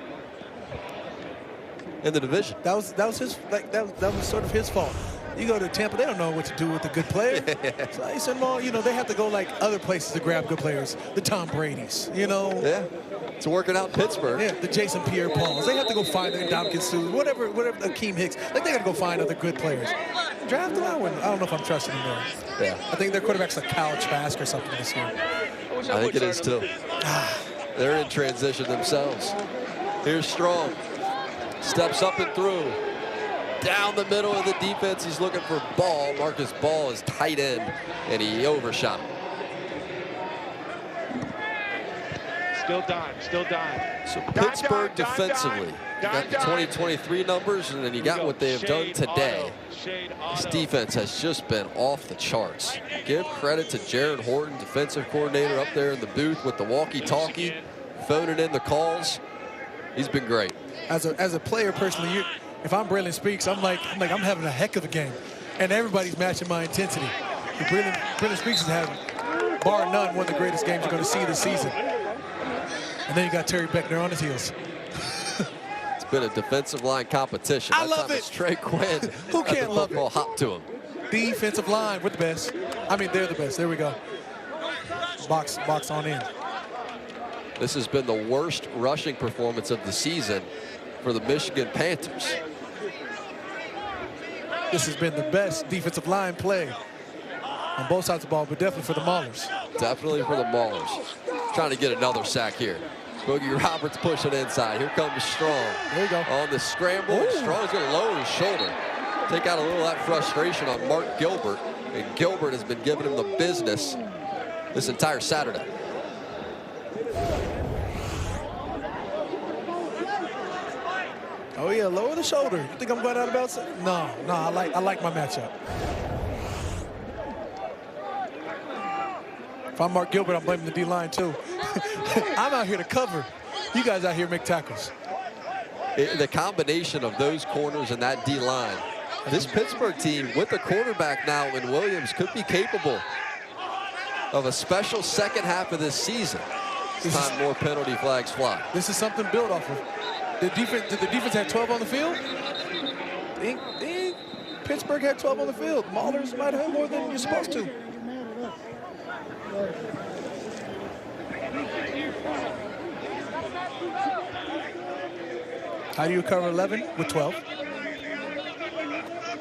in the division. That was his, like that was sort of his fault. You go to Tampa, they don't know what to do with a good player. So he said, well, you know, they have to go like other places to grab good players. The Tom Brady's, you know. Yeah, it's working out in Pittsburgh. Yeah, the Jason Pierre-Pauls. They have to go find the Ndamukong Suh, whatever, Akeem Hicks. Like, they got to go find other good players. Draft them out. I don't know if I'm trusting them there. Yeah. I think their quarterback's like Kyle Trask or something this year. I think it is too. They're in transition themselves. Here's Strong. Steps up and through. Down the middle of the defense, he's looking for Ball. Marcus Ball is tight end, and he overshot him. Still dime. So Pittsburgh defensively, you got the 2023 numbers, and then you got what they have done today. This defense has just been off the charts. Give credit to Jared Horton, defensive coordinator up there in the booth with the walkie-talkie, phoning in the calls. He's been great. As a player personally, if I'm Braylon Speaks, I'm having a heck of a game, and everybody's matching my intensity. Braylon Speaks is having, bar none, one of the greatest games you're going to see this season. And then you got Terry Beckner on his heels. It's been a defensive line competition. I love it. It's Trey Quinn. Who can't love it? Hop to him. Defensive line, we're the best. I mean, they're the best. There we go. Box on in. This has been the worst rushing performance of the season for the Michigan Panthers. This has been the best defensive line play on both sides of the ball, but definitely for the Maulers. Definitely for the Maulers. Trying to get another sack here. Boogie Roberts pushing inside. Here comes Strong. There you go. On the scramble. Ooh. Strong's going to lower his shoulder. Take out a little of that frustration on Mark Gilbert. And Gilbert has been giving him the business this entire Saturday. Oh yeah, lower the shoulder. You think I'm going out about something? No, I like my matchup. If I'm Mark Gilbert, I'm blaming the D-line too. I'm out here to cover. You guys out here make tackles. The combination of those corners and that D-line This Pittsburgh team with a quarterback now in Williams could be capable of a special second half of this season. This time more penalty flags fly. This is something built off of. Did the defense have 12 on the field? Pittsburgh had 12 on the field. Maulers might have had more than you're supposed to. How do you cover 11 with 12?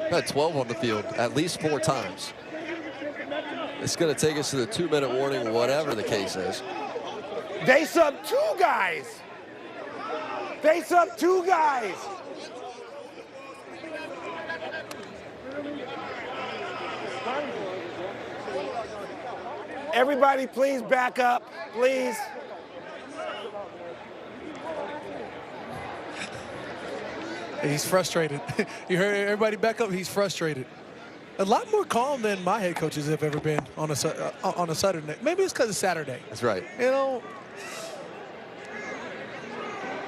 Had 12 on the field at least 4 times. It's going to take us to the 2-minute warning, whatever the case is. They sub 2 guys. They sub 2 guys. Everybody, please back up, please. He's frustrated. You heard everybody back up. He's frustrated. A lot more calm than my head coaches have ever been on a Saturday night. Maybe it's because it's Saturday. That's right. You know.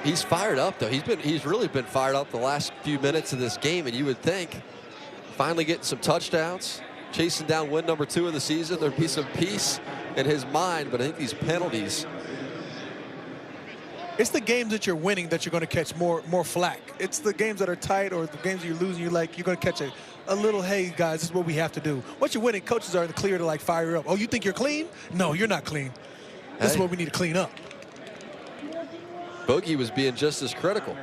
He's fired up though. He's really been fired up the last few minutes of this game, and you would think finally getting some touchdowns, chasing down win number 2 of the season, there'd be some peace in his mind. But I think these penalties. It's the games that you're winning that you're going to catch more flack. It's the games that are tight or the games you're losing. You're going to catch a little, hey, guys, this is what we have to do. Once you're winning, coaches are in the clear to, like, fire you up. Oh, you think you're clean? No, you're not clean. This is what we need to clean up. Bogey was being just as critical.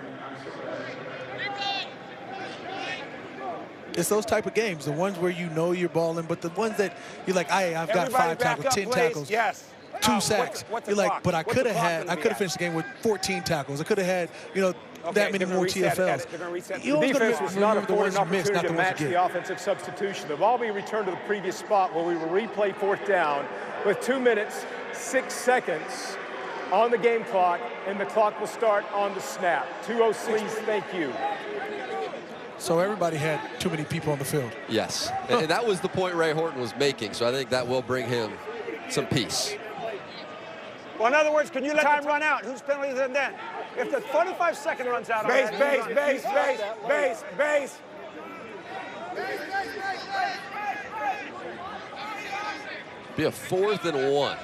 It's those type of games, the ones where you know you're balling, but the ones that you're like, I've got 5 tackles, 10 tackles. Yes. 2 sacks. You're like, but I could have finished the game with 14 tackles. I could have had, that many more TFLs. The defense was not afforded an opportunity to match the offensive substitution. The ball will be returned to the previous spot where we will replay 4th down with 2 minutes, 6 seconds on the game clock, and the clock will start on the snap. 2:06, thank you. So everybody had too many people on the field. Yes, and that was the point Ray Horton was making, so I think that will bring him some peace. Well, in other words, can you let time run out? Whose penalty is it then? If the 45-second runs out, base. Be a 4th and 1.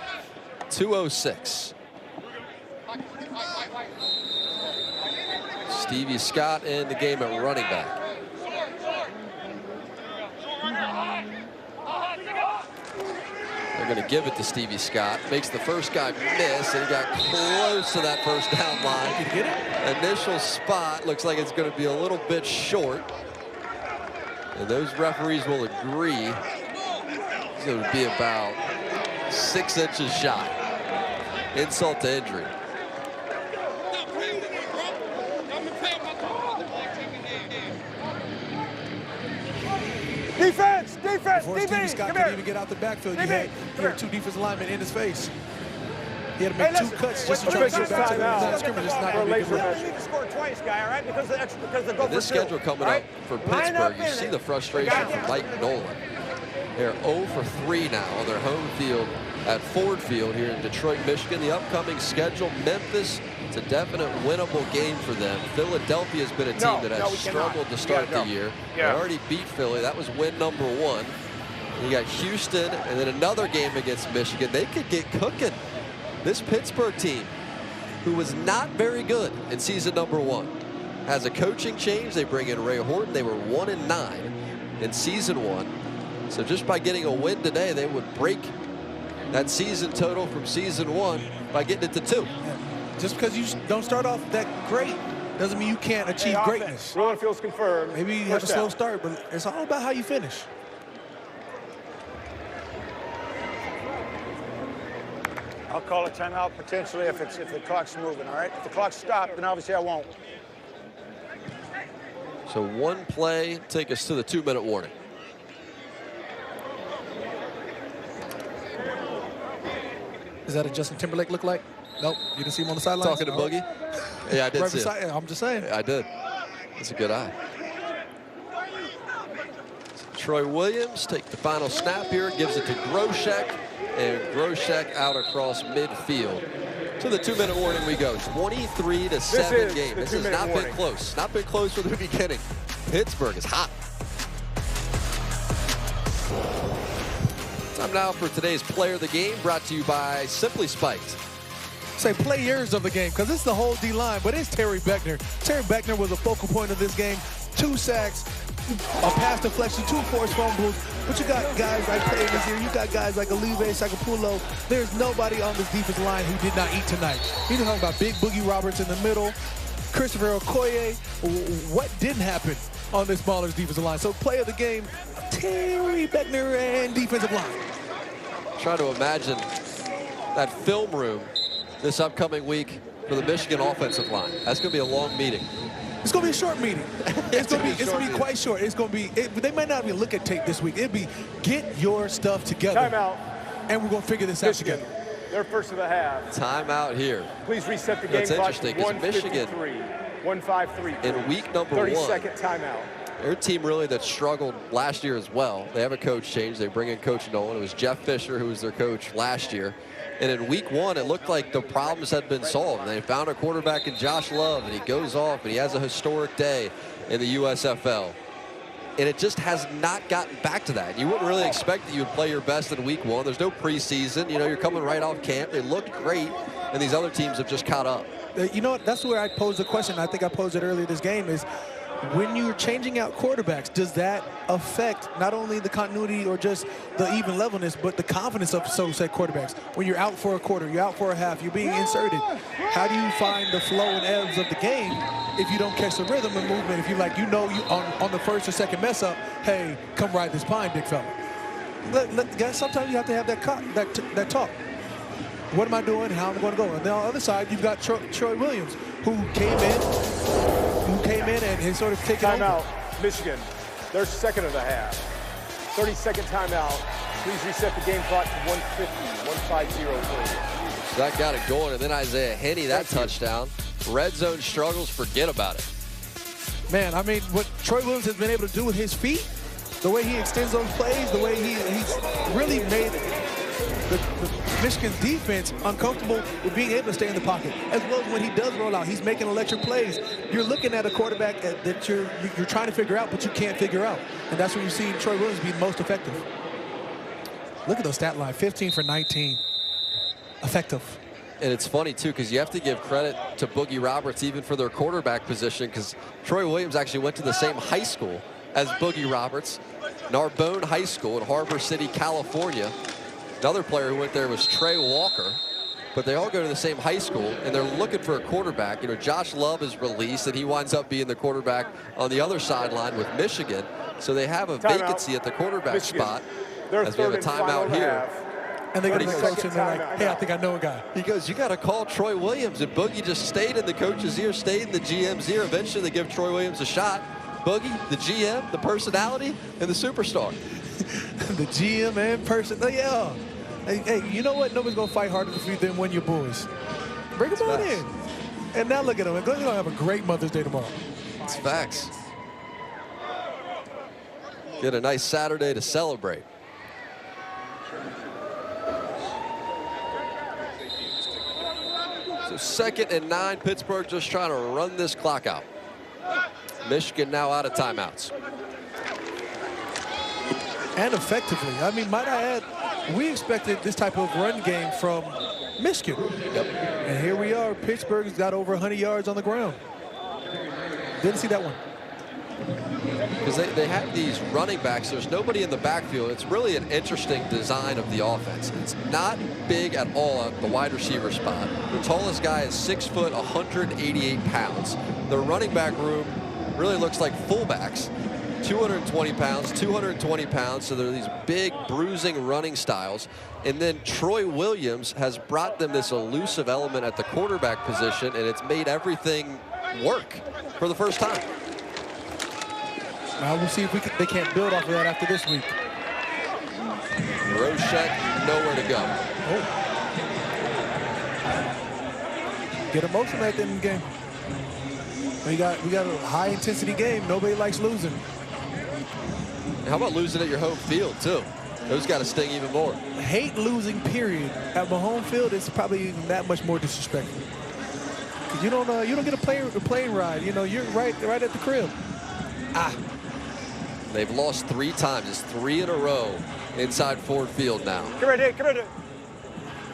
2:06. Stevie Scott in the game at running back. They're going to give it to Stevie Scott. Makes the first guy miss, and he got close to that first down line. Did he get it? Initial spot looks like it's going to be a little bit short. And those referees will agree. It's going to be about 6 inches shy. Insult to injury. Defense! Before Stevie Scott could even get out the backfield, you had 2 defensive linemen in his face. He had to make 2 cuts just to try to get back to the line of scrimmage. It's not going to be good. You need to score twice, guy, all right? Because the go for 2. This schedule coming up for Pittsburgh, you see the frustration from Mike Nolan. They're 0 for 3 now on their home field at Ford Field here in Detroit, Michigan. The upcoming schedule, Memphis, it's a definite winnable game for them. Philadelphia has been a team that has struggled to start the year. They already beat Philly. That was win number 1. You got Houston and then another game against Michigan. They could get cooking. This Pittsburgh team, who was not very good in season number 1, has a coaching change. They bring in Ray Horton. They were 1-9 in season 1. So just by getting a win today, they would break that season total from season 1 by getting it to 2. Just because you don't start off that great doesn't mean you can't achieve greatness. Rolling feels confirmed. Maybe you have a slow start, but it's all about how you finish. I'll call a timeout potentially if the clock's moving, all right? If the clock's stopped, then obviously I won't. So 1 play, take us to the 2-minute warning. Is that a Justin Timberlake look like? Nope. You didn't see him on the sidelines? Talking to Boogie? Yeah, I did see it. I'm just saying. I did. That's a good eye. Troy Williams take the final snap here, gives it to Groshek, and Groshek out across midfield. To the 2-minute warning we go. 23-7 game. This has not been close. Not been close from the beginning. Pittsburgh is hot. Time now for today's Player of the Game, brought to you by Simply Spiked. Say players of the game, because it's the whole D-line, but it's Terry Beckner. Terry Beckner was a focal point of this game. 2 sacks, a pass deflection, 2 forced fumbles. But you got guys like Payne here. You got guys like Olive Sakapulo. There's nobody on this defensive line who did not eat tonight. You're talking about Big Boogie Roberts in the middle, Christopher Okoye. What didn't happen on this Maulers defensive line? So play of the game, Terry Beckner and defensive line. Trying to imagine that film room this upcoming week for the Michigan offensive line. That's going to be a long meeting. It's going to be a short meeting. It's going to be quite short. It's going to be. They might not even look at tape this week. It'll be get your stuff together. Timeout. And we're going to figure this out together. Their first of the half. Timeout here. Please reset the game That's clock interesting to because Michigan 153. in week number 30-second timeout. Their team really that struggled last year as well. They have a coach change. They bring in Coach Nolan. It was Jeff Fisher who was their coach last year. And in week 1, it looked like the problems had been solved. And they found a quarterback in Josh Love, and he goes off, and he has a historic day in the USFL. And it just has not gotten back to that. You wouldn't really expect that you would play your best in week 1. There's no preseason. You know, you're coming right off camp. They looked great, and these other teams have just caught up. You know what? That's where I posed the question. I think I posed it earlier this game is, when you're changing out quarterbacks, does that affect not only the continuity or just the even levelness, but the confidence of so-said quarterbacks? When you're out for a quarter, you're out for a half, you're being inserted. How do you find the flow and ebbs of the game if you don't catch the rhythm and movement? If you like, you on the first or second mess up, hey, come ride this pine, big fella. Guys, sometimes you have to have that talk. What am I doing? How am I going to go? And then on the other side, you've got Troy Williams, who came in and sort of taken over. Timeout, Michigan. Their second of the half. 30-second timeout. Please reset the game clock to 150, 1503. So that got it going, and then Isaiah Henney, that touchdown. Red zone struggles, forget about it. Man, I mean, what Troy Williams has been able to do with his feet, the way he extends those plays, the way he's really made the Michigan's defense uncomfortable with being able to stay in the pocket, as well as when he does roll out. He's making electric plays. You're looking at a quarterback that you're trying to figure out, but you can't figure out. And that's when you see Troy Williams be most effective. Look at those stat line, 15 for 19. Effective. And it's funny, too, because you have to give credit to Boogie Roberts even for their quarterback position, because Troy Williams actually went to the same high school as Boogie Roberts, Narbonne High School in Harbor City, California. Another player who went there was Trey Walker, but they all go to the same high school, and they're looking for a quarterback. You know, Josh Love is released, and he winds up being the quarterback on the other sideline with Michigan. So they have a vacancy at the quarterback spot as we have a timeout here. And they go to the coach and they're like, hey, I think I know a guy. He goes, you got to call Troy Williams. And Boogie just stayed in the coach's ear, stayed in the GM's ear. Eventually they give Troy Williams a shot. Boogie, the GM, the personality, and the superstar. The GM and person. Yeah. Hey, you know what? Nobody's going to fight harder for you than when your boys. Bring them on in. And now look at them. They're going to have a great Mother's Day tomorrow. It's facts. Get a nice Saturday to celebrate. So 2nd and 9, Pittsburgh just trying to run this clock out. Michigan now out of timeouts. And effectively. I mean, might I add, we expected this type of run game from Michigan. Yep. And here we are. Pittsburgh's got over 100 yards on the ground. Didn't see that one. Because they have these running backs. There's nobody in the backfield. It's really an interesting design of the offense. It's not big at all at the wide receiver spot. The tallest guy is 6 foot, 188 pounds. The running back room really looks like fullbacks. 220 pounds, 220 pounds. So they're these big, bruising running styles. And then Troy Williams has brought them this elusive element at the quarterback position, and it's made everything work for the first time. Now we'll see if they can't build off of that after this week. Rochette, nowhere to go. Oh. Get emotional at the end of the game. We got a high-intensity game. Nobody likes losing. How about losing at your home field, too? Those got to sting even more. Hate losing, period. At my home field, it's probably even that much more disrespectful. Because you don't get a plane ride. You know, you're right at the crib. They've lost 3 times. It's 3 in a row inside Ford Field now. Come here, Dave. Come here, Dave.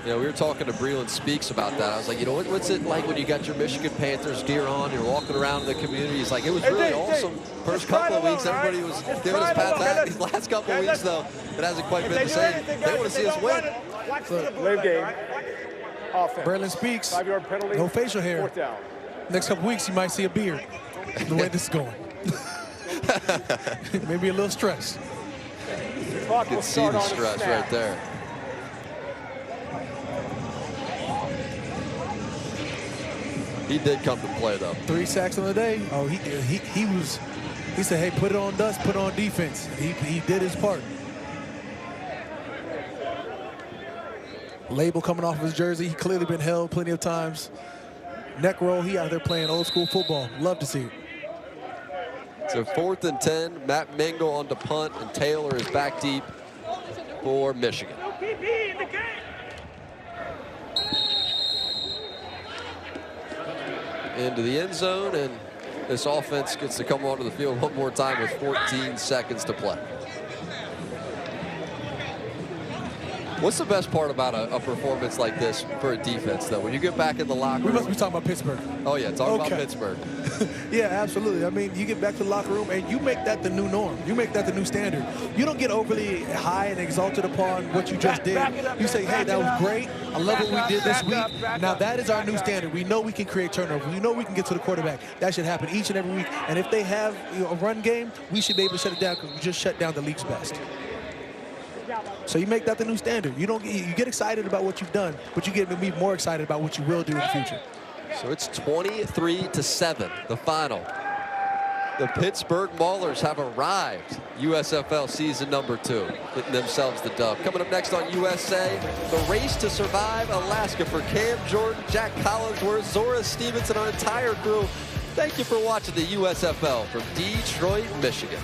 You know, we were talking to Breland Speaks about that. I was like, you know, what's it like when you got your Michigan Panthers gear on, you're walking around in the community? He's like, it was really awesome. First couple of weeks, everybody was giving us pat back. These last couple of weeks, though, it hasn't quite been the same. They want to see us win. Live game. Offense. Breland Speaks. 5-yard penalty. No facial hair. 4th down. Next couple weeks, you might see a beard. The way this is going. Maybe a little stress. You can see the stress right there. He did come to play, though. 3 sacks on the day. Oh, he said, hey, put it on us, put it on defense. He did his part. Label coming off of his jersey. He clearly been held plenty of times. Neck roll, he out there playing old school football. Love to see it. So 4th and 10, Matt Mingle on the punt, and Taylor is back deep for Michigan. Into the end zone, and this offense gets to come onto the field one more time with 14 seconds to play. What's the best part about a performance like this for a defense, though? When you get back in the locker room. We must be talking about Pittsburgh. Oh, yeah, talking about Pittsburgh. Yeah, absolutely. I mean, you get back to the locker room, and you make that the new norm. You make that the new standard. You don't get overly high and exalted upon what you just did. You say, hey, that was great. I love what we did this week. Now, that is our new standard. We know we can create turnover. We know we can get to the quarterback. That should happen each and every week. And if they have a run game, we should be able to shut it down because we just shut down the league's best. So you make that the new standard. You get excited about what you've done, but you get maybe more excited about what you will do in the future. So it's 23-7, the final. The Pittsburgh Maulers have arrived. USFL season number 2, getting themselves the dub. Coming up next on USA, the race to survive Alaska for Cam Jordan, Jack Collinsworth, Zora Stevens, and our entire crew. Thank you for watching the USFL from Detroit, Michigan.